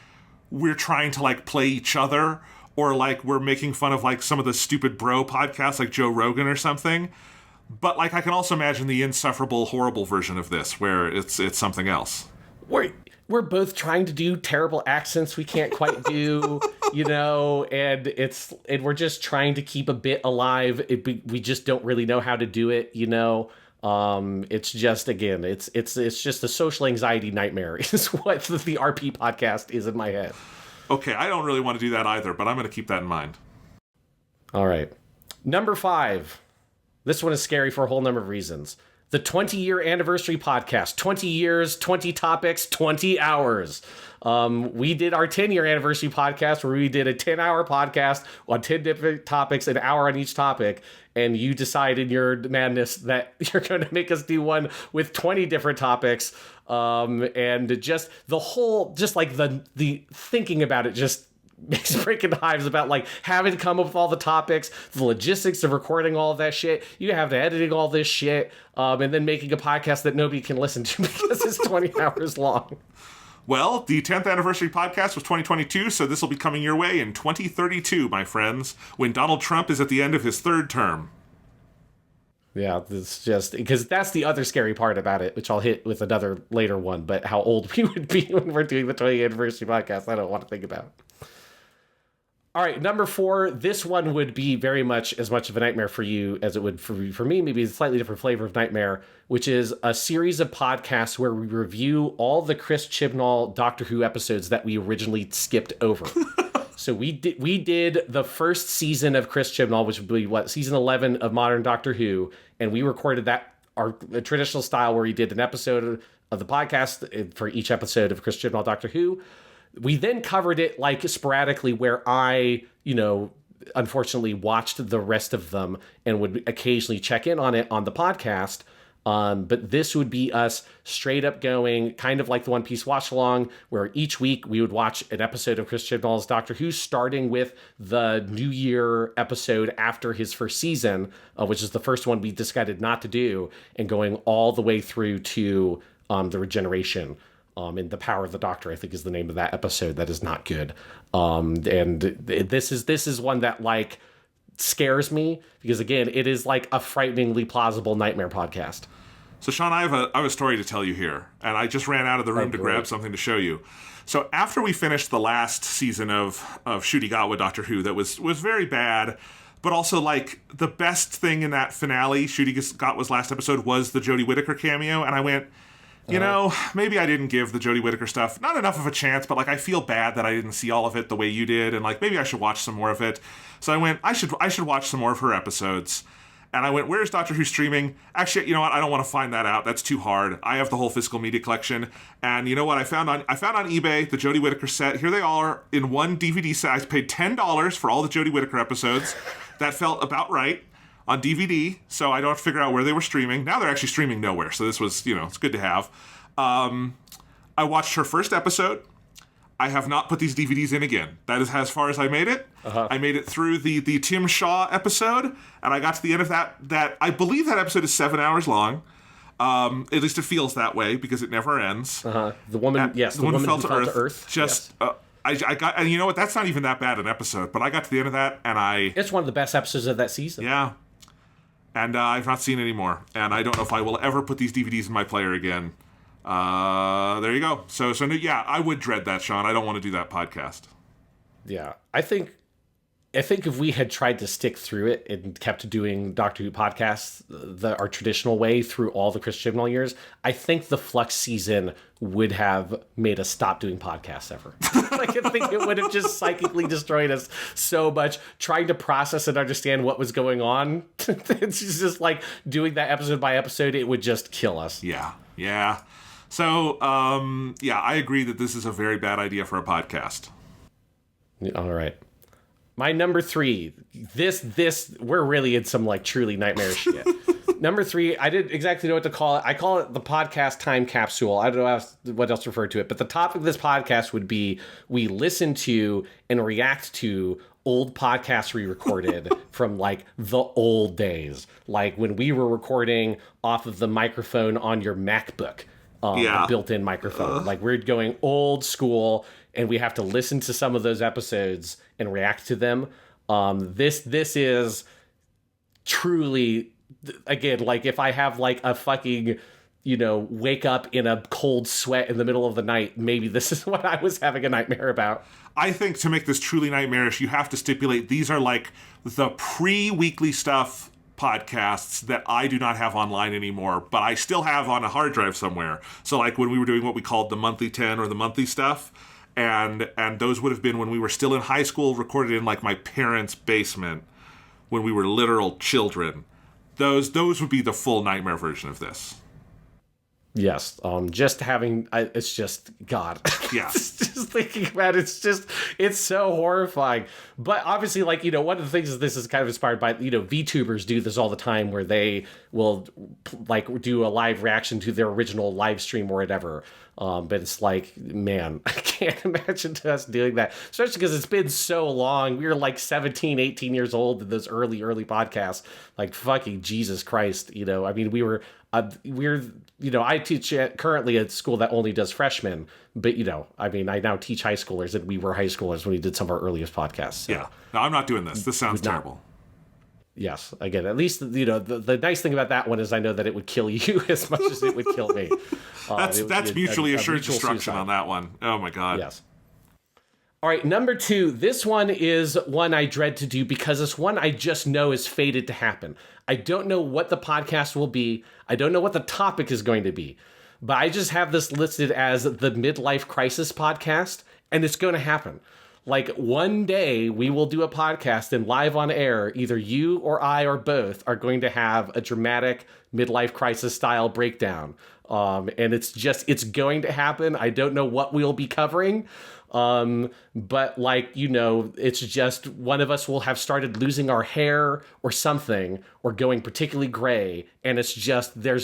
S1: we're trying to like play each other, or like we're making fun of like some of the stupid bro podcasts like Joe Rogan or something. But like I can also imagine the insufferable, horrible version of this where it's something else.
S2: We're both trying to do terrible accents we can't quite do, you know, and we're just trying to keep a bit alive. We just don't really know how to do it, you know. It's just, again, it's just a social anxiety nightmare is what the RP podcast is in my head.
S1: Okay, I don't really want to do that either, but I'm going to keep that in mind.
S2: All right. Number 5. This one is scary for a whole number of reasons. The 20-year anniversary podcast. 20 years, 20 topics, 20 hours. We did our 10-year anniversary podcast where we did a 10-hour podcast on 10 different topics, an hour on each topic. And you decide in your madness that you're going to make us do one with 20 different topics. And just the whole, just like the thinking about it just makes breaking hives about like having to come up with all the topics, the logistics of recording all of that shit. You have to editing all this shit, and then making a podcast that nobody can listen to because it's 20 hours long.
S1: Well, the 10th anniversary podcast was 2022, so this will be coming your way in 2032, my friends, when Donald Trump is at the end of his 3rd term.
S2: Yeah, it's just because that's the other scary part about it, which I'll hit with another later one, but how old we would be when we're doing the 20th anniversary podcast, I don't want to think about. All right, number 4, this one would be very much as much of a nightmare for you as it would for me, maybe a slightly different flavor of nightmare, which is a series of podcasts where we review all the Chris Chibnall Doctor Who episodes that we originally skipped over. So we did the first season of Chris Chibnall, which would be season 11 of Modern Doctor Who, and we recorded that our traditional style where we did an episode of the podcast for each episode of Chris Chibnall Doctor Who. We then covered it like sporadically where I, you know, unfortunately watched the rest of them and would occasionally check in on it on the podcast. But this would be us straight up going kind of like the One Piece watch along, where each week we would watch an episode of Chris Chibnall's Doctor Who, starting with the New Year episode after his first season, which is the first one we decided not to do, and going all the way through to the Regeneration. And The Power of the Doctor, I think, is the name of that episode. That is not good. And this is one that like scares me because, again, it is like a frighteningly plausible nightmare podcast.
S1: So, Sean, I have a story to tell you here, and I just ran out of the room to grab something to show you. So, after we finished the last season of Shooty Doctor Who, that was very bad. But also, like, the best thing in that finale, Shooty last episode, was the Jodie Whittaker cameo, and I went, you know, maybe I didn't give the Jodie Whittaker stuff not enough of a chance, but like I feel bad that I didn't see all of it the way you did, and like maybe I should watch some more of it. So I went, I should watch some more of her episodes. And I went, where's Doctor Who streaming? Actually, you know what? I don't want to find that out. That's too hard. I have the whole physical media collection. And you know what? I found on eBay the Jodie Whittaker set. Here they are in one DVD set. I paid $10 for all the Jodie Whittaker episodes. That felt about right on DVD, so I don't have to figure out where they were streaming. Now they're actually streaming nowhere, so this was, you know, it's good to have. I watched her first episode. I have not put these DVDs in again. That is as far as I made it. I made it through the Tim Shaw episode, and I got to the end of that I believe that episode is 7 hours long. At least it feels that way, because it never ends.
S2: The woman, yes, the woman fell to Earth.
S1: Just... Yes. I got, and you know what? That's not even that bad an episode, but I got to the end of that, and
S2: it's one of the best episodes of that season.
S1: Yeah. And I've not seen any more, and I don't know if I will ever put these DVDs in my player again. There you go. So yeah, I would dread that, Sean. I don't want to do that podcast.
S2: Yeah, I think I think if we had tried to stick through it and kept doing Doctor Who podcasts our traditional way through all the Chris Chibnall years, I think the Flux season would have made us stop doing podcasts ever. Like, I think it would have just psychically destroyed us so much trying to process and understand what was going on. It's just like doing that episode by episode, it would just kill us.
S1: Yeah. So, I agree that this is a very bad idea for a podcast.
S2: All right. My number 3, this we're really in some like truly nightmarish shit. Number 3, I didn't exactly know what to call it. I call it the podcast time capsule. I don't know what else to refer to it, but the topic of this podcast would be we listen to and react to old podcasts re-recorded from like the old days, like when we were recording off of the microphone on your MacBook, the built-in microphone. Like we're going old school, and we have to listen to some of those episodes and react to them. This is truly, again, like if I have like a fucking, wake up in a cold sweat in the middle of the night, maybe this is what I was having a nightmare about.
S1: I think to make this truly nightmarish, you have to stipulate these are like the pre-weekly stuff podcasts that I do not have online anymore, but I still have on a hard drive somewhere. So like when we were doing what we called the monthly 10 or the monthly stuff, and those would have been when we were still in high school, recorded in like my parents' basement when we were literal children. Those would be the full nightmare version of this.
S2: Yes, just having, it's just, God.
S1: Yeah.
S2: Just thinking about it, it's so horrifying. But obviously, like, one of the things is this is kind of inspired by, VTubers do this all the time where they will, like, do a live reaction to their original live stream or whatever. But it's like, man, I can't imagine us doing that, especially because it's been so long. We were like 17, 18 years old in those early podcasts. Like, fucking Jesus Christ, I mean, I teach currently at school that only does freshmen, but I mean, I now teach high schoolers, and we were high schoolers when we did some of our earliest podcasts. So.
S1: Yeah, no, I'm not doing this. This sounds terrible.
S2: Yes, again, at least the nice thing about that one is I know that it would kill you as much as it would kill me.
S1: That's mutually assured destruction on that one. Oh my God.
S2: Yes. All right, number 2. This one is one I dread to do because it's one I just know is fated to happen. I don't know what the podcast will be. I don't know what the topic is going to be. But I just have this listed as the Midlife Crisis podcast, and it's going to happen. Like, one day we will do a podcast and live on air, either you or I or both are going to have a dramatic midlife crisis style breakdown. And it's going to happen. I don't know what we'll be covering. But like, it's just one of us will have started losing our hair or something, or going particularly gray. And there's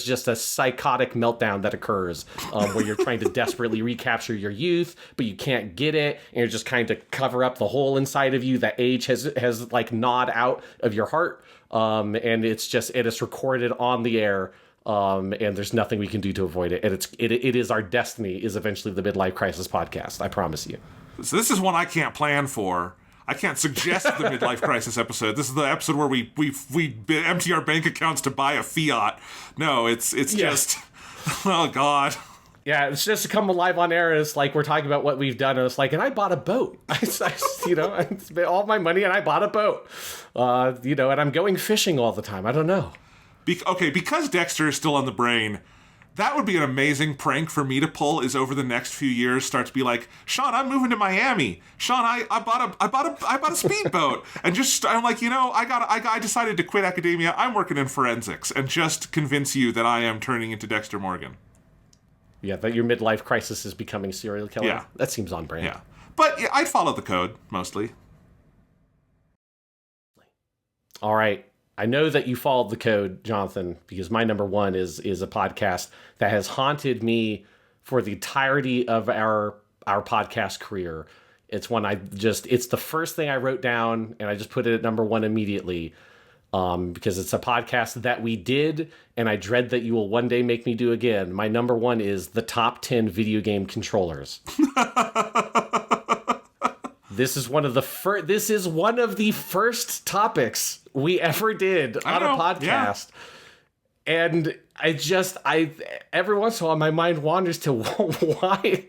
S2: just a psychotic meltdown that occurs, where you're trying to desperately recapture your youth, but you can't get it. And you're just kind of cover up the hole inside of you that age has like gnawed out of your heart. And it's recorded on the air. And there's nothing we can do to avoid it. And it is our destiny is eventually the Midlife Crisis podcast. I promise you.
S1: So this is one I can't plan for. I can't suggest the Midlife Crisis episode. This is the episode where we empty our bank accounts to buy a Fiat. No, it's just, oh God.
S2: Yeah, it's just to come alive on air, and it's like we're talking about what we've done, and it's like, and I bought a boat. I spent all my money, and I bought a boat. And I'm going fishing all the time. I don't know.
S1: Because Dexter is still on the brain, that would be an amazing prank for me to pull. Is over the next few years, start to be like, Sean, I'm moving to Miami. Sean, I bought a speedboat, and I'm like, I decided to quit academia. I'm working in forensics, and just convince you that I am turning into Dexter Morgan.
S2: Yeah, that your midlife crisis is becoming serial killer.
S1: Yeah,
S2: that seems on brand.
S1: Yeah, but yeah, I'd follow the code mostly.
S2: All right. I know that you followed the code, Jonathan, because my number 1 is a podcast that has haunted me for the entirety of our podcast career. It's one it's the first thing I wrote down, and I just put it at number 1 immediately, because it's a podcast that we did, and I dread that you will one day make me do again. My number 1 is the top 10 video game controllers. This is one of the first topics we ever did on a podcast. Yeah. And I every once in a while my mind wanders to why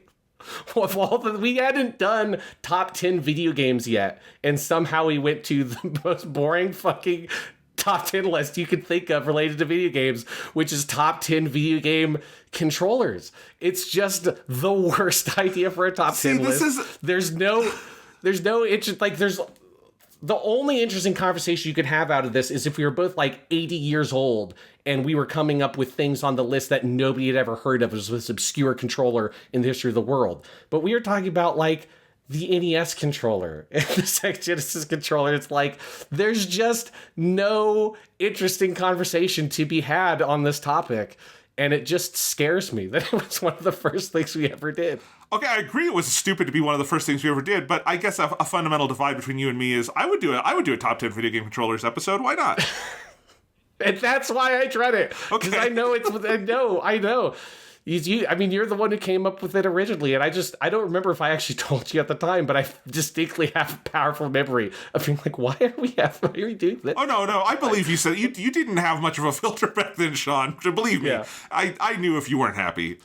S2: We hadn't done top 10 video games yet, and somehow we went to the most boring fucking top 10 list you could think of related to video games, which is top 10 video game controllers. It's just the worst idea for a top 10 list. There's no interest. Like, there's the only interesting conversation you could have out of this is if we were both like 80 years old and we were coming up with things on the list that nobody had ever heard of as this obscure controller in the history of the world. But we were talking about like the NES controller and the Sega Genesis controller. It's like, there's just no interesting conversation to be had on this topic. And it just scares me that it was one of the first things we ever did.
S1: Okay, I agree it was stupid to be one of the first things we ever did, but I guess a fundamental divide between you and me is I would do a top 10 video game controllers episode. Why not?
S2: And that's why I dread it. Because I know I know. You're the one who came up with it originally, and I don't remember if I actually told you at the time, but I distinctly have a powerful memory of being like, why are we doing this?
S1: Oh, no, I believe you said you didn't have much of a filter back then, Sean. Believe me, yeah. I knew if you weren't happy.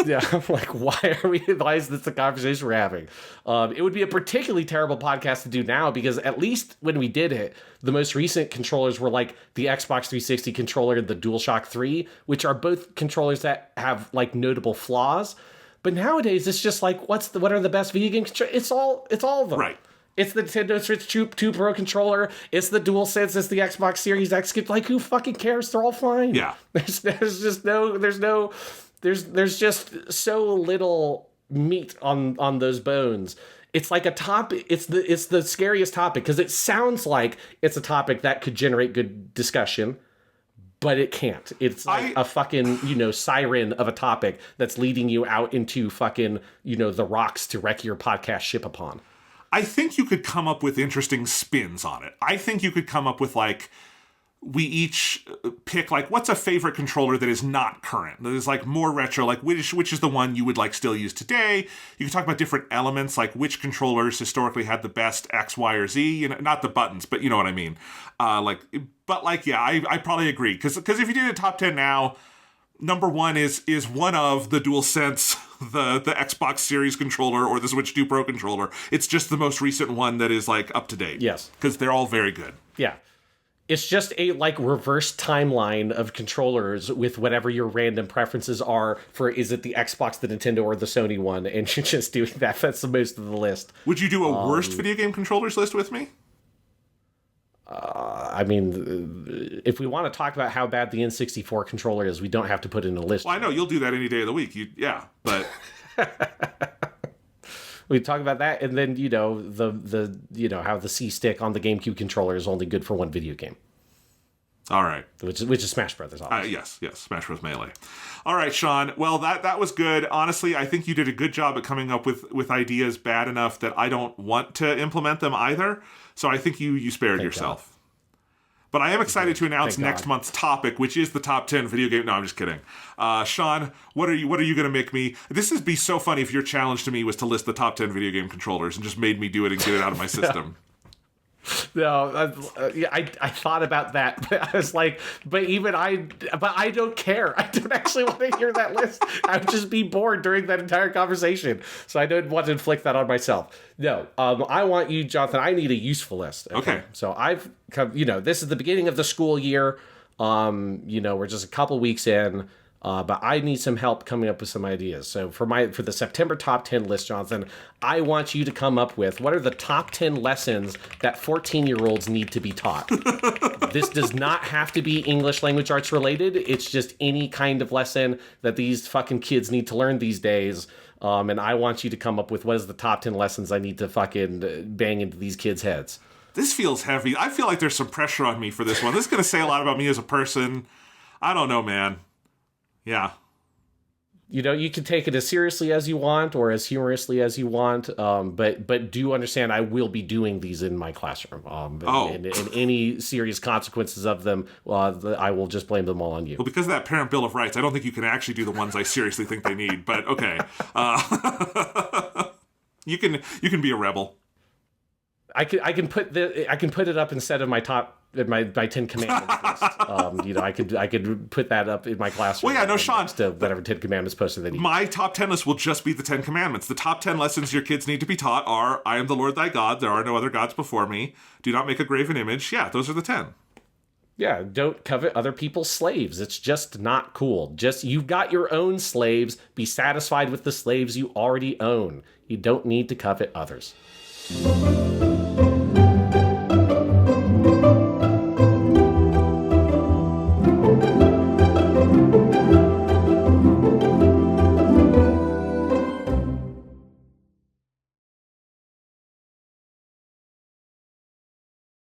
S2: Yeah, I'm like, why is this the conversation we're having? It would be a particularly terrible podcast to do now because at least when we did it, the most recent controllers were like the Xbox 360 controller and the DualShock 3, which are both controllers that have like notable flaws. But nowadays, it's just like, what are the best video game controllers? It's all of them.
S1: Right. It's
S2: the Nintendo Switch 2 Pro controller. It's the DualSense. It's the Xbox Series X. Like, who fucking cares? They're all fine.
S1: Yeah.
S2: There's just so little meat on those bones. It's like a topic. It's the scariest topic because it sounds like it's a topic that could generate good discussion, but it can't. It's like a fucking, siren of a topic that's leading you out into fucking, the rocks to wreck your podcast ship upon.
S1: I think you could come up with interesting spins on it. I think you could come up with like, we each pick like what's a favorite controller that is not current, that is like more retro, like which is the one you would like still use today. You can talk about different elements, like which controllers historically had the best X, Y, or Z, not the buttons, but you know what I mean. I probably agree because if you did a top 10 now, number one is one of the DualSense, the Xbox Series controller or the Switch 2 Pro controller. It's just the most recent one that is like up to date.
S2: Yes,
S1: because they're all very good.
S2: Yeah. It's just a like reverse timeline of controllers with whatever your random preferences are for, is it the Xbox, the Nintendo, or the Sony one? And you're just doing that. That's the most of the list.
S1: Would you do a worst video game controllers list with me?
S2: If we want to talk about how bad the N64 controller is, we don't have to put it in a list.
S1: Well, I know you'll do that any day of the week. But
S2: we talk about that, and then how the C stick on the GameCube controller is only good for one video game.
S1: All right,
S2: which is Smash Brothers.
S1: Yes, Smash Bros. Melee. All right, Sean. Well, that was good. Honestly, I think you did a good job at coming up with ideas bad enough that I don't want to implement them either. So I think you spared yourself. God. But I am excited to announce next month's topic, which is the top 10 video game. No, I'm just kidding. Sean, what are you going to make me? This would be so funny if your challenge to me was to list the top 10 video game controllers and just made me do it and get it out of my system.
S2: No, I thought about that, but I was like, but I don't care. I don't actually want to hear that list. I would just be bored during that entire conversation. So I don't want to inflict that on myself. No, I want you, Jonathan. I need a useful list.
S1: Okay.
S2: So I've come, this is the beginning of the school year. We're just a couple weeks in. But I need some help coming up with some ideas. So for the September top 10 list, Jonathan, I want you to come up with what are the top 10 lessons that 14-year-olds need to be taught. This does not have to be English language arts related. It's just any kind of lesson that these fucking kids need to learn these days. And I want you to come up with what is the top 10 lessons I need to fucking bang into these kids' heads.
S1: This feels heavy. I feel like there's some pressure on me for this one. This is going to say a lot about me as a person. I don't know, man. Yeah.
S2: You can take it as seriously as you want or as humorously as you want, but do understand I will be doing these in my classroom. And any serious consequences of them, I will just blame them all on you.
S1: Well, because of that Parent Bill of Rights, I don't think you can actually do the ones I seriously think they need, but okay. You can be a rebel.
S2: I can put it up instead of my top my 10 commandments list. You know, I could put that up in my classroom.
S1: Well, yeah, no, Sean,
S2: next to whatever 10 commandments posted that
S1: my top 10 list will just be the 10 commandments. The top 10 lessons your kids need to be taught are: I am the Lord thy God, there are no other gods before me, do not make a graven image. Yeah, those are the 10.
S2: Yeah, don't covet other people's slaves. It's just not cool. Just, you've got your own slaves. Be satisfied with the slaves you already own. You don't need to covet others.